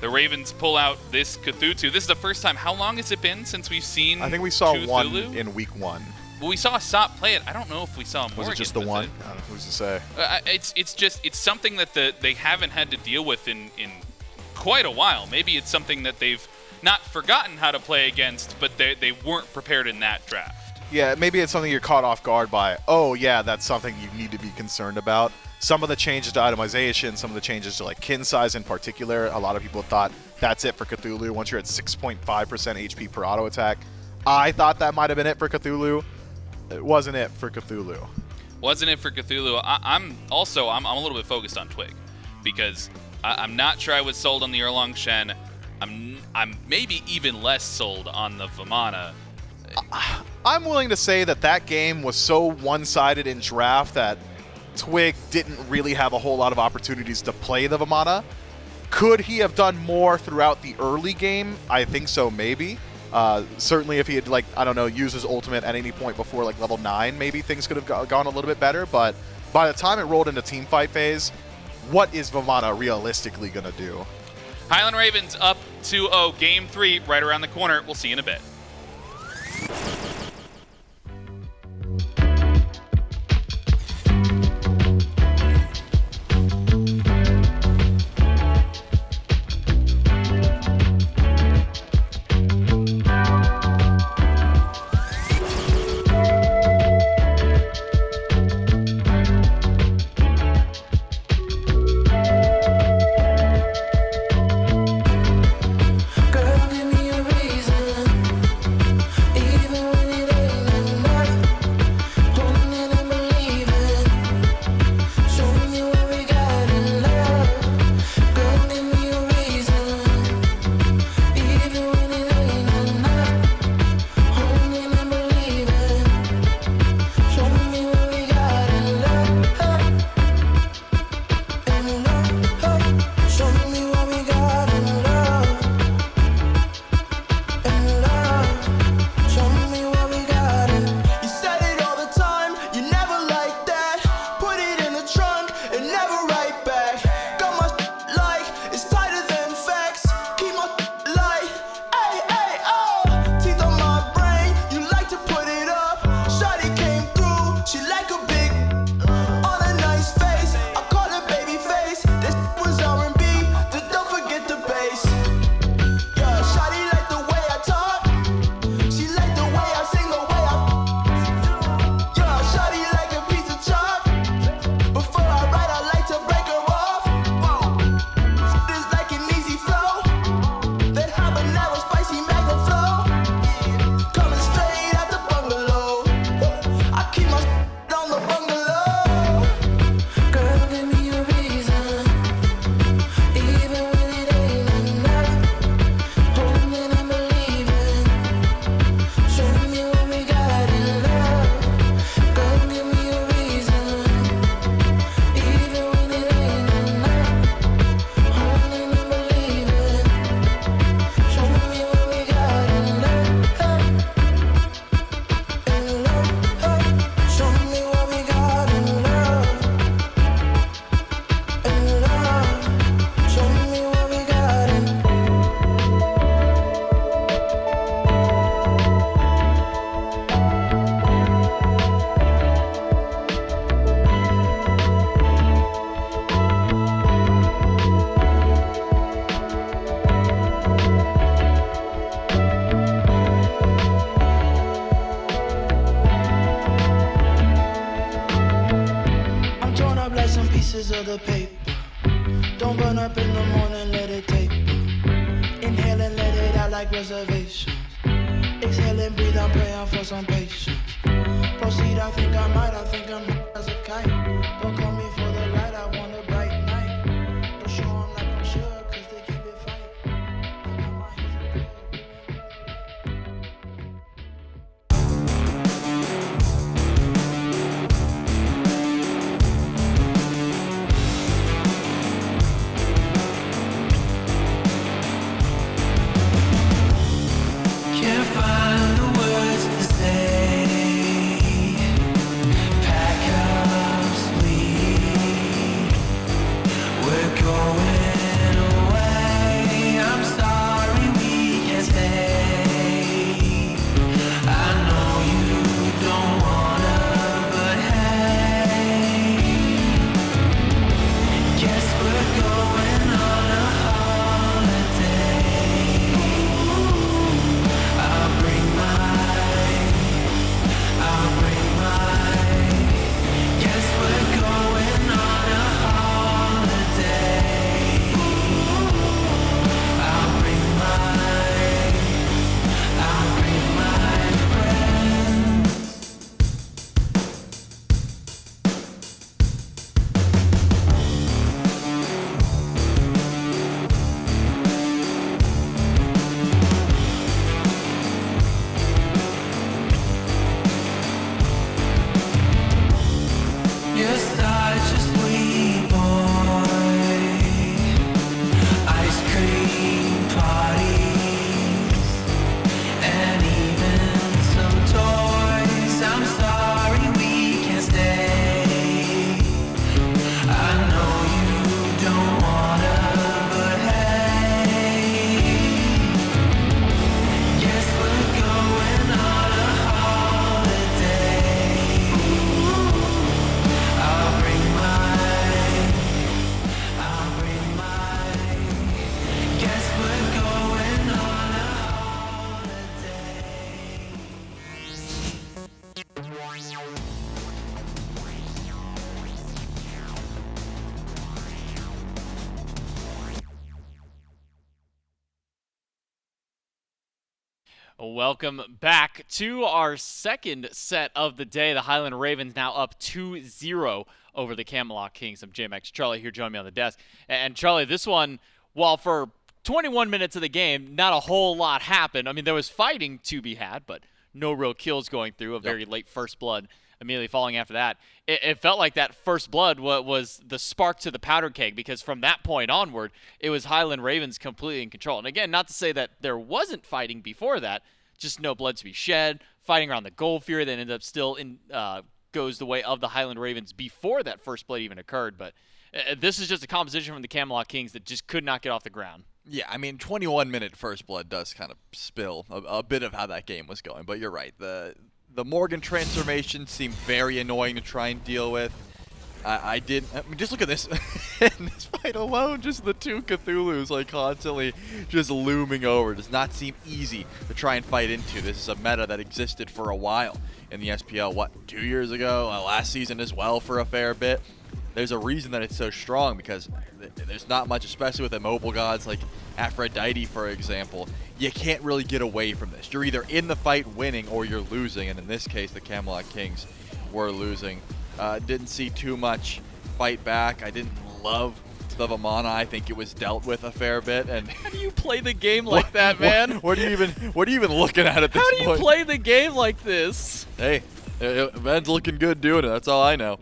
The Ravens pull out this Cthulhu. This is the first time. How long has it been since we've seen I think we saw Cthulhu? one in week 1. we saw Sop play it. I don't know if we saw Morrigan. Was it just the one? I don't know, who's to say? It's something that they haven't had to deal with in quite a while. Maybe it's something that they've not forgotten how to play against, but they weren't prepared in that draft. Yeah, maybe it's something you're caught off guard by. Oh yeah, that's something you need to be concerned about. Some of the changes to itemization, some of the changes to like kin size in particular, a lot of people thought that's it for Cthulhu. Once you're at 6.5% HP per auto attack, I thought that might have been it for Cthulhu. It wasn't it for Cthulhu. Wasn't it for Cthulhu? I'm a little bit focused on Twig because I'm not sure I was sold on the Erlang Shen. I'm maybe even less sold on the Vamana. I'm willing to say that game was so one-sided in draft that Twig didn't really have a whole lot of opportunities to play the Vamana. Could he have done more throughout the early game? I think so, maybe. Certainly if he had, like, I don't know, used his ultimate at any point before, like, level 9, maybe things could have gone a little bit better. But by the time it rolled into teamfight phase, what is Vamana realistically going to do? Highland Ravens up 2-0, Game 3, right around the corner. We'll see you in a bit. of the paper. Don't burn up in the morning, let it taper. Inhale and let it out like reservations. Exhale and breathe, I'm praying for some patience. Proceed, I think I might as a kite. Don't call me for the light, I want a bright night. Don't show them like I'm sure, cause they keep it fight. Can't find the words to say. Pack up Welcome back to our second set of the day. The Highland Ravens now up 2-0 over the Camelot Kings. I'm JMax. Charlie here joining me on the desk. And Charlie, this one, while for 21 minutes of the game, not a whole lot happened. I mean, there was fighting to be had, but no real kills going through. A very late first blood immediately following after that. It felt like that first blood was the spark to the powder keg, because from that point onward, it was Highland Ravens completely in control. And again, not to say that there wasn't fighting before that, just no blood to be shed, fighting around the Gold Fury that ended up still goes the way of the Highland Ravens before that first blood even occurred. But this is just a composition from the Camelot Kings that just could not get off the ground. Yeah, I mean, 21-minute first blood does kind of spill a bit of how that game was going. But you're right. The Morrigan transformation seemed very annoying to try and deal with. I mean, just look at this. In this fight alone, just the two Cthulhus like constantly just looming over. It does not seem easy to try and fight into. This is a meta that existed for a while in the SPL, 2 years ago? Last season as well for a fair bit. There's a reason that it's so strong, because there's not much, especially with immobile gods like Aphrodite, for example. You can't really get away from this. You're either in the fight winning or you're losing, and in this case, the Camelot Kings were losing. Didn't see too much fight back. I didn't love the Vamana. I think it was dealt with a fair bit. And how do you play the game like that, man? What are you even looking at this point? How do you play the game like this? Hey, Ben's looking good doing it. That's all I know.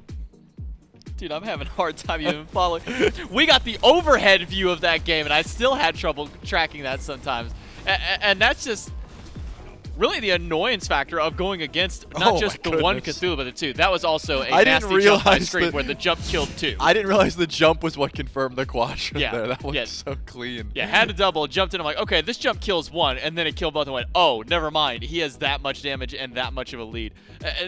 Dude, I'm having a hard time even following. We got the overhead view of that game, and I still had trouble tracking that sometimes. And that's just really the annoyance factor of going against not just the one Cthulhu, but the two. That was also a nasty jump by Scream where the jump killed two. I didn't realize the jump was what confirmed the quadrant there. That was so clean. Yeah, had to double, jumped in. I'm like, okay, this jump kills one, and then it killed both and went, oh, never mind. He has that much damage and that much of a lead.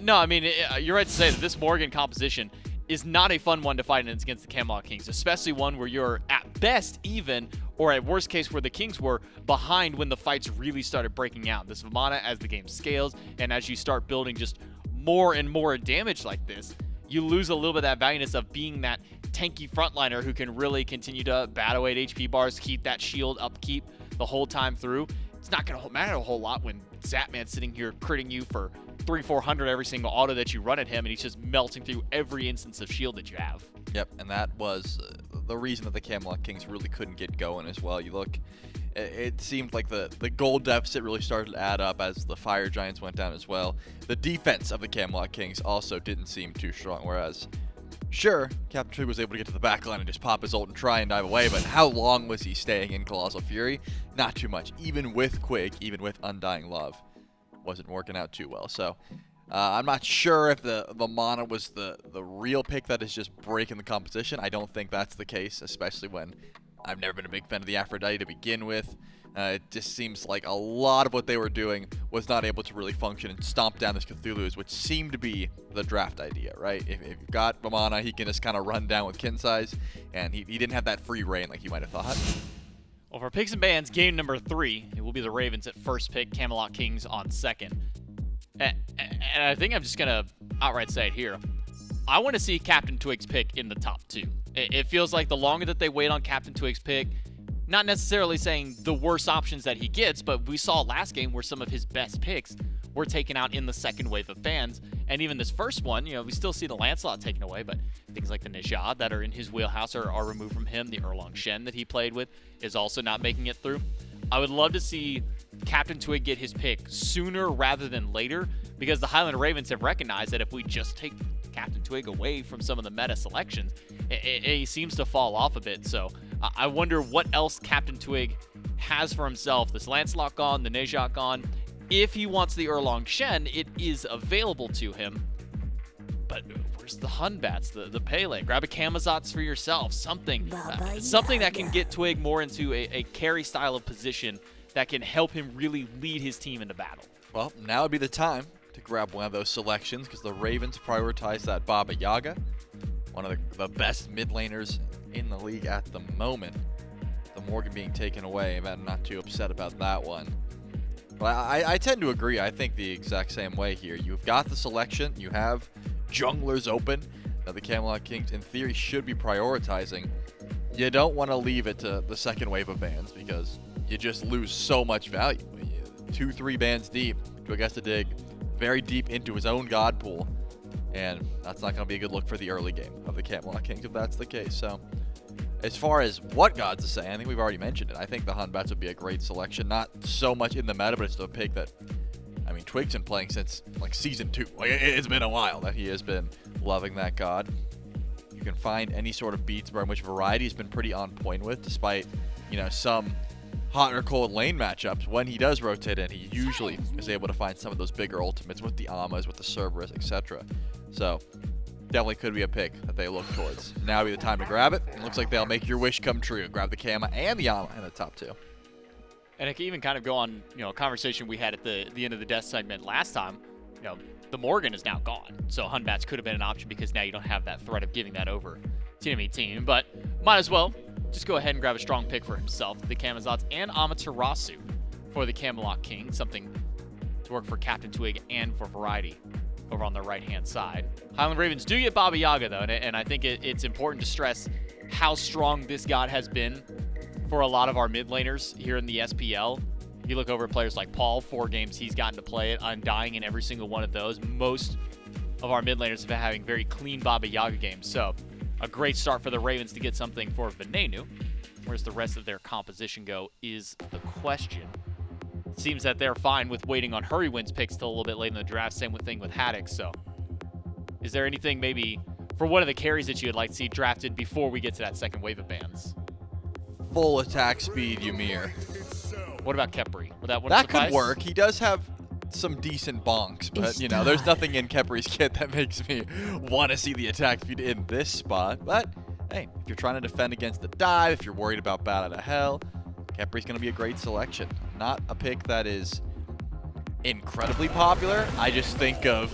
No, I mean, you're right to say that this Morrigan composition is not a fun one to fight against the Camelot Kings, especially one where you're at best even, or at worst case where the Kings were behind when the fights really started breaking out. This Vamana, as the game scales and as you start building just more and more damage like this, you lose a little bit of that valueness of being that tanky frontliner who can really continue to bat away at HP bars, keep that shield upkeep the whole time through. It's not going to matter a whole lot when Zapman's sitting here critting you for 300-400 every single auto that you run at him, and he's just melting through every instance of shield that you have. Yep, and that was the reason that the Camelot Kings really couldn't get going as well. You look, it seemed like the gold deficit really started to add up as the Fire Giants went down as well. The defense of the Camelot Kings also didn't seem too strong, whereas, sure, CaptainTwig was able to get to the back line and just pop his ult and try and dive away, but how long was he staying in Colossal Fury? Not too much. Even with Quig, even with Undying Love, wasn't working out too well. So I'm not sure if the Vamana was the real pick that is just breaking the composition. I don't think that's the case, especially when I've never been a big fan of the Aphrodite to begin with. It just seems like a lot of what they were doing was not able to really function and stomp down this Cthulhu's, which seemed to be the draft idea, right? If you've got Vamana, he can just kind of run down with kin size, and he didn't have that free reign like you might have thought. Well, for Picks and Bans, game number 3, it will be the Ravens at first pick, Camelot Kings on second. And I think I'm just going to outright say it here. I want to see CaptainTwig's pick in the top 2. It feels like the longer that they wait on CaptainTwig's pick, not necessarily saying the worst options that he gets, but we saw last game where some of his best picks were taken out in the second wave of bans. And even this first one, we still see the Lancelot taken away, but things like the Nejad that are in his wheelhouse are removed from him. The Erlang Shen that he played with is also not making it through. I would love to see CaptainTwig get his pick sooner rather than later, because the Highland Ravens have recognized that if we just take CaptainTwig away from some of the meta selections, it seems to fall off a bit. So I wonder what else CaptainTwig has for himself. This Lancelot gone, the Nejad gone. If he wants the Erlang Shen, it is available to him. But where's the Hunbats, the Pele? Grab a Camazotz for yourself. Something that can get Twig more into a carry style of position that can help him really lead his team into battle. Well, now would be the time to grab one of those selections, because the Ravens prioritize that Baba Yaga, one of the best mid laners in the league at the moment. The Morrigan being taken away, I'm not too upset about that one. But I tend to agree. I think the exact same way here. You've got the selection. You have junglers open that the Camelot Kings, in theory, should be prioritizing. You don't want to leave it to the second wave of bans, because you just lose so much value. 2-3 bans deep. Quig has to dig very deep into his own god pool. And that's not going to be a good look for the early game of the Camelot Kings if that's the case. So as far as what gods to say, I think we've already mentioned it. I think the Hunbats would be a great selection. Not so much in the meta, but it's a pick that, I mean, Twig's been playing since like Season 2. Like, it's been a while that he has been loving that god. You can find any sort of beats in which Variety has been pretty on point with, despite, you know, some hot or cold lane matchups. When he does rotate in, he usually is able to find some of those bigger ultimates with the Amas, with the Cerberus, etc. So definitely could be a pick that they look towards. Now would be the time to grab it. It looks like they'll make your wish come true. Grab the Kama and the Ama in the top 2. And it can even kind of go on, you know, a conversation we had at the end of the death segment last time. You know, the Morrigan is now gone. So Hunbats could have been an option because now you don't have that threat of giving that over to enemy team. But might as well just go ahead and grab a strong pick for himself. The Camazotz and Amaterasu for the Camelot Kings. Something to work for CaptainTwig and for Variety over on the right-hand side. Highland Ravens do get Baba Yaga, though, and I think it's important to stress how strong this god has been for a lot of our mid laners here in the SPL. You look over at players like Paul, 4 games he's gotten to play it, undying in every single one of those. Most of our mid laners have been having very clean Baba Yaga games, so a great start for the Ravens to get something for Venenu. Where's the rest of their composition go is the question. It seems that they're fine with waiting on Hurriwind's picks till a little bit late in the draft. Same thing with Haddix. So is there anything maybe for one of the carries that you would like to see drafted before we get to that second wave of bans? Full attack speed Ymir. What about Khepri? Would that could work. He does have some decent bonks, but you know, there's nothing in Khepri's kit that makes me want to see the attack speed in this spot. But hey, if you're trying to defend against the dive, if you're worried about Bat Out of Hell, Khepri's going to be a great selection. Not a pick that is incredibly popular. I just think of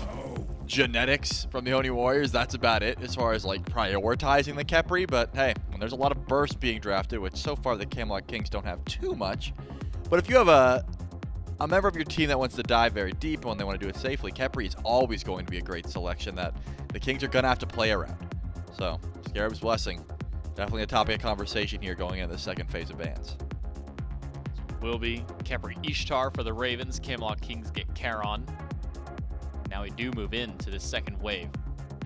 genetics from the Oni Warriors. That's about it as far as like prioritizing the Khepri. But hey, when there's a lot of burst being drafted, which so far the Camelot Kings don't have too much. But if you have a member of your team that wants to dive very deep and they want to do it safely, Khepri is always going to be a great selection that the Kings are going to have to play around. So, Scarab's Blessing, definitely a topic of conversation here going into the second phase of bans. Will be Khepri Ishtar for the Ravens. Camelot Kings get Charon. Now we do move into the second wave.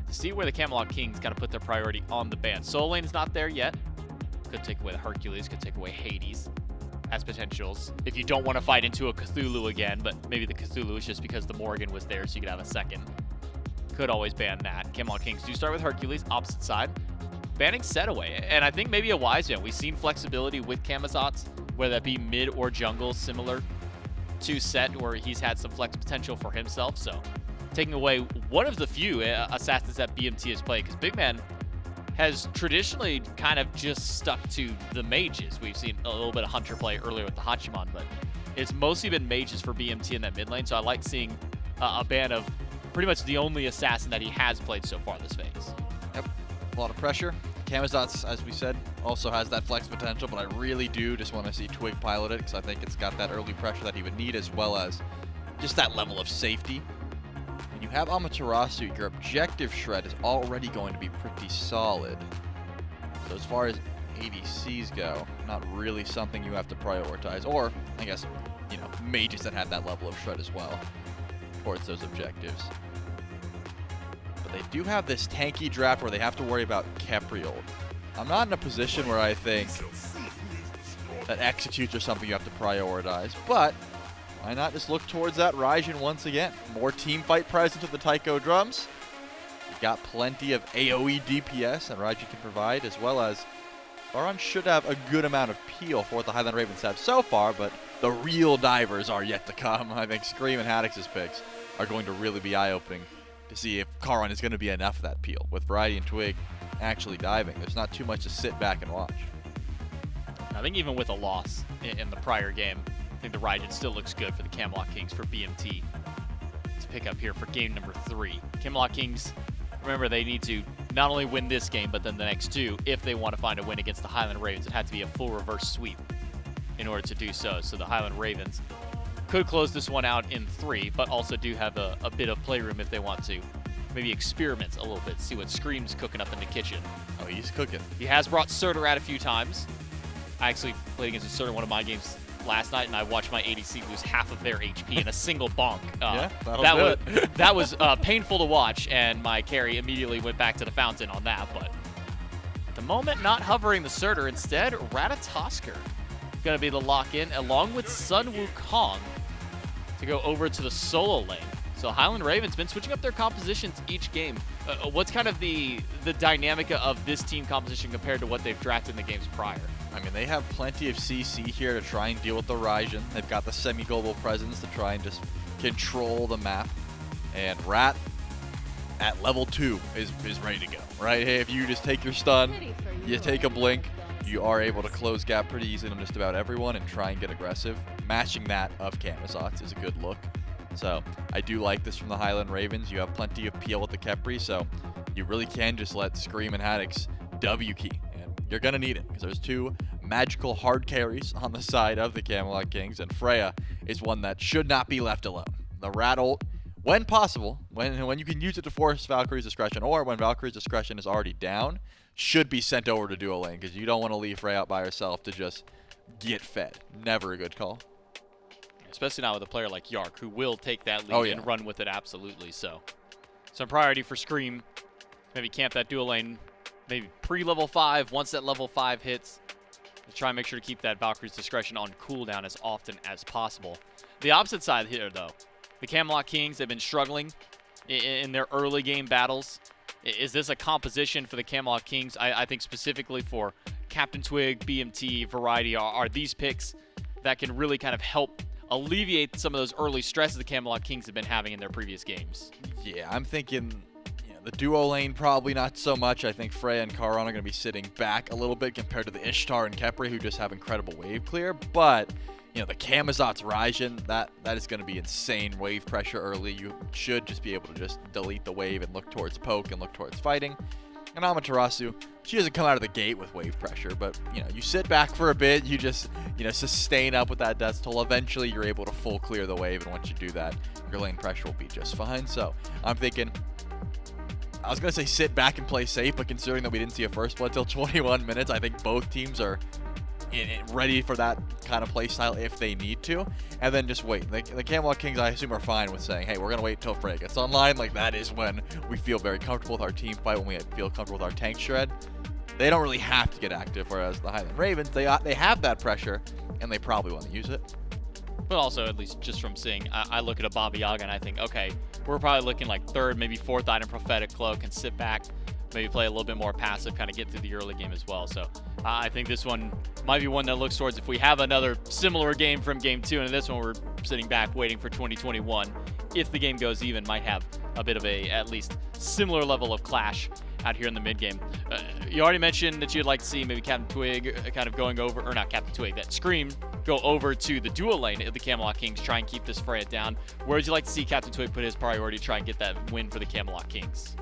To see where the Camelot Kings got to put their priority on the ban. Soul Lane's not there yet. Could take away the Hercules, could take away Hades as potentials. If you don't want to fight into a Cthulhu again, but maybe the Cthulhu is just because the Morrigan was there, so you could have a second. Could always ban that. Camelot Kings do start with Hercules, opposite side. Banning Set away, and I think maybe a wise ban. We've seen flexibility with Camazotz, whether that be mid or jungle, similar to Set, where he's had some flex potential for himself. So taking away one of the few assassins that BMT has played, because BigMan has traditionally kind of just stuck to the mages. We've seen a little bit of Hunter play earlier with the Hachiman, but it's mostly been mages for BMT in that mid lane, so I like seeing a ban of pretty much the only assassin that he has played so far this phase. Yep, a lot of pressure. Camazotz, as we said, also has that flex potential, but I really do just want to see Twig pilot it because I think it's got that early pressure that he would need, as well as just that level of safety. When you have Amaterasu, your objective shred is already going to be pretty solid. So as far as ADCs go, not really something you have to prioritize, or I guess, you know, mages that have that level of shred as well towards those objectives. But they do have this tanky draft where they have to worry about Khepri ult. I'm not in a position where I think that executes are something you have to prioritize, but why not just look towards that Raijin once again? More team fight presence with the Taiko drums. You got plenty of AoE DPS that Raijin can provide, as well as Charon should have a good amount of peel for what the Highland Ravens have so far, but the real divers are yet to come. I think Screammmmm and Haddix's picks are going to really be eye-opening to see if Charon is going to be enough of that peel. With Variety and Twig actually diving, there's not too much to sit back and watch. I think even with a loss in the prior game, I think the Raijin still looks good for the Camelot Kings for BMT to pick up here for game number 3. Camelot Kings, remember, they need to not only win this game, but then the next 2 if they want to find a win against the Highland Ravens. It had to be a full reverse sweep in order to do so. So the Highland Ravens could close this one out in 3, but also do have a bit of playroom if they want to maybe experiment a little bit, see what Screammm's cooking up in the kitchen. Oh, he's cooking. He has brought Surtur out a few times. I actually played against Surtur in one of my games last night, and I watched my ADC lose half of their HP in a single bonk. Yeah, that was painful to watch, and my carry immediately went back to the fountain on that. But at the moment, not hovering the Surtur. Instead, Ratatoskr going to be the lock-in, along with Sun Wukong, to go over to the solo lane. So Highland Ravens been switching up their compositions each game. What's kind of the dynamic of this team composition compared to what they've drafted in the games prior? I mean, they have plenty of CC here to try and deal with the Raijin. They've got the semi-global presence to try and just control the map. And Rat at level 2 is ready to go, right? Hey, if you just take your stun, you take a blink, you are able to close gap pretty easily on just about everyone and try and get aggressive. Matching that of Camazotz is a good look. So I do like this from the Highland Ravens. You have plenty of peel with the Khepri, so you really can just let Scream and Haddix W key. And you're going to need it because there's 2 magical hard carries on the side of the Camelot Kings, and Freya is one that should not be left alone. The Rat ult, when possible, when you can use it to force Valkyrie's discretion, or when Valkyrie's discretion is already down, should be sent over to duo lane because you don't want to leave Freya out by herself to just get fed. Never a good call. Especially now with a player like Jarcorrr, who will take that lead and run with it absolutely. So some priority for Scream. Maybe camp that dual lane, maybe pre-level 5. Once that level 5 hits, try and make sure to keep that Valkyrie's discretion on cooldown as often as possible. The opposite side here, though, the Camelot Kings have been struggling in their early game battles. Is this a composition for the Camelot Kings? I think specifically for CaptainTwig, BMT, Variety are these picks that can really kind of help alleviate some of those early stresses the Camelot Kings have been having in their previous games. Yeah, I'm thinking the duo lane probably not so much. I think Freya and Charon are going to be sitting back a little bit compared to the Ishtar and Khepri, who just have incredible wave clear. But the Camazotz Raijin, that is going to be insane wave pressure early. You should just be able to just delete the wave and look towards poke and look towards fighting. And Amaterasu, she doesn't come out of the gate with wave pressure, but you sit back for a bit, you just sustain up with that death toll. Eventually you're able to full clear the wave, and once you do that, your lane pressure will be just fine. So I'm thinking, I was gonna say sit back and play safe, but considering that we didn't see a first blood till 21 minutes, I think both teams are ready for that kind of play style if they need to, and then just wait. The Camelot Kings, I assume, are fine with saying, hey, we're going to wait until Freya gets online. Like, that is when we feel very comfortable with our team fight, when we feel comfortable with our tank shred. They don't really have to get active, whereas the Highland Ravens, they have that pressure, and they probably want to use it. But also, at least just from seeing, I look at a Baba Yaga and I think, okay, we're probably looking like 3rd, maybe 4th item Prophetic Cloak, and sit back, maybe play a little bit more passive, kind of get through the early game as well. So I think this one might be one that looks towards, if we have another similar game from game 2, and this one we're sitting back waiting for 2021, if the game goes even, might have a bit of a, at least, similar level of clash out here in the mid game. You already mentioned that you'd like to see maybe CaptainTwig kind of going over, or not CaptainTwig, that Scream go over to the dual lane of the Camelot Kings, try and keep this Freya down. Where would you like to see CaptainTwig put his priority to try and get that win for the Camelot Kings?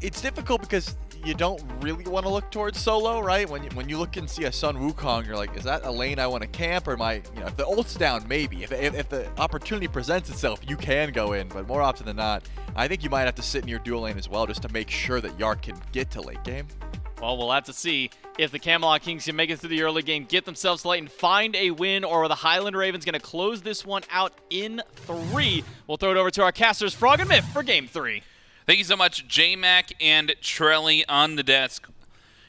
It's difficult because you don't really want to look towards solo, right? When you look and see a Sun Wukong, you're like, is that a lane I want to camp, or am I, if the ult's down, maybe. If the opportunity presents itself, you can go in, but more often than not, I think you might have to sit in your dual lane as well, just to make sure that Jarcorrr can get to late game. Well, we'll have to see if the Camelot Kings can make it through the early game, get themselves late, and find a win, or are the Highland Ravens going to close this one out in 3? We'll throw it over to our casters, Frog and Myth, for game 3. Thank you so much, J-Mac and Trelly on the desk.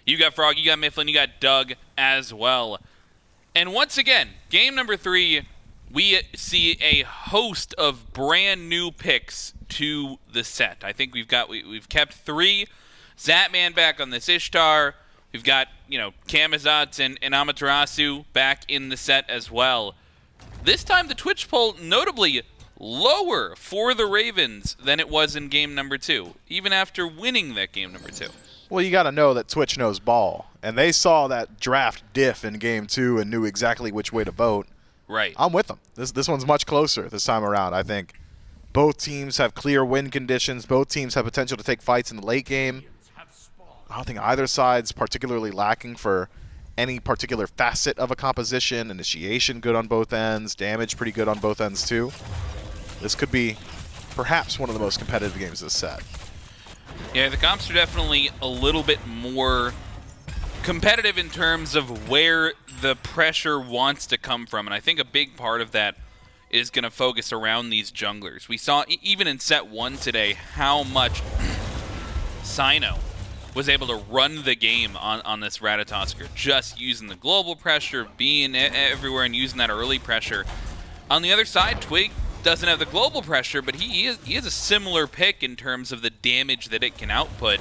You got Frog, you got Mifflin, you got Doug as well. And once again, game number 3, we see a host of brand new picks to the set. I think we've kept 3. Zapman back on this Ishtar. We've got, Camazotz and Amaterasu back in the set as well. This time the Twitch poll notably lower for the Ravens than it was in game number 2, even after winning that game number 2. Well, you got to know that Twitch knows ball, and they saw that draft diff in game 2 and knew exactly which way to vote. Right. I'm with them. This one's much closer this time around. I think both teams have clear win conditions. Both teams have potential to take fights in the late game. I don't think either side's particularly lacking for any particular facet of a composition. Initiation good on both ends. Damage pretty good on both ends too. This could be perhaps one of the most competitive games of the set. Yeah, the comps are definitely a little bit more competitive in terms of where the pressure wants to come from, and I think a big part of that is going to focus around these junglers. We saw even in set 1 today how much Sino was able to run the game on this Ratatoskr, just using the global pressure, being everywhere and using that early pressure. On the other side, Twig doesn't have the global pressure, but he is a similar pick in terms of the damage that it can output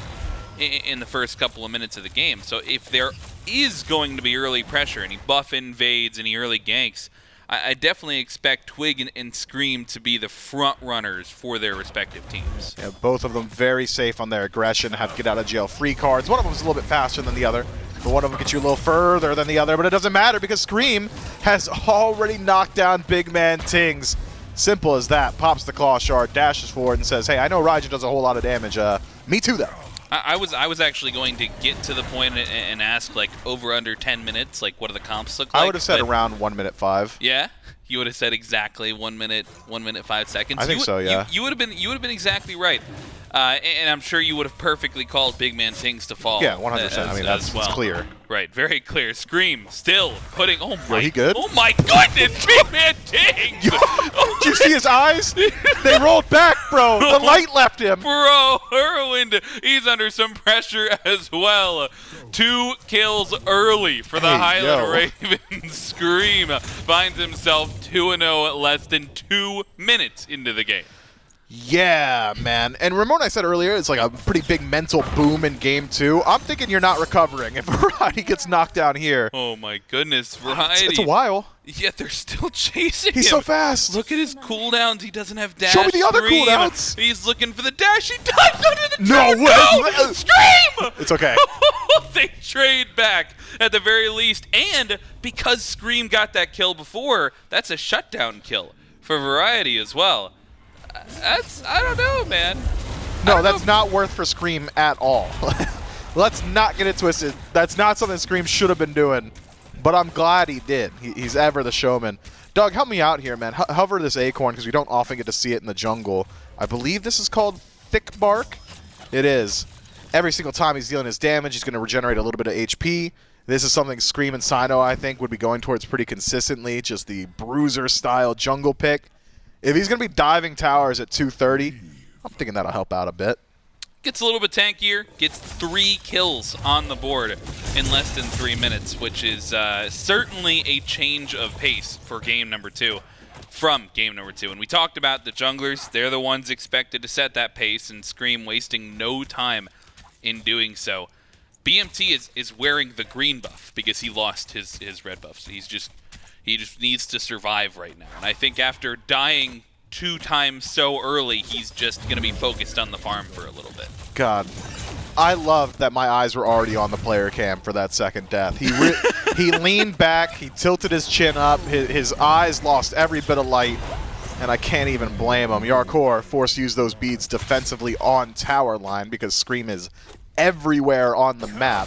in the first couple of minutes of the game. So if there is going to be early pressure, and he buff invades and he early ganks, I definitely expect Twig and Scream to be the front runners for their respective teams. Yeah, both of them very safe on their aggression, have get out of jail free cards. One of them is a little bit faster than the other, but one of them gets you a little further than the other, but it doesn't matter because Scream has already knocked down BigManTingz. Simple as that. Pops the claw shard, dashes forward and says, hey, I know Raijin does a whole lot of damage. Me too, though. I was actually going to get to the point and ask, like, over under 10 minutes, like, what do the comps look like? I would have said around 1 minute 5. Yeah? You would have said exactly 1 minute 5 seconds. I think so, yeah. You would have been exactly right. And I'm sure you would have perfectly called BigManTingz to fall. Yeah, 100%. I mean, that's clear. Right, very clear. Scream still putting. Oh my! He good? Oh my goodness, BigManTingz! Did you see his eyes? They rolled back, bro. The light left him. Bro, Hurriwind, he's under some pressure as well. 2 kills early for the Highland Ravens. Scream finds himself 2-0 less than 2 minutes into the game. Yeah, man. And remember when I said earlier, it's like a pretty big mental boom in game 2? I'm thinking you're not recovering if Variety gets knocked down here. Oh my goodness, Variety. It's a while. Yet they're still chasing him. He's so fast. Look at his cooldowns. He doesn't have dash. Show me the other Scream. cooldowns. He's looking for the dash. He dives under the No turret. way. No! Scream! It's okay. They trade back at the very least. And because Scream got that kill before, that's a shutdown kill for Variety as well. I don't know, man. No, that's not worth for Scream at all. Let's not get it twisted. That's not something Scream should have been doing, but I'm glad he did. He's ever the showman. Doug, help me out here, man. Hover this acorn because we don't often get to see it in the jungle. I believe this is called Thick Bark. It is. Every single time he's dealing his damage, he's going to regenerate a little bit of HP. This is something Scream and Sino, I think, would be going towards pretty consistently, just the bruiser-style jungle pick. If he's going to be diving towers at 230, I'm thinking that'll help out a bit. Gets a little bit tankier, gets 3 kills on the board in less than 3 minutes, which is certainly a change of pace for game number 2 from game number 2. And we talked about the junglers. They're the ones expected to set that pace, and Scream wasting no time in doing so. BMT is wearing the green buff because he lost his red buff. So he just needs to survive right now. And I think after dying 2 times so early, he's just going to be focused on the farm for a little bit. God, I loved that my eyes were already on the player cam for that second death. He leaned back, he tilted his chin up, his eyes lost every bit of light, and I can't even blame him. Jarcorrr forced to use those beads defensively on tower line because Scream is everywhere on the map.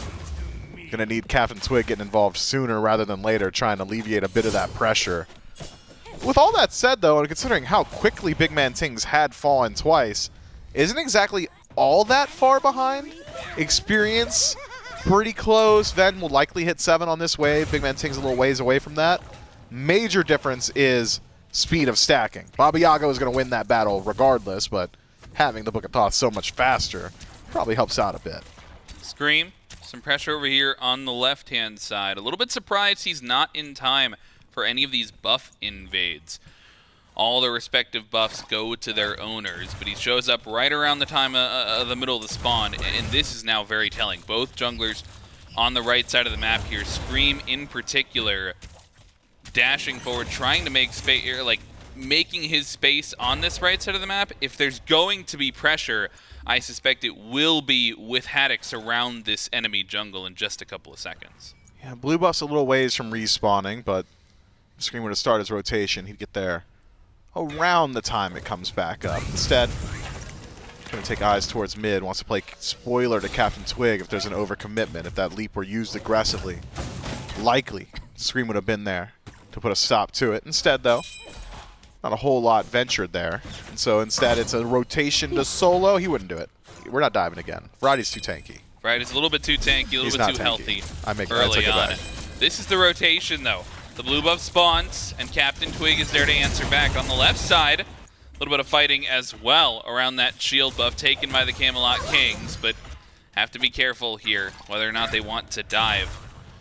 Gonna need CaptainTwig getting involved sooner rather than later, trying to alleviate a bit of that pressure. With all that said, though, and considering how quickly BigManTingz had fallen twice, isn't exactly all that far behind. Experience, pretty close. Ven will likely hit 7 on this wave. BigManTingz a little ways away from that. Major difference is speed of stacking. Baba Yaga is going to win that battle regardless, but having the Book of Thoth so much faster probably helps out a bit. Scream. Some pressure over here on the left-hand side. A little bit surprised he's not in time for any of these buff invades. All the respective buffs go to their owners, but he shows up right around the time of the middle of the spawn, and this is now very telling. Both junglers on the right side of the map here. Scream in particular dashing forward, trying to make space, like making his space on this right side of the map. If there's going to be pressure, I suspect it will be with Haddix around this enemy jungle in just a couple of seconds. Yeah, blue buff's a little ways from respawning, but if Scream were to start his rotation, he'd get there around the time it comes back up. Instead, going to take eyes towards mid, wants to play spoiler to CaptainTwig if there's an overcommitment, if that leap were used aggressively. Likely, Scream would have been there to put a stop to it. Instead, though, not a whole lot ventured there. And so instead, it's a rotation to solo. He wouldn't do it. We're not diving again. Variety's too tanky. right? He's a little bit too tanky, a little bit too healthy early on. This is the rotation, though. The blue buff spawns, and CaptainTwig is there to answer back. On the left side, a little bit of fighting as well around that shield buff taken by the Camelot Kings, but have to be careful here whether or not they want to dive.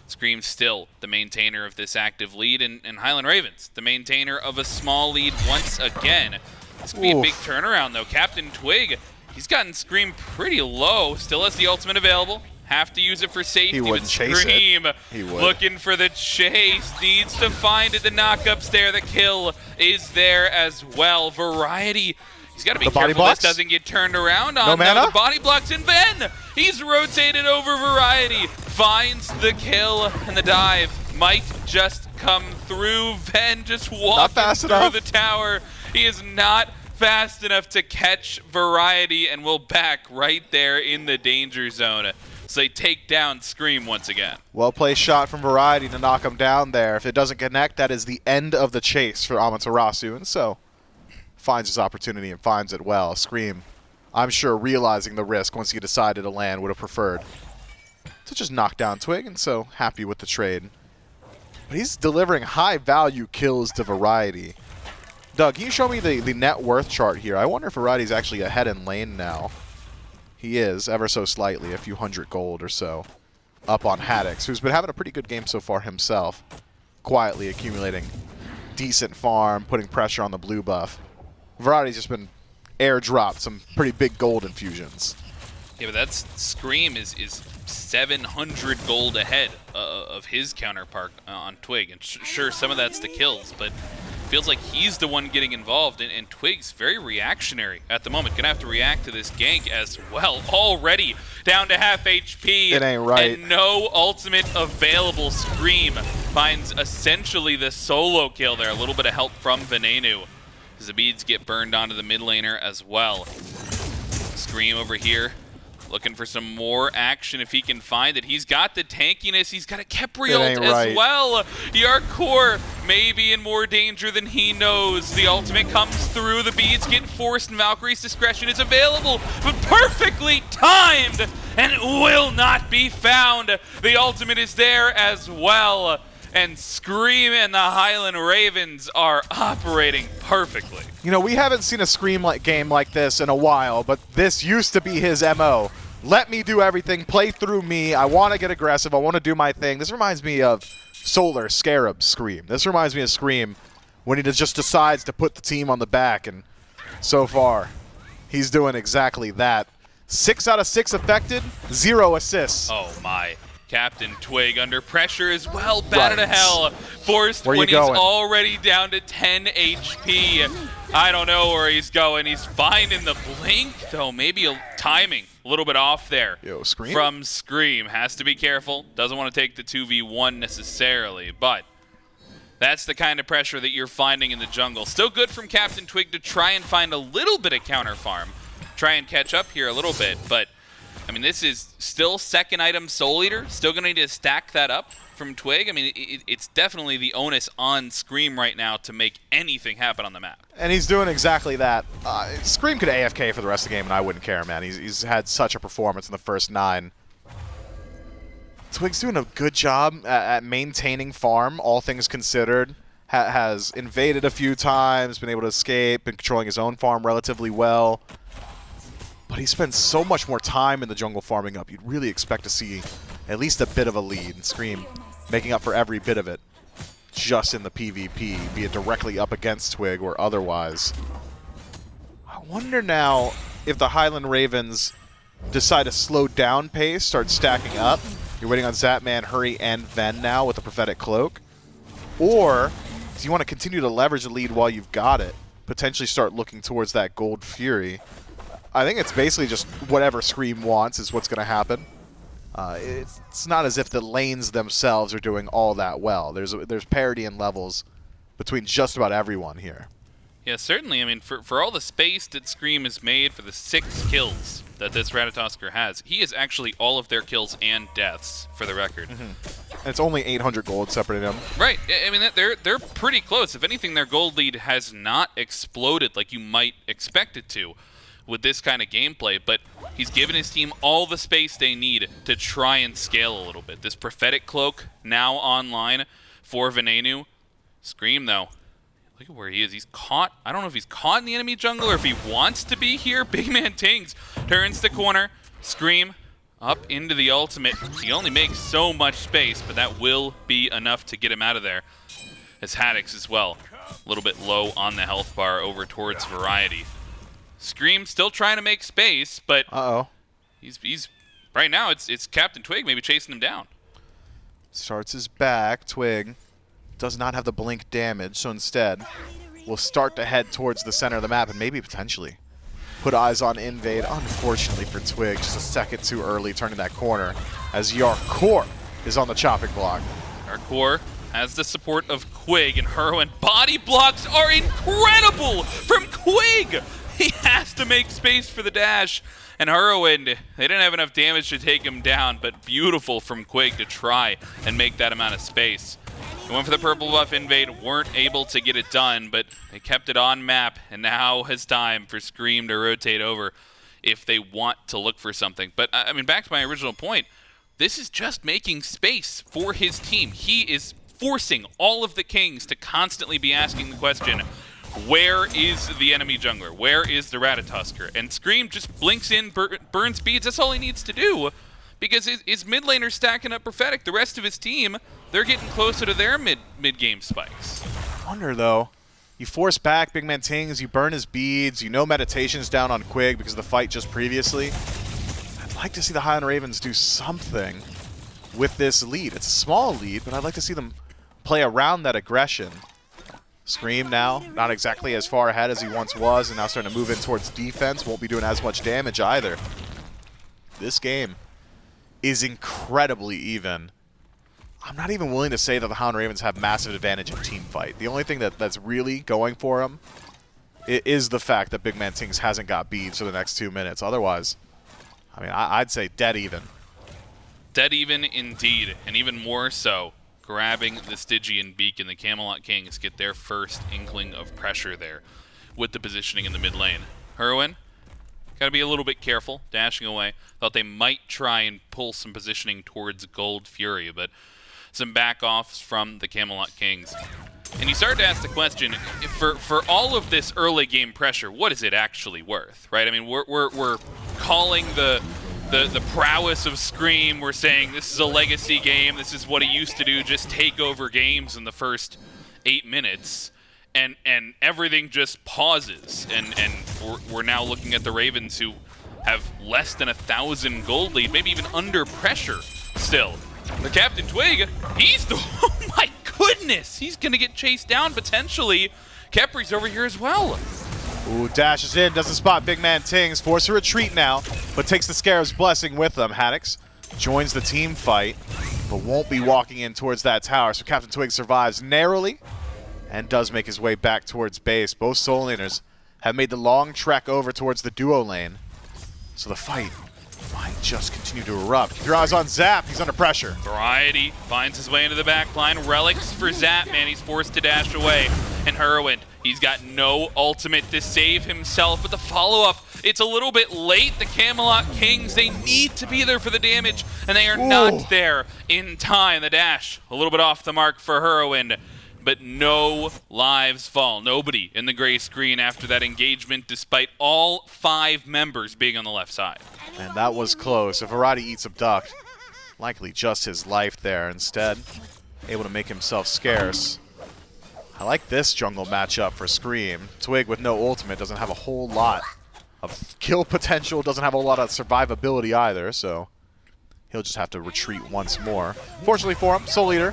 Scream still the maintainer of this active lead, and Highland Ravens, the maintainer of a small lead once again. This could be a big turnaround, though. CaptainTwig, he's gotten Scream pretty low, still has the ultimate available. Have to use it for safety, but Scream looking for the chase, needs to find it. The knockups there, the kill is there as well. Variety, he's got to be careful this doesn't get turned around on. No mana? The body blocks, and Ven, he's rotated over Variety, finds the kill, and the dive might just come through. Ven just walking through the tower. He is not fast enough to catch Variety, and will back right there in the danger zone. So they take down Scream once again. Well-placed shot from Variety to knock him down there. If it doesn't connect, that is the end of the chase for Amaterasu, and so finds his opportunity and finds it well. Scream, I'm sure, realizing the risk once he decided to land, would have preferred to just knock down Twig, and so happy with the trade. But he's delivering high-value kills to Variety. Doug, can you show me the net worth chart here? I wonder if Variety's actually ahead in lane now. He is, ever so slightly, a few hundred gold or so, up on Haddix, who's been having a pretty good game so far himself, quietly accumulating decent farm, putting pressure on the blue buff. Variety's just been airdropped some pretty big gold infusions. Yeah, but that's Scream is 700 gold ahead of his counterpart on Twig, and sure, some of that's the kills, but feels like he's the one getting involved, and Twig's very reactionary at the moment. Gonna have to react to this gank as well. Already down to half HP. It ain't right. And no ultimate available. Scream finds essentially the solo kill there. A little bit of help from Venenu, as the beads get burned onto the mid laner as well. Scream over here, looking for some more action if he can find it. He's got the tankiness. He's got a Khepri ult as well. Jarcorrr may be in more danger than he knows. The ultimate comes through. The beads get forced, and Valkyrie's discretion is available, but perfectly timed and will not be found. The ultimate is there as well, and Scream and the Highland Ravens are operating perfectly. You know, we haven't seen a Scream game like this in a while, but this used to be his MO. Let me do everything, play through me. I want to get aggressive. I want to do my thing. This reminds me of Solar Scarab Scream. This reminds me of Scream when he just decides to put the team on the back, and so far, he's doing exactly that. 6 out of 6 affected, 0 assists. Oh my. CaptainTwig under pressure as well, batted to hell. Forced when he's already down to 10 HP. I don't know where he's going. He's finding the blink, though. Maybe timing a little bit off there. Scream? From Scream. Has to be careful. Doesn't want to take the 2v1 necessarily, but that's the kind of pressure that you're finding in the jungle. Still good from CaptainTwig to try and find a little bit of counter farm. Try and catch up here a little bit, but I mean, this is still second item Soul Eater. Still going to need to stack that up from Twig. I mean, it's definitely the onus on Scream right now to make anything happen on the map. And he's doing exactly that. Scream could AFK for the rest of the game, and I wouldn't care, man. He's had such a performance in the first 9. Twig's doing a good job at maintaining farm, all things considered. Has invaded a few times, been able to escape, been controlling his own farm relatively well. But he spends so much more time in the jungle farming up. You'd really expect to see at least a bit of a lead. Scream making up for every bit of it just in the PvP, be it directly up against Twig or otherwise. I wonder now if the Highland Ravens decide to slow down pace, start stacking up. You're waiting on Zapman, Hurry, and Ven now with the Prophetic Cloak. Or do you want to continue to leverage the lead while you've got it? Potentially start looking towards that Gold Fury. I think it's basically just whatever Scream wants is what's going to happen. It's not as if the lanes themselves are doing all that well. There's parity in levels between just about everyone here. Yeah, certainly. I mean, for all the space that Scream has made for the 6 kills that this Ratatoskr has, he is actually all of their kills and deaths, for the record. And it's only 800 gold separating them. Right. I mean, they're pretty close. If anything, their gold lead has not exploded like you might expect it to with this kind of gameplay, but He's given his team all the space they need to try and scale a little bit. This prophetic cloak now online for Venenu. Scream though. Look at where he is. He's caught. I don't know if he's caught in the enemy jungle or if he wants to be here. BigManTingz turns the corner. Scream up into the ultimate. He only makes so much space, but that will be enough to get him out of there. As Haddix as well. A little bit low on the health bar over towards Variety. Scream still trying to make space, but he's right now it's CaptainTwig maybe chasing him down. Starts his back. Twig does not have the blink damage, so instead will start to head towards the center of the map and maybe potentially put eyes on Invade. Unfortunately for Twig, just a second too early turning that corner as Jarcorrr is on the chopping block. Jarcorrr has the support of Quig, and Hurriwind. Body blocks are incredible from Quig! He has to make space for the dash. And Hurriwind, they didn't have enough damage to take him down, but beautiful from Quig to try and make that amount of space. They went for the purple buff invade, weren't able to get it done, but they kept it on map, and now is time for Scream to rotate over if they want to look for something. But, I mean, back to my original point, this is just making space for his team. He is forcing all of the Kings to constantly be asking the question, where is the enemy jungler? Where is the Ratatoskr? And Scream just blinks in, burns beads. That's all he needs to do, because his mid laner's stacking up prophetic. The rest of his team, they're getting closer to their mid-game spikes. I wonder, though, you force back BigManTingz, you burn his beads, you know Meditation's down on Quig because of the fight just previously. I'd like to see the Highland Ravens do something with this lead. It's a small lead, but I'd like to see them play around that aggression. Scream now, not exactly as far ahead as he once was, and now starting to move in towards defense. Won't be doing as much damage either. This game is incredibly even. I'm not even willing to say that the Highland Ravens have massive advantage in team fight. The only thing that's really going for them is the fact that BigManTingz hasn't got beads for the next 2 minutes. Otherwise, I mean, I'd say dead even. Dead even indeed, and even more so. Grabbing the Stygian Beacon, the Camelot Kings get their first inkling of pressure there with the positioning in the mid lane. Hurriwind, got to be a little bit careful, dashing away. Thought they might try and pull some positioning towards Gold Fury, but some back-offs from the Camelot Kings. And you start to ask the question, for all of this early game pressure, what is it actually worth, right? I mean, we're calling the prowess of Scream. We're saying this is a legacy game. This is what he used to do, just take over games in the first 8 minutes. And everything just pauses. And we're now looking at the Ravens, who have less than 1,000 gold lead, maybe even under pressure still. The CaptainTwig, he's the... Oh my goodness! He's going to get chased down potentially. Khepri's over here as well. Ooh, dashes in, doesn't spot BigManTingz, force a retreat now, but takes the Scarab's Blessing with them. Haddix joins the team fight, but won't be walking in towards that tower, so CaptainTwig survives narrowly and does make his way back towards base. Both solo laners have made the long trek over towards the duo lane, so the fight might just continue to erupt. Keep your eyes on Zap, he's under pressure. Variety finds his way into the back line. Relics for Zapman, he's forced to dash away. And Hurriwind, he's got no ultimate to save himself, but the follow-up, it's a little bit late. The Camelot Kings, they need to be there for the damage, and they are not there in time. The dash, a little bit off the mark for Hurriwind, but no lives fall. Nobody in the gray screen after that engagement, despite all 5 members being on the left side. And that was close. If Variety eats Abduct, likely just his life there. Instead, able to make himself scarce. I like this jungle matchup for Scream. Twig with no ultimate doesn't have a whole lot of kill potential, doesn't have a lot of survivability either, so he'll just have to retreat once more. Fortunately for him, Soul Eater,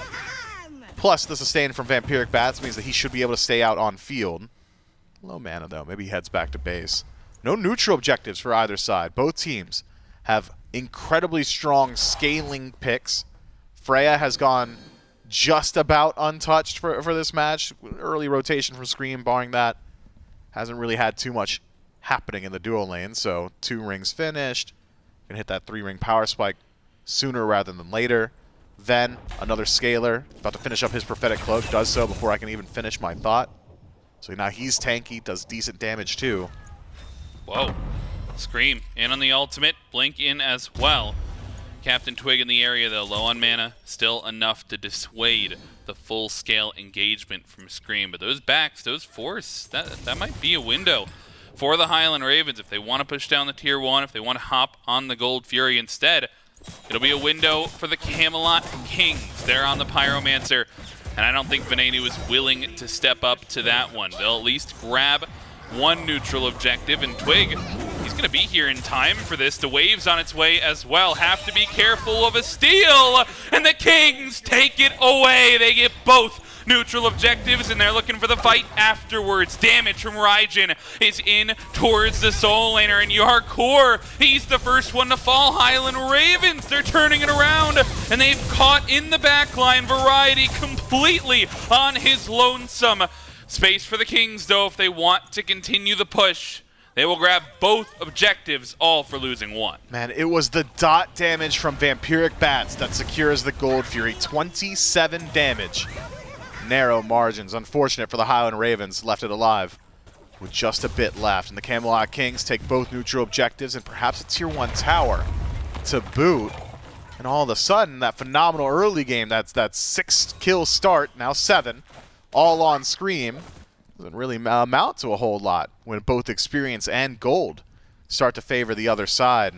plus the sustain from Vampiric Bats means that he should be able to stay out on field. Low mana though, maybe he heads back to base. No neutral objectives for either side. Both teams have incredibly strong scaling picks. Freya has gone just about untouched for this match. Early rotation from Scream, barring that. Hasn't really had too much happening in the duo lane, so 2 rings finished. Gonna hit that 3-ring power spike sooner rather than later. Then, another scaler, about to finish up his prophetic cloak, does so before I can even finish my thought. So now he's tanky, does decent damage too. Whoa. Scream in on the ultimate, Blink in as well. CaptainTwig in the area though, low on mana, still enough to dissuade the full-scale engagement from Scream. But those backs, those force, that might be a window for the Highland Ravens if they want to push down the tier 1, if they want to hop on the Gold Fury instead. It'll be a window for the Camelot Kings. They're on the Pyromancer, and I don't think Venenu is willing to step up to that one. They'll at least grab one neutral objective, and Twig, he's going to be here in time for this. The wave's on its way as well. Have to be careful of a steal, and the Kings take it away. They get both neutral objectives, and they're looking for the fight afterwards. Damage from Raijin is in towards the soul laner, and Jarcorrr, he's the first one to fall. Highland Ravens, they're turning it around, and they've caught in the backline Variety completely on his lonesome. Space for the Kings, though, if they want to continue the push. They will grab both objectives, all for losing one. Man, it was the dot damage from Vampiric Bats that secures the Gold Fury. 27 damage. Narrow margins. Unfortunate for the Highland Ravens, left it alive with just a bit left. And the Camelot Kings take both neutral objectives and perhaps a tier 1 tower to boot. And all of a sudden, that phenomenal early game, that's that 6-kill start, now 7, all on Scream, doesn't really amount to a whole lot when both experience and gold start to favor the other side.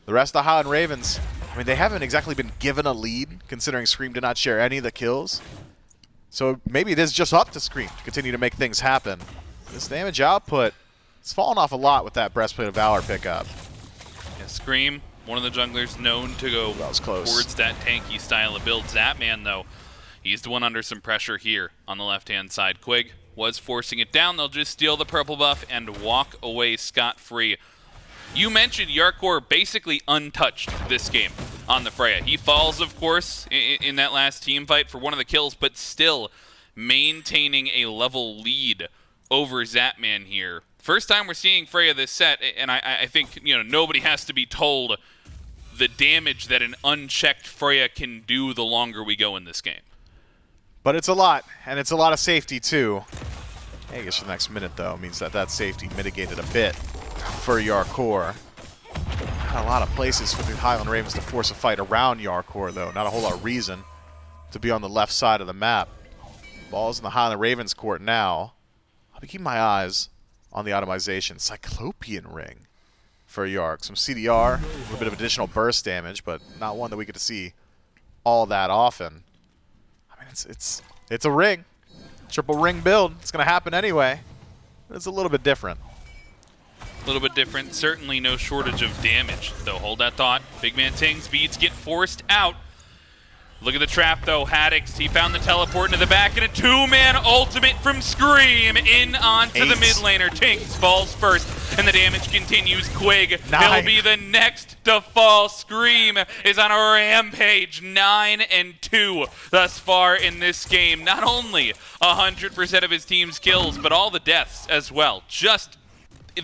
The rest of the Highland Ravens, I mean, they haven't exactly been given a lead, considering Scream did not share any of the kills. So maybe it is just up to Scream to continue to make things happen. This damage output, it's fallen off a lot with that Breastplate of Valor pickup. Yeah, Scream, one of the junglers known to go towards that tanky style of build. Zapman, though, he's the one under some pressure here on the left-hand side. Quig was forcing it down. They'll just steal the purple buff and walk away scot-free. You mentioned Jarcorrr basically untouched this game on the Freya. He falls, of course, in that last team fight for one of the kills, but still maintaining a level lead over Zapman here. First time we're seeing Freya this set, and I think, you know, nobody has to be told the damage that an unchecked Freya can do the longer we go in this game. But it's a lot, and it's a lot of safety too. I guess the next minute, though, means that that safety mitigated a bit for Jarcorrr. Not a lot of places for the Highland Ravens to force a fight around Jarcorrr, though. Not a whole lot of reason to be on the left side of the map. Ball's in the Highland Ravens court now. I'll be keeping my eyes on the itemization. Cyclopean Ring for Yark. Some CDR, a little bit of additional burst damage, but not one that we get to see all that often. I mean, it's a ring. Triple ring build. It's going to happen anyway. But it's a little bit different. A little bit different. Certainly no shortage of damage, though. Hold that thought. BigManTingz beads get forced out. Look at the trap, though. Haddix, he found the teleport into the back, and a 2-man ultimate from Scream in onto the mid laner. Tingz falls first, and the damage continues. Quig, he'll be the next to fall. Scream is on a rampage. 9-2 thus far in this game. Not only 100% of his team's kills, but all the deaths as well. Just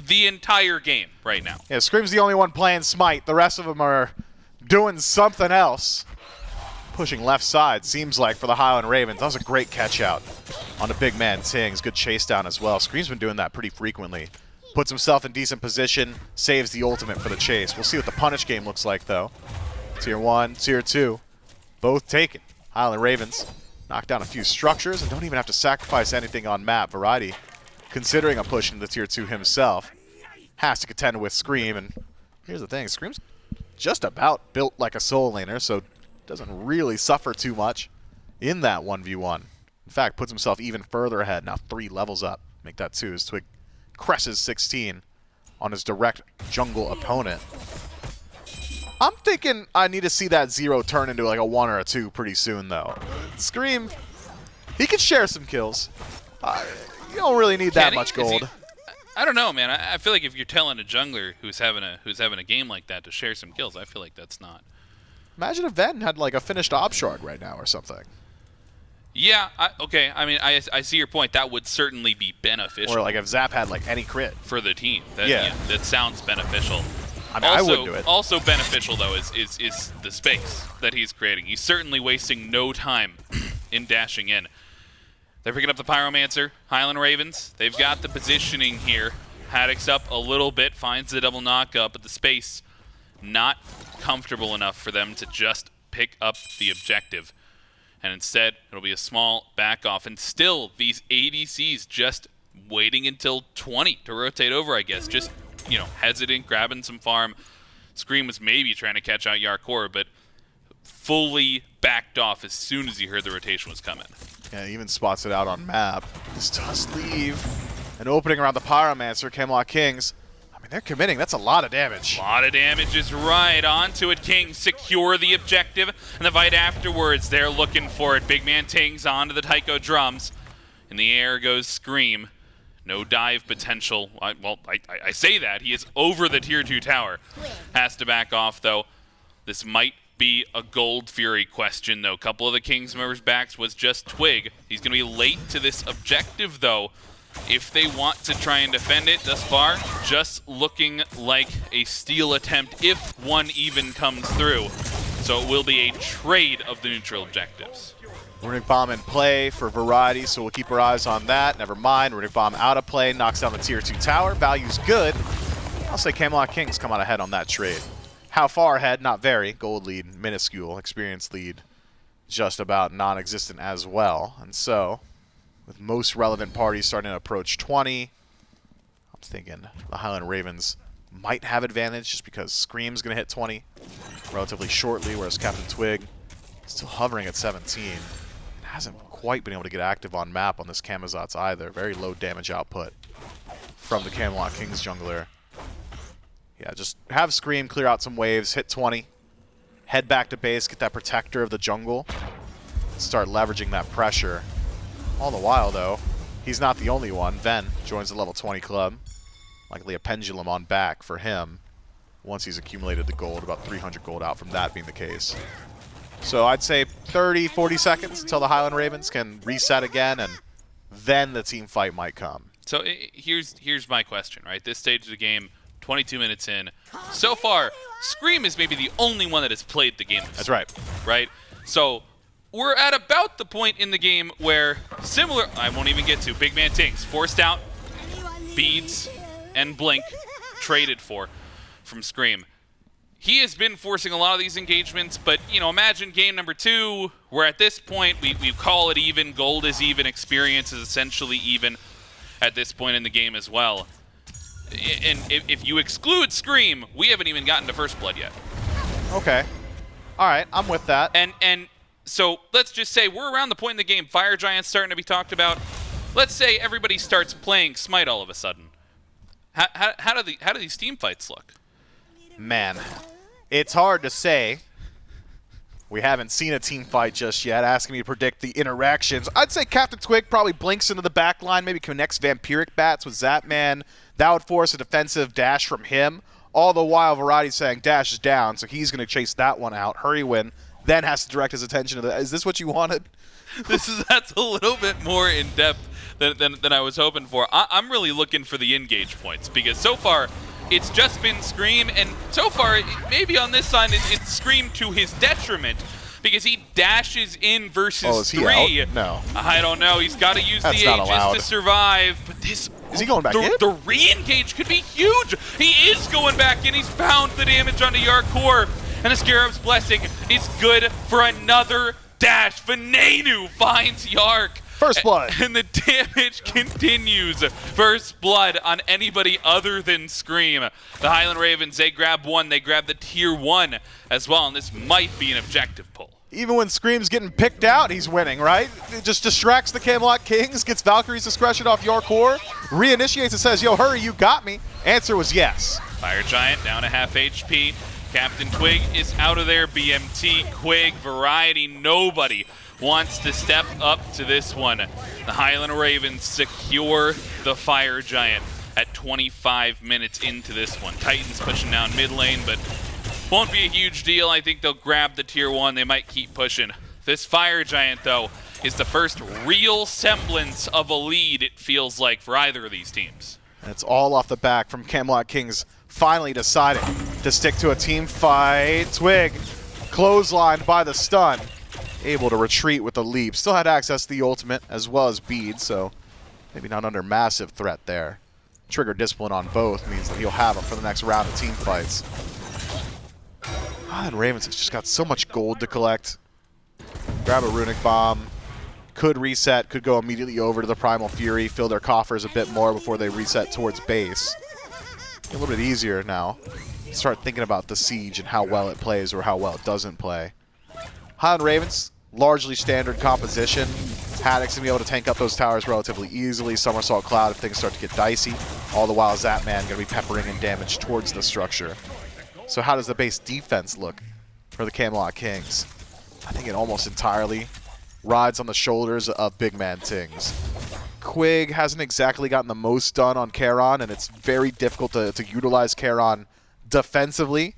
the entire game right now. Yeah, Scream's the only one playing Smite. The rest of them are doing something else. Pushing left side, seems like, for the Highland Ravens. That was a great catch out on the BigManTingz. Good chase down as well. Scream's been doing that pretty frequently. Puts himself in decent position, saves the ultimate for the chase. We'll see what the punish game looks like, though. Tier 1, Tier 2, both taken. Highland Ravens knock down a few structures and don't even have to sacrifice anything on map. Variety, considering a push into the Tier 2 himself, has to contend with Scream. And here's the thing, Scream's just about built like a soul laner, so doesn't really suffer too much in that 1v1. In fact, puts himself even further ahead. Now 3 levels up. Make that 2 as Twig cresses 16 on his direct jungle opponent. I'm thinking I need to see that 0 turn into like a 1 or a 2 pretty soon, though. Scream, he could share some kills. You don't really need that much gold. I don't know, man. I feel like if you're telling a jungler who's having a game like that to share some kills, I feel like that's not. Imagine if Ven had like a finished Obshrug right now or something. Yeah, okay. I mean, I see your point. That would certainly be beneficial. Or like if Zap had like any crit. For the team. Yeah, that sounds beneficial. I mean, I wouldn't do it. Also beneficial, though, is the space that he's creating. He's certainly wasting no time in dashing in. They're picking up the Pyromancer, Highland Ravens. They've got the positioning here. Haddix up a little bit, finds the double knockup, but the space not comfortable enough for them to just pick up the objective. And instead, it'll be a small back off. And still, these ADCs just waiting until 20 to rotate over, I guess. Just, you know, hesitant, grabbing some farm. Scream was maybe trying to catch out Jarcorrr, but fully backed off as soon as he heard the rotation was coming. Yeah, he even spots it out on map. This does leave an opening around the Pyromancer, Camelot Kings. I mean, they're committing. That's a lot of damage. A lot of damage is right onto it. Kings secure the objective, and the fight afterwards, they're looking for it. BigManTingz onto the taiko drums. In the air goes Scream. No dive potential. I say that. He is over the tier 2 tower. Has to back off, though. This might be a Gold Fury question, though. A couple of the Kings members' backs was just Twig. He's going to be late to this objective, though. If they want to try and defend it thus far, just looking like a steal attempt if one even comes through. So it will be a trade of the neutral objectives. Runic Bomb in play for variety, so we'll keep our eyes on that. Never mind, Runic Bomb out of play, knocks down the tier 2 tower. Value's good. I'll say Camelot Kings come out ahead on that trade. How far ahead? Not very. Gold lead, minuscule. Experience lead, just about non-existent as well. And so, with most relevant parties starting to approach 20, I'm thinking the Highland Ravens might have advantage just because Scream's going to hit 20 relatively shortly, whereas CaptainTwig is still hovering at 17. Hasn't quite been able to get active on map on this Camazotz either. Very low damage output from the Camelot Kings jungler. Yeah, just have Scream clear out some waves, hit 20, head back to base, get that protector of the jungle, start leveraging that pressure. All the while, though, he's not the only one. Ven joins the level 20 club. Likely a pendulum on back for him once he's accumulated the gold, about 300 gold out from that being the case. So I'd say 30, 40 seconds until the Highland Ravens can reset again, and then the team fight might come. So here's my question, right? This stage of the game, 22 minutes in. So far, Scream is maybe the only one that has played the game. That's right. Right? So we're at about the point in the game where similar, I won't even get to, BigManTingz forced out, Beads and Blink traded for from Scream. He has been forcing a lot of these engagements, but, you know, imagine game number 2, where at this point, we call it even, gold is even, experience is essentially even at this point in the game as well. And if you exclude Scream, we haven't even gotten to First Blood yet. Okay. All right, I'm with that. And so let's just say we're around the point in the game, Fire Giant's starting to be talked about. Let's say everybody starts playing Smite all of a sudden. How do these team fights look? Man, it's hard to say. We haven't seen a team fight just yet. Asking me to predict the interactions. I'd say CaptainTwig probably blinks into the back line, maybe connects Vampiric Bats with Zapman. That would force a defensive dash from him. All the while, Variety's saying dash is down, so he's going to chase that one out. Hurriwind then has to direct his attention to that. Is this what you wanted? That's a little bit more in depth than I was hoping for. I'm really looking for the engage points, because so far it's just been Scream, and so far maybe on this side it's Scream to his detriment, because he dashes in versus 3. Out? No. I don't know. He's got to use the Aegis to survive. But this is he going back in? The re-engage could be huge. He is going back in. He's found the damage onto Jarcorrr, and the Scarab's Blessing is good for another dash. Venenu finds Yark. First Blood. And the damage continues. First Blood on anybody other than Scream. The Highland Ravens, they grab 1. They grab the tier 1 as well, and this might be an objective pull. Even when Scream's getting picked out, he's winning, right? It just distracts the Camelot Kings, gets Valkyrie's Discretion off Jarcorrr, reinitiates and says, yo, hurry, you got me. Answer was yes. Fire Giant down to half HP. CaptainTwig is out of there. BMT, Quig, Variety, nobody wants to step up to this one. The Highland Ravens secure the Fire Giant at 25 minutes into this one. Titans pushing down mid lane, but won't be a huge deal. I think they'll grab the tier 1. They might keep pushing. This Fire Giant, though, is the first real semblance of a lead, it feels like, for either of these teams. And it's all off the back from Camelot Kings finally deciding to stick to a team fight. Twig clotheslined by the stun, able to retreat with the leap. Still had access to the ultimate as well as Bead, so maybe not under massive threat there. trigger discipline on both means that he'll have them for the next round of team fights. Highland Ravens have just got so much gold to collect. Grab a Runic Bomb. Could reset, could go immediately over to the Primal Fury, fill their coffers a bit more before they reset towards base. A little bit easier now. Start thinking about the siege and how well it plays or how well it doesn't play. Highland Ravens, largely standard composition. Haddix gonna be able to tank up those towers relatively easily. Somersault Cloud if things start to get dicey. All the while Zapman gonna be peppering in damage towards the structure. So how does the base defense look for the Camelot Kings? I think it almost entirely rides on the shoulders of BigManTingz. Quig hasn't exactly gotten the most done on Charon, and it's very difficult to utilize Charon defensively.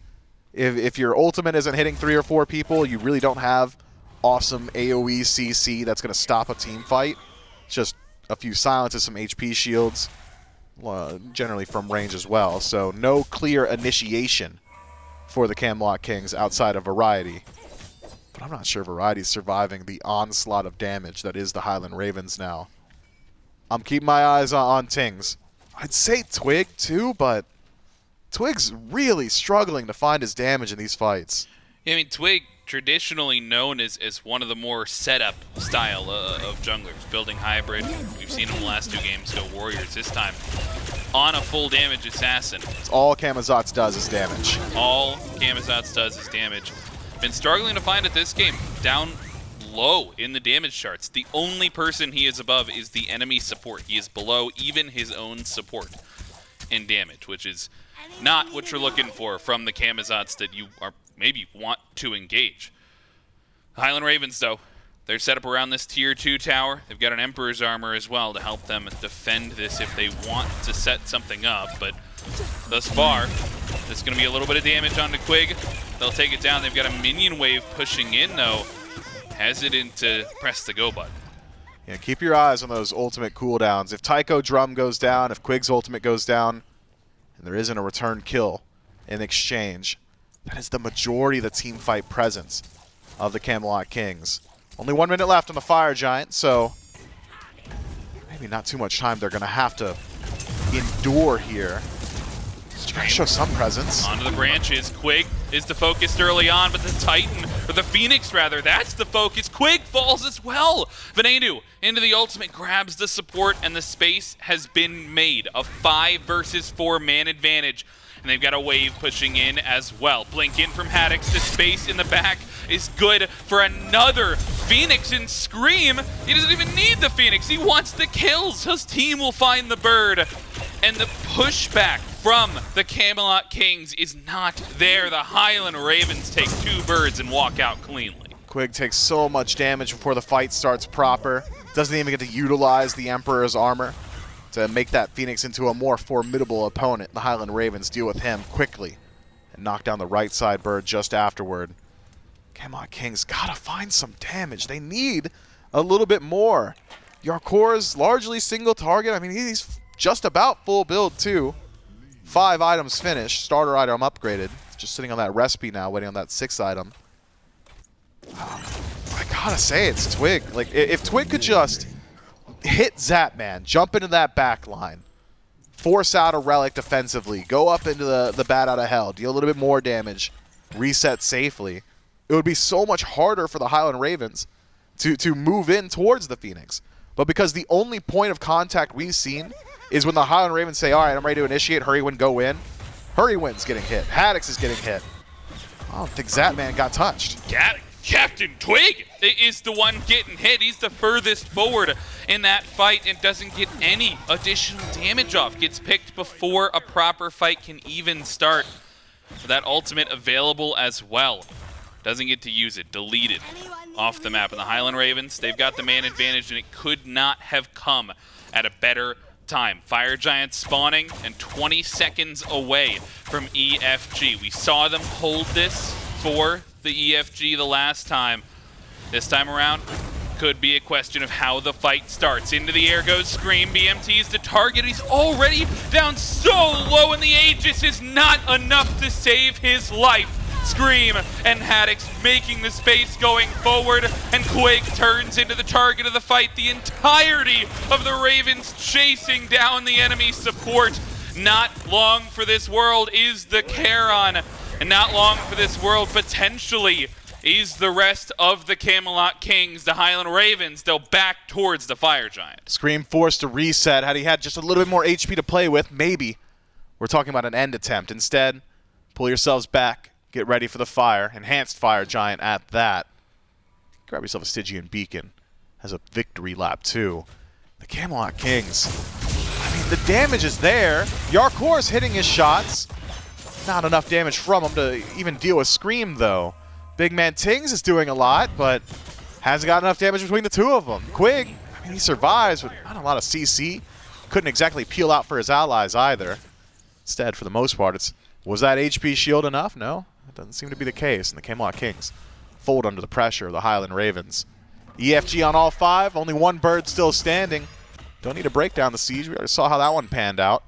If your ultimate isn't hitting 3 or 4 people, you really don't have awesome AoE CC that's going to stop a team fight. It's just a few silences, some HP shields, generally from range as well. So no clear initiation for the Camelot Kings outside of Variety. But I'm not sure Variety's surviving the onslaught of damage that is the Highland Ravens now. I'm keeping my eyes on Tings. I'd say Twig too, but Twig's really struggling to find his damage in these fights. Yeah, I mean, Twig, traditionally known as one of the more setup style of junglers, building hybrid. We've seen him the last 2 games go Warriors, this time on a full damage assassin. It's all Camazotz does is damage. All Camazotz does is damage. Been struggling to find it this game, down low in the damage charts. The only person he is above is the enemy support. He is below even his own support in damage, which is not what you're looking for from the Camazotz that you are maybe want to engage. Highland Ravens, though, they're set up around this tier 2 tower. They've got an Emperor's Armor as well to help them defend this if they want to set something up, but thus far, there's going to be a little bit of damage onto Quig. They'll take it down. They've got a minion wave pushing in, though. Hesitant to press the go button. Yeah, keep your eyes on those ultimate cooldowns. If Tycho Drum goes down, if Quig's ultimate goes down, and there isn't a return kill in exchange, that is the majority of the team fight presence of the Camelot Kings. Only 1 minute left on the Fire Giant, so maybe not too much time they're going to have to endure here. Just trying to show some presence. Onto the branches. Quig is the focus early on, but the Titan, or the Phoenix rather, that's the focus. Quig falls as well. Venenu into the ultimate, grabs the support, and the space has been made. A 5 versus 4 man advantage. And they've got a wave pushing in as well. Blink in from Haddix. The space in the back is good for another Phoenix and Scream. He doesn't even need the Phoenix. He wants the kills. His team will find the bird. And the pushback from the Camelot Kings is not there. The Highland Ravens take 2 birds and walk out cleanly. Quig takes so much damage before the fight starts proper. Doesn't even get to utilize the Emperor's Armor to make that Phoenix into a more formidable opponent. The Highland Ravens deal with him quickly and knock down the right side bird just afterward. Camelot Kings gotta find some damage. They need a little bit more. Jarcorr's largely single target. I mean, he's just about full build too. 5 items finished. Starter item upgraded. Just sitting on that recipe now, waiting on that 6th item. I gotta say, it's Twig. Like, if Twig could just hit Zapman, jump into that back line, force out a relic defensively, go up into the bat out of hell, deal a little bit more damage, reset safely, it would be so much harder for the Highland Ravens to move in towards the Phoenix. But because the only point of contact we've seen is when the Highland Ravens say, all right, I'm ready to initiate, Hurriwind, go in. Hurriwind's getting hit. Haddix is getting hit. I don't think Zapman got touched. CaptainTwig is the one getting hit. He's the furthest forward in that fight and doesn't get any additional damage off. Gets picked before a proper fight can even start. So that ultimate available as well. Doesn't get to use it. Deleted off the map. And the Highland Ravens, they've got the man advantage, and it could not have come at a better time. Fire Giants spawning and 20 seconds away from EFG. We saw them hold this for the EFG the last time. This time around, could be a question of how the fight starts. Into the air goes Scream. BMT's the target. He's already down so low, and the Aegis is not enough to save his life. Screammmmm and Haddix making the space going forward, and Quig turns into the target of the fight. The entirety of the Ravens chasing down the enemy support. Not long for this world is the Charon, and not long for this world potentially is the rest of the Camelot Kings. The Highland Ravens, they'll back towards the Fire Giant. Scream forced to reset. Had he had just a little bit more HP to play with, maybe we're talking about an end attempt. Instead, pull yourselves back, get ready for the fire. Enhanced Fire Giant at that. Grab yourself a Stygian Beacon. Has a victory lap too. The Camelot Kings. I mean, the damage is there. Jarcorr's hitting his shots. Not enough damage from him to even deal with Scream though. BigManTingz is doing a lot, but hasn't got enough damage between the two of them. Quig, I mean, he survives with not a lot of CC. Couldn't exactly peel out for his allies either. Instead, for the most part, was that HP shield enough? No, that doesn't seem to be the case. And the Camelot Kings fold under the pressure of the Highland Ravens. EFG on all 5, only 1 bird still standing. Don't need to break down the siege. We already saw how that one panned out.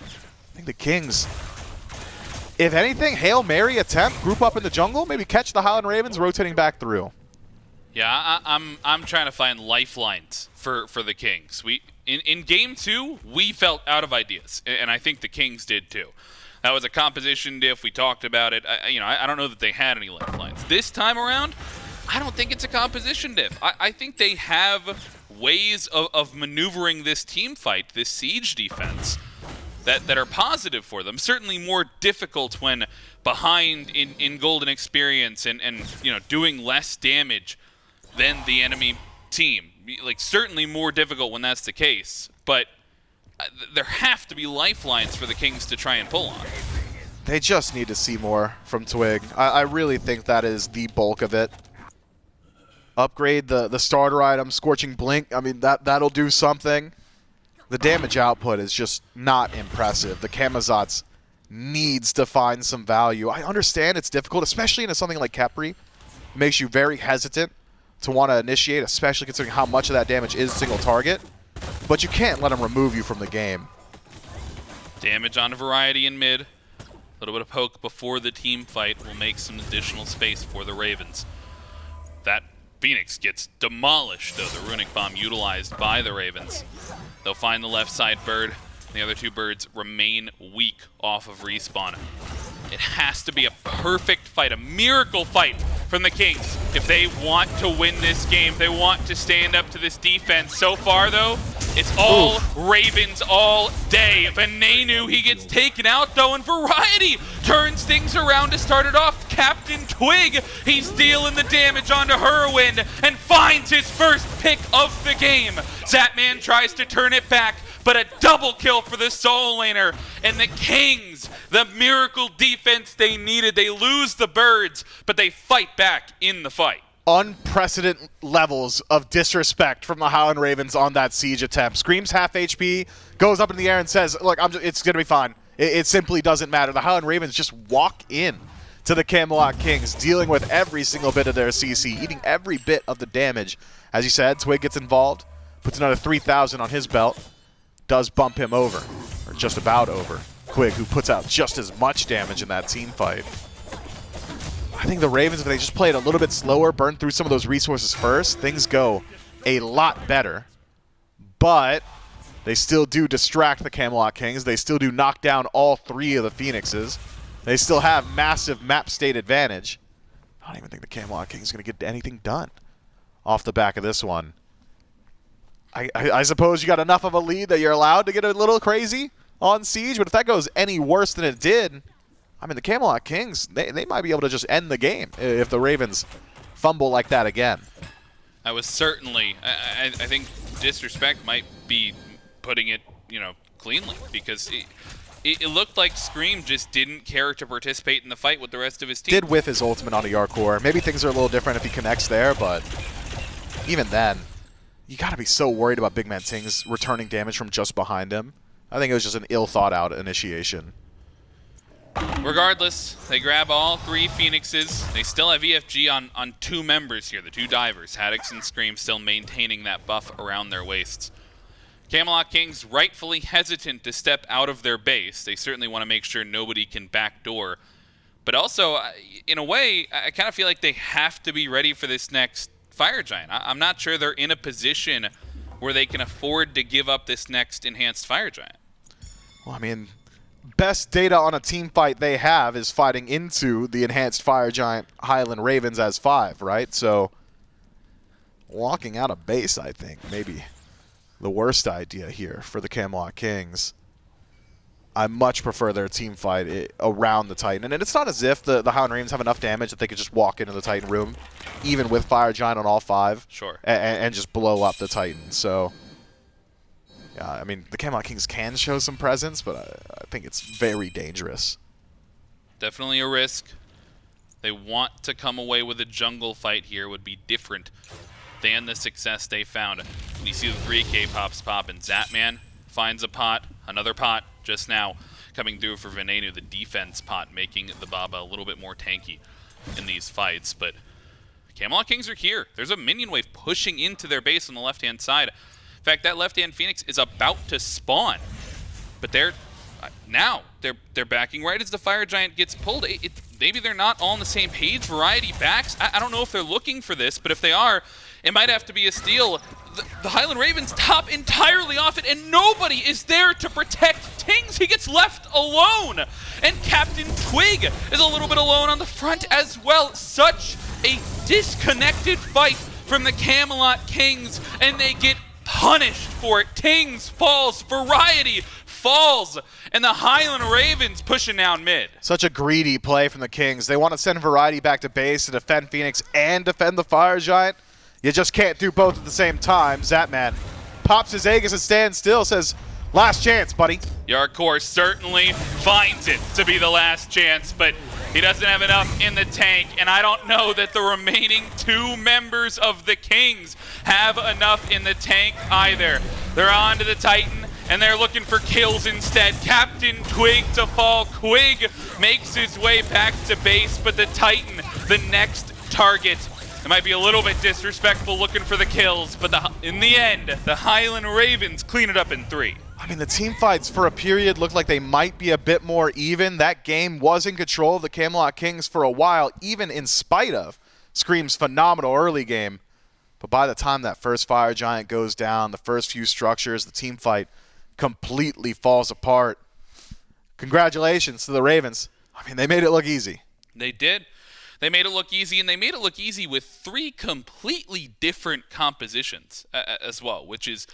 I think the Kings, if anything, Hail Mary attempt, group up in the jungle, maybe catch the Highland Ravens rotating back through. Yeah, I'm trying to find lifelines for the Kings. In game 2, we felt out of ideas, and I think the Kings did too. That was a composition diff. We talked about it. I don't know that they had any lifelines. This time around, I don't think it's a composition diff. I think they have ways of maneuvering this team fight, this siege defense, that are positive for them. Certainly more difficult when behind in golden experience and doing less damage than the enemy team. Like, certainly more difficult when that's the case. But there have to be lifelines for the Kings to try and pull on. They just need to see more from Twig. I really think that is the bulk of it. Upgrade the starter item, Scorching Blink. I mean, that'll do something. The damage output is just not impressive. The Camazotz needs to find some value. I understand it's difficult, especially into something like Khepri. It makes you very hesitant to want to initiate, especially considering how much of that damage is single target. But you can't let him remove you from the game. Damage on a variety in mid. A little bit of poke before the team fight will make some additional space for the Ravens. That Phoenix gets demolished, though. The Runic Bomb utilized by the Ravens. They'll find the left side bird. The other 2 birds remain weak off of respawn. It has to be a perfect fight, a miracle fight from the Kings if they want to win this game. They want to stand up to this defense. So far, though, it's all Ravens all day. Venenu, he gets taken out, though, and Variety turns things around to start it off. CaptainTwig, he's dealing the damage onto Hurriwind and finds his first pick of the game. Zapman tries to turn it back, but a double kill for the Soul Laner. And the Kings, the miracle defense they needed. They lose the birds, but they fight back in the fight. Unprecedented levels of disrespect from the Highland Ravens on that siege attempt. Scream's half HP, goes up in the air and says, look, it's going to be fine. It simply doesn't matter. The Highland Ravens just walk in to the Camelot Kings, dealing with every single bit of their CC, eating every bit of the damage. As you said, Twig gets involved, puts another 3,000 on his belt, does bump him over, or just about over. Quig, who puts out just as much damage in that team fight. I think the Ravens, if they just played a little bit slower, burn through some of those resources first, things go a lot better. But they still do distract the Camelot Kings. They still do knock down all 3 of the Phoenixes. They still have massive map state advantage. I don't even think the Camelot Kings is going to get anything done off the back of this one. I suppose you got enough of a lead that you're allowed to get a little crazy on Siege, but if that goes any worse than it did, I mean, the Camelot Kings, they might be able to just end the game if the Ravens fumble like that again. I was certainly, I think disrespect might be putting it, cleanly, because it looked like Scream just didn't care to participate in the fight with the rest of his team. Did whiff his ultimate on a Jarcorrr. Maybe things are a little different if he connects there, but even then, you got to be so worried about BigManTingz returning damage from just behind him. I think it was just an ill-thought-out initiation. Regardless, they grab all 3 Phoenixes. They still have EFG on 2 members here, the 2 divers. Haddix and Scream still maintaining that buff around their waists. Camelot Kings rightfully hesitant to step out of their base. They certainly want to make sure nobody can backdoor. But also, in a way, I kind of feel like they have to be ready for this next Fire Giant. I'm not sure they're in a position where they can afford to give up this next enhanced Fire Giant. Well, I mean, best data on a team fight they have is fighting into the enhanced Fire Giant Highland Ravens as 5, right? So walking out of base, I think, maybe the worst idea here for the Camelot Kings. I much prefer their team fight around the Titan. And it's not as if the Highland Ravens have enough damage that they could just walk into the Titan room, even with Fire Giant on all 5, sure, and just blow up the Titan. So, yeah, I mean, the Camelot Kings can show some presence, but I think it's very dangerous. Definitely a risk. They want to come away with a jungle fight here. Would be different than the success they found. When you see the 3K pops pop, and Zapman finds a pot, another pot just now coming through for Venenu, the defense pot, making the Baba a little bit more tanky in these fights. But Camelot Kings are here. There's a minion wave pushing into their base on the left-hand side. In fact, that left-hand Phoenix is about to spawn, but they're backing right as the Fire Giant gets pulled. Maybe they're not all on the same page. Variety backs. I don't know if they're looking for this, but if they are, it might have to be a steal. The Highland Ravens top entirely off it, and nobody is there to protect Tings. He gets left alone. And CaptainTwig is a little bit alone on the front as well. Such a disconnected fight from the Camelot Kings, and they get punished for it. Tings falls, Variety falls, and the Highland Ravens pushing down mid. Such a greedy play from the Kings. They want to send Variety back to base to defend Phoenix and defend the Fire Giant. You just can't do both at the same time. Zapman pops his Aegis and stands still, says, last chance, buddy. Jarcorrr certainly finds it to be the last chance, but he doesn't have enough in the tank, and I don't know that the remaining 2 members of the Kings have enough in the tank either. They're on to the Titan, and they're looking for kills instead. CaptainTwig to fall. Quig makes his way back to base, but the Titan, the next target. It might be a little bit disrespectful looking for the kills, but in the end, the Highland Ravens clean it up in 3. I mean, the team fights for a period looked like they might be a bit more even. That game was in control of the Camelot Kings for a while, even in spite of Scream's phenomenal early game. But by the time that first Fire Giant goes down, the first few structures, the team fight completely falls apart. Congratulations to the Ravens. I mean, they made it look easy. They did. They made it look easy, and they made it look easy with 3 completely different compositions as well, which is,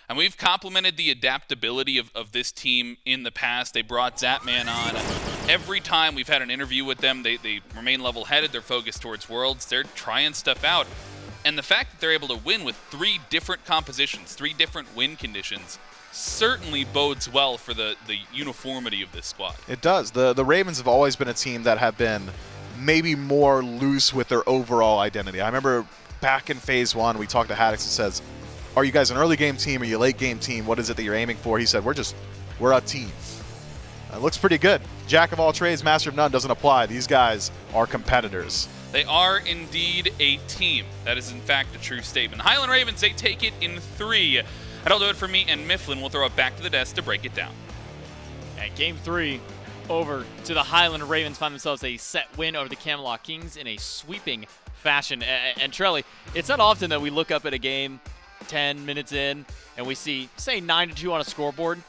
and we've complimented the adaptability of this team in the past. They brought Zapman on. Every time we've had an interview with them, they remain level-headed. They're focused towards Worlds. They're trying stuff out. And the fact that they're able to win with 3 different compositions, 3 different win conditions, certainly bodes well for the uniformity of this squad. It does. The Ravens have always been a team that have been maybe more loose with their overall identity. I remember back in Phase 1, we talked to Haddix and says, are you guys an early game team? Are you a late game team? What is it that you're aiming for? He said, we're a team. It looks pretty good. Jack of all trades, master of none doesn't apply. These guys are competitors. They are indeed a team. That is in fact a true statement. Highland Ravens, they take it in 3. That'll do it for me, and Mifflin will throw it back to the desk to break it down. And Game 3 over to the Highland Ravens, find themselves a set win over the Camelot Kings in a sweeping fashion. And Trelly, it's not often that we look up at a game 10 minutes in and we see, say, 9-2 on a scoreboard,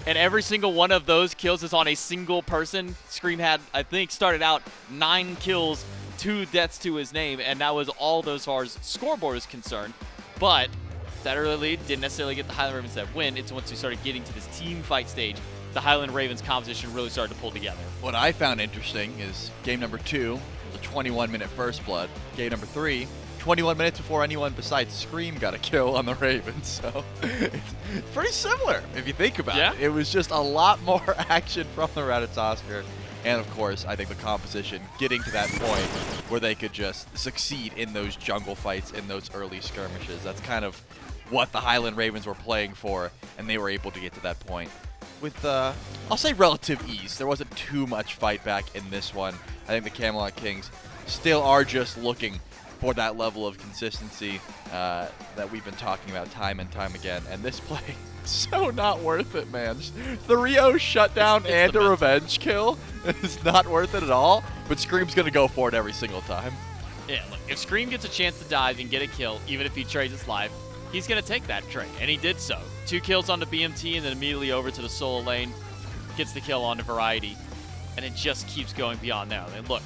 and every single one of those kills is on a single person. Scream had, I think, started out 9 kills, 2 deaths to his name, and that was all those as far as scoreboard is concerned. But that early lead didn't necessarily get the Highland Ravens that win. It's once we started getting to this team fight stage, the Highland Ravens composition really started to pull together. What I found interesting is game number 2, the 21-minute first blood. Game number 3, 21 minutes before anyone besides Scream got a kill on the Ravens. So it's pretty similar if you think about it. It was just a lot more action from the Ratatoskr. And of course, I think the composition getting to that point where they could just succeed in those jungle fights, in those early skirmishes. That's kind of what the Highland Ravens were playing for, and they were able to get to that point with, I'll say, relative ease. There wasn't too much fight back in this one. I think the Camelot Kings still are just looking for that level of consistency that we've been talking about time and time again. And this play, So not worth it, man. 3-0 shutdown and a revenge kill is not worth it at all, but Scream's going to go for it every single time. Yeah, look, if Scream gets a chance to dive and get a kill, even if he trades his life, he's going to take that trade, and he did so. 2 kills on the BMT and then immediately over to the solo lane, gets the kill on the Variety, and it just keeps going beyond there. And look,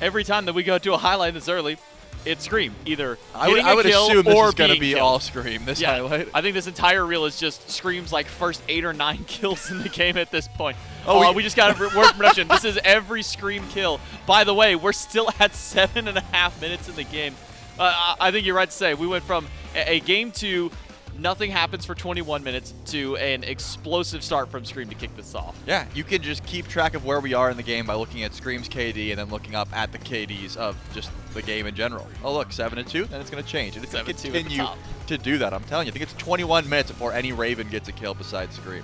every time that we go to a highlight this early, it's Scream, either I would kill assume this or is going to be killed. all Scream, this highlight. I think this entire reel is just Scream's like first 8 or 9 kills in the game at this point. Oh, We just got a word from production. This is every Scream kill. By the way, we're still at 7.5 minutes in the game. I think you're right to say we went from a game to nothing happens for 21 minutes to an explosive start from Scream to kick this off. Yeah, you can just keep track of where we are in the game by looking at Scream's KD and then looking up at the KDs of just the game in general. Oh look, 7-2, then it's going to change. And it's going to continue to do that. I'm telling you, I think it's 21 minutes before any Raven gets a kill besides Scream.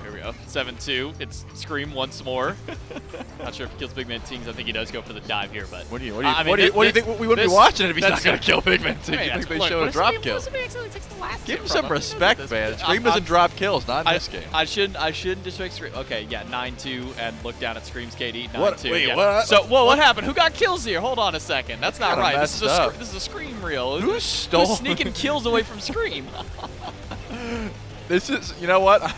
Here we go. 7-2. It's Scream once more. Not sure if he kills BigManTingz. I think he does go for the dive here, but What do you think we wouldn't be watching it if he's not going to kill BigManTingz? You think they show a drop kill? Give him some respect, man. Scream doesn't drop kills, not in this game. I shouldn't disrespect Scream. Okay, yeah, 9-2, and look down at Scream's KD. 9-2. What? Wait, yeah. what? So, what happened? Who got kills here? Hold on a second. That's not right. This is a Scream reel. Who's sneaking kills away from Scream? This is, you know what?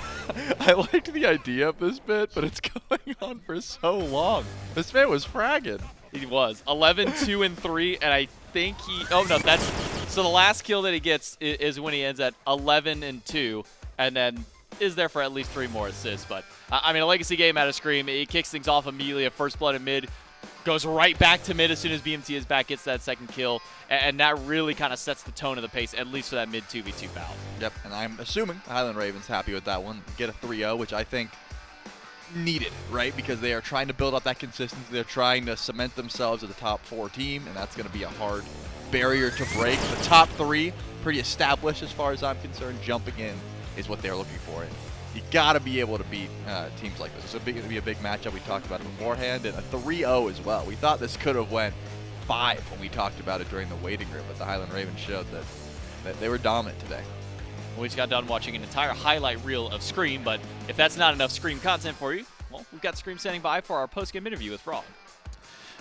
I liked the idea of this bit, but it's going on for so long. This man was fragging. He was 11, 2, and 3, and I think he. Oh no, that's so the last kill that he gets is when he ends at 11 and 2, and then is there for at least 3 more assists. But I mean, a legacy game out of Scream. He kicks things off immediately at first blood in mid, goes right back to mid as soon as BMT is back, gets that second kill, and that really kind of sets the tone of the pace, at least for that mid 2v2 battle. Yep, and I'm assuming the Highland Ravens happy with that one. Get a 3-0, which I think needed, right? Because they are trying to build up that consistency. They're trying to cement themselves as a top 4 team, and that's going to be a hard barrier to break. The top 3, pretty established as far as I'm concerned. Jumping in is what they're looking for. And you got to be able to beat teams like this. It's going to be a big matchup. We talked about it beforehand, and a 3-0 as well. We thought this could have went 5 when we talked about it during the waiting room, but the Highland Ravens showed that they were dominant today. We just got done watching an entire highlight reel of Scream, but if that's not enough Scream content for you, well, we've got Scream standing by for our post-game interview with Frog.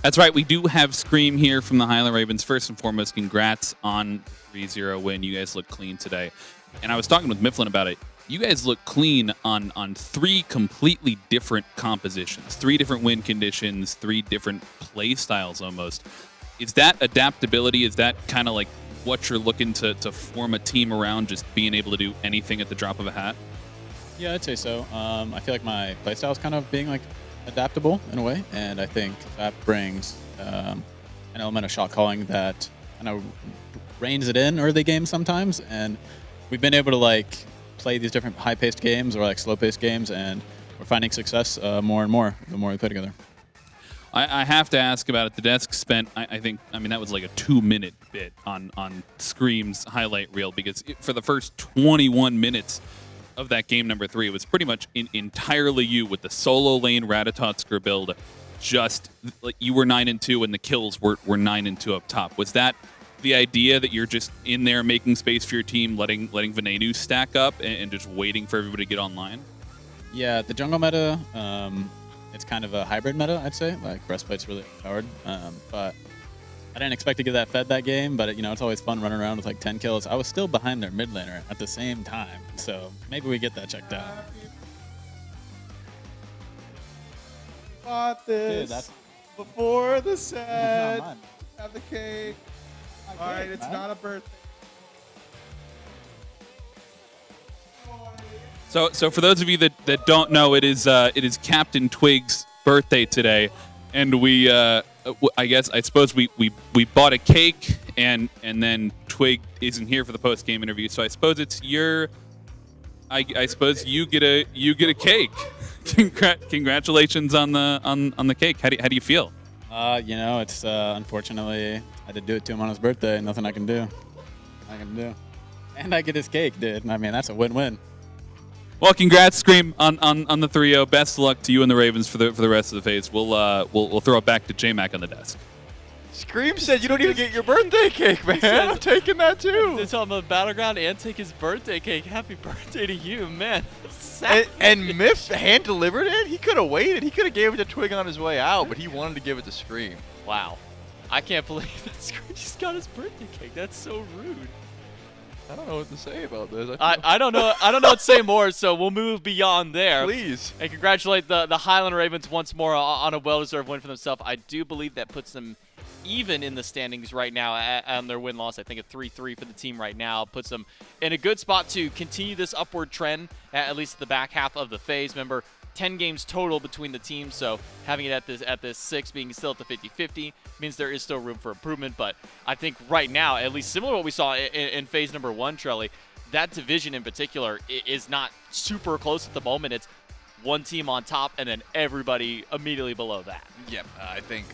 That's right. We do have Scream here from the Highland Ravens. First and foremost, congrats on 3-0 win. You guys look clean today. And I was talking with Mifflin about it. You guys look clean on 3 completely different compositions, 3 different win conditions, 3 different play styles almost. Is that adaptability? Is that kind of like what you're looking to form a team around, just being able to do anything at the drop of a hat? Yeah, I'd say so. I feel like my playstyle is kind of being like adaptable in a way, and I think that brings an element of shot calling that kind of reins it in early games sometimes, and we've been able to like play these different high-paced games or like slow-paced games, and we're finding success more and more the more we play together. I have to ask about it. The desk spent, I mean, that was like a 2-minute bit on Scream's highlight reel, because for the first 21 minutes of that game number 3, it was pretty much entirely you with the solo lane Ratatoskr build. Just like you were 9-2 and the kills were 9-2 up top. Was that the idea, that you're just in there making space for your team, letting Venenu stack up and just waiting for everybody to get online? Yeah, the jungle meta, it's kind of a hybrid meta, I'd say. Like, Breastplate's really hard, but I didn't expect to get that fed that game, but it's always fun running around with like 10 kills. I was still behind their mid laner at the same time, so maybe we get that checked out. Bought this. Dude, that's before the set. mine. Have the cake. All right, it's not a birthday. So for those of you that don't know, it is CaptainTwig's birthday today, and we I suppose we bought a cake, and then Twig isn't here for the post game interview, so I suppose it's your. I suppose you get a cake. Congratulations on the cake. How do you feel? It's unfortunately I had to do it to him on his birthday. Nothing I can do. And I get his cake, dude. I mean, that's a win-win. Well, congrats, Scream, on the 3-0. Best of luck to you and the Ravens for the rest of the phase. We'll throw it back to J-Mac on the desk. Scream said you don't even get your birthday cake, man. I'm taking that too. It's on the battleground and take his birthday cake. Happy birthday to you, man. And Myth hand-delivered it? He could have waited. He could have gave it to Twig on his way out, but he wanted to give it to Scream. Wow. I can't believe that Scream just got his birthday cake. That's so rude. I don't know what to say about this. I don't know. I don't know what to say more. So we'll move beyond there. Please. And congratulate the Highland Ravens once more on a well-deserved win for themselves. I do believe that puts them even in the standings right now on their win-loss. I think a 3-3 for the team right now puts them in a good spot to continue this upward trend, at least the back half of the phase. Remember, 10 games total between the teams, so having it at this 6 being still at the 50-50 means there is still room for improvement. But I think right now, at least similar to what we saw in phase number 1, Trelly, that division in particular is not super close at the moment. It's one team on top and then everybody immediately below that. Yep, I think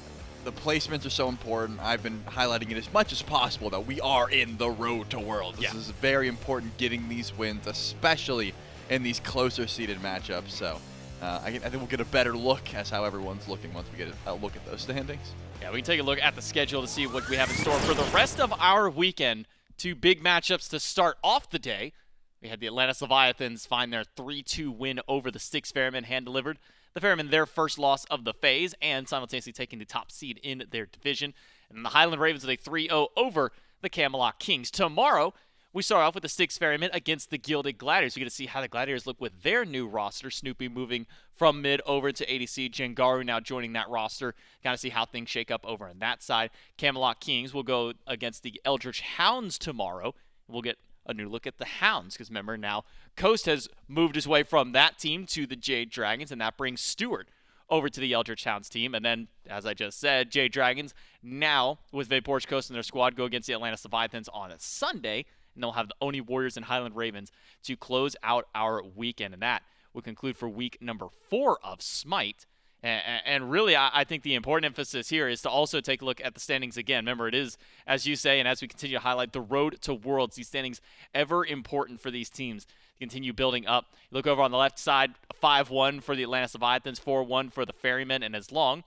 the placements are so important. I've been highlighting it as much as possible that we are in the road to Worlds. This is very important, getting these wins, especially in these closer seeded matchups. So I think we'll get a better look as how everyone's looking once we get a look at those standings. Yeah, we can take a look at the schedule to see what we have in store for the rest of our weekend. 2 big matchups to start off the day. We had the Atlantis Leviathans find their 3-2 win over the Styx Ferrymen, hand-delivered. The Ferrymen, their first loss of the phase, and simultaneously taking the top seed in their division. And then the Highland Ravens with a 3-0 over the Camelot Kings. Tomorrow, we start off with the Styx Ferrymen against the Gilded Gladiators. We get to see how the Gladiators look with their new roster. Snoopy moving from mid over to ADC. Jengaru now joining that roster. Kind of see how things shake up over on that side. Camelot Kings will go against the Eldritch Hounds tomorrow. We'll get a new look at the Hounds, because remember now Coast has moved his way from that team to the Jade Dragons, and that brings Stewart over to the Eldritch Hounds team. And then, as I just said, Jade Dragons now with Vaporch Coast in their squad go against the Atlantis Leviathans on a Sunday, and they'll have the Oni Warriors and Highland Ravens to close out our weekend. And that will conclude for week number 4 of SMITE. And really, I think the important emphasis here is to also take a look at the standings again. Remember, it is, as you say, and as we continue to highlight, the road to Worlds. These standings ever important for these teams to continue building up. You look over on the left side, 5-1 for the Atlantis Leviathans, 4-1 for the Ferrymen. And as long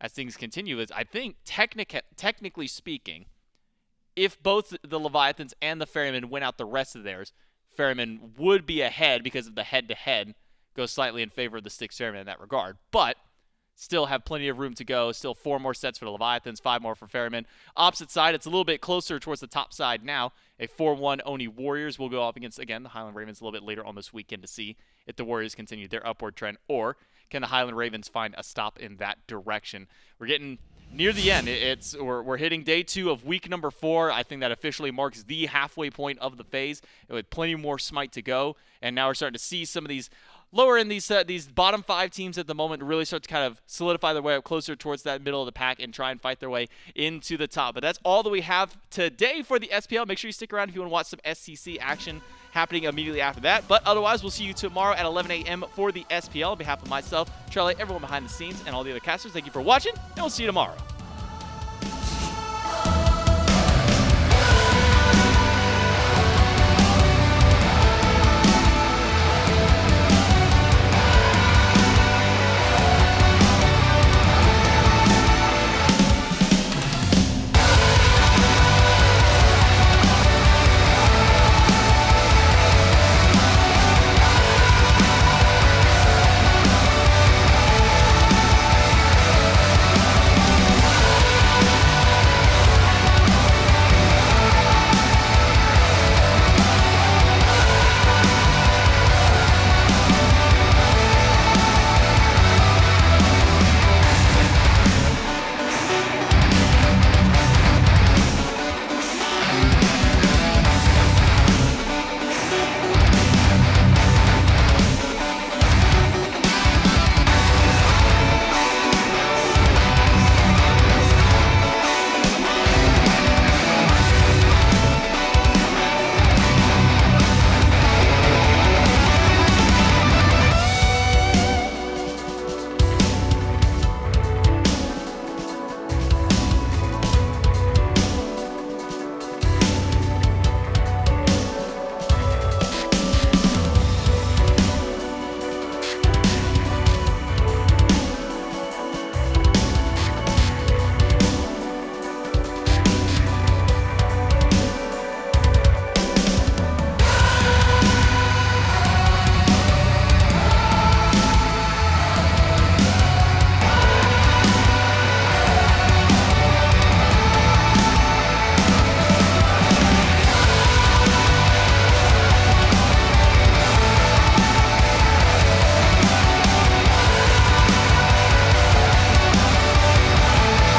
as things continue, I think technically speaking, if both the Leviathans and the Ferrymen win out the rest of theirs, Ferrymen would be ahead because of the head-to-head goes slightly in favor of the Styx Ferrymen in that regard. But still have plenty of room to go. Still 4 more sets for the Leviathans, 5 more for Ferrymen. Opposite side, it's a little bit closer towards the top side now. A 4-1 Oni Warriors will go up against, again, the Highland Ravens a little bit later on this weekend to see if the Warriors continue their upward trend, or can the Highland Ravens find a stop in that direction. We're getting near the end. We're hitting day 2 of week number 4. I think that officially marks the halfway point of the phase, with plenty more SMITE to go. And now we're starting to see some of these lower in these bottom 5 teams at the moment really start to kind of solidify their way up closer towards that middle of the pack and try and fight their way into the top. But that's all that we have today for the SPL. Make sure you stick around if you want to watch some SCC action happening immediately after that. But otherwise, we'll see you tomorrow at 11 a.m. for the SPL. On behalf of myself, Charlie, everyone behind the scenes, and all the other casters, thank you for watching, and we'll see you tomorrow.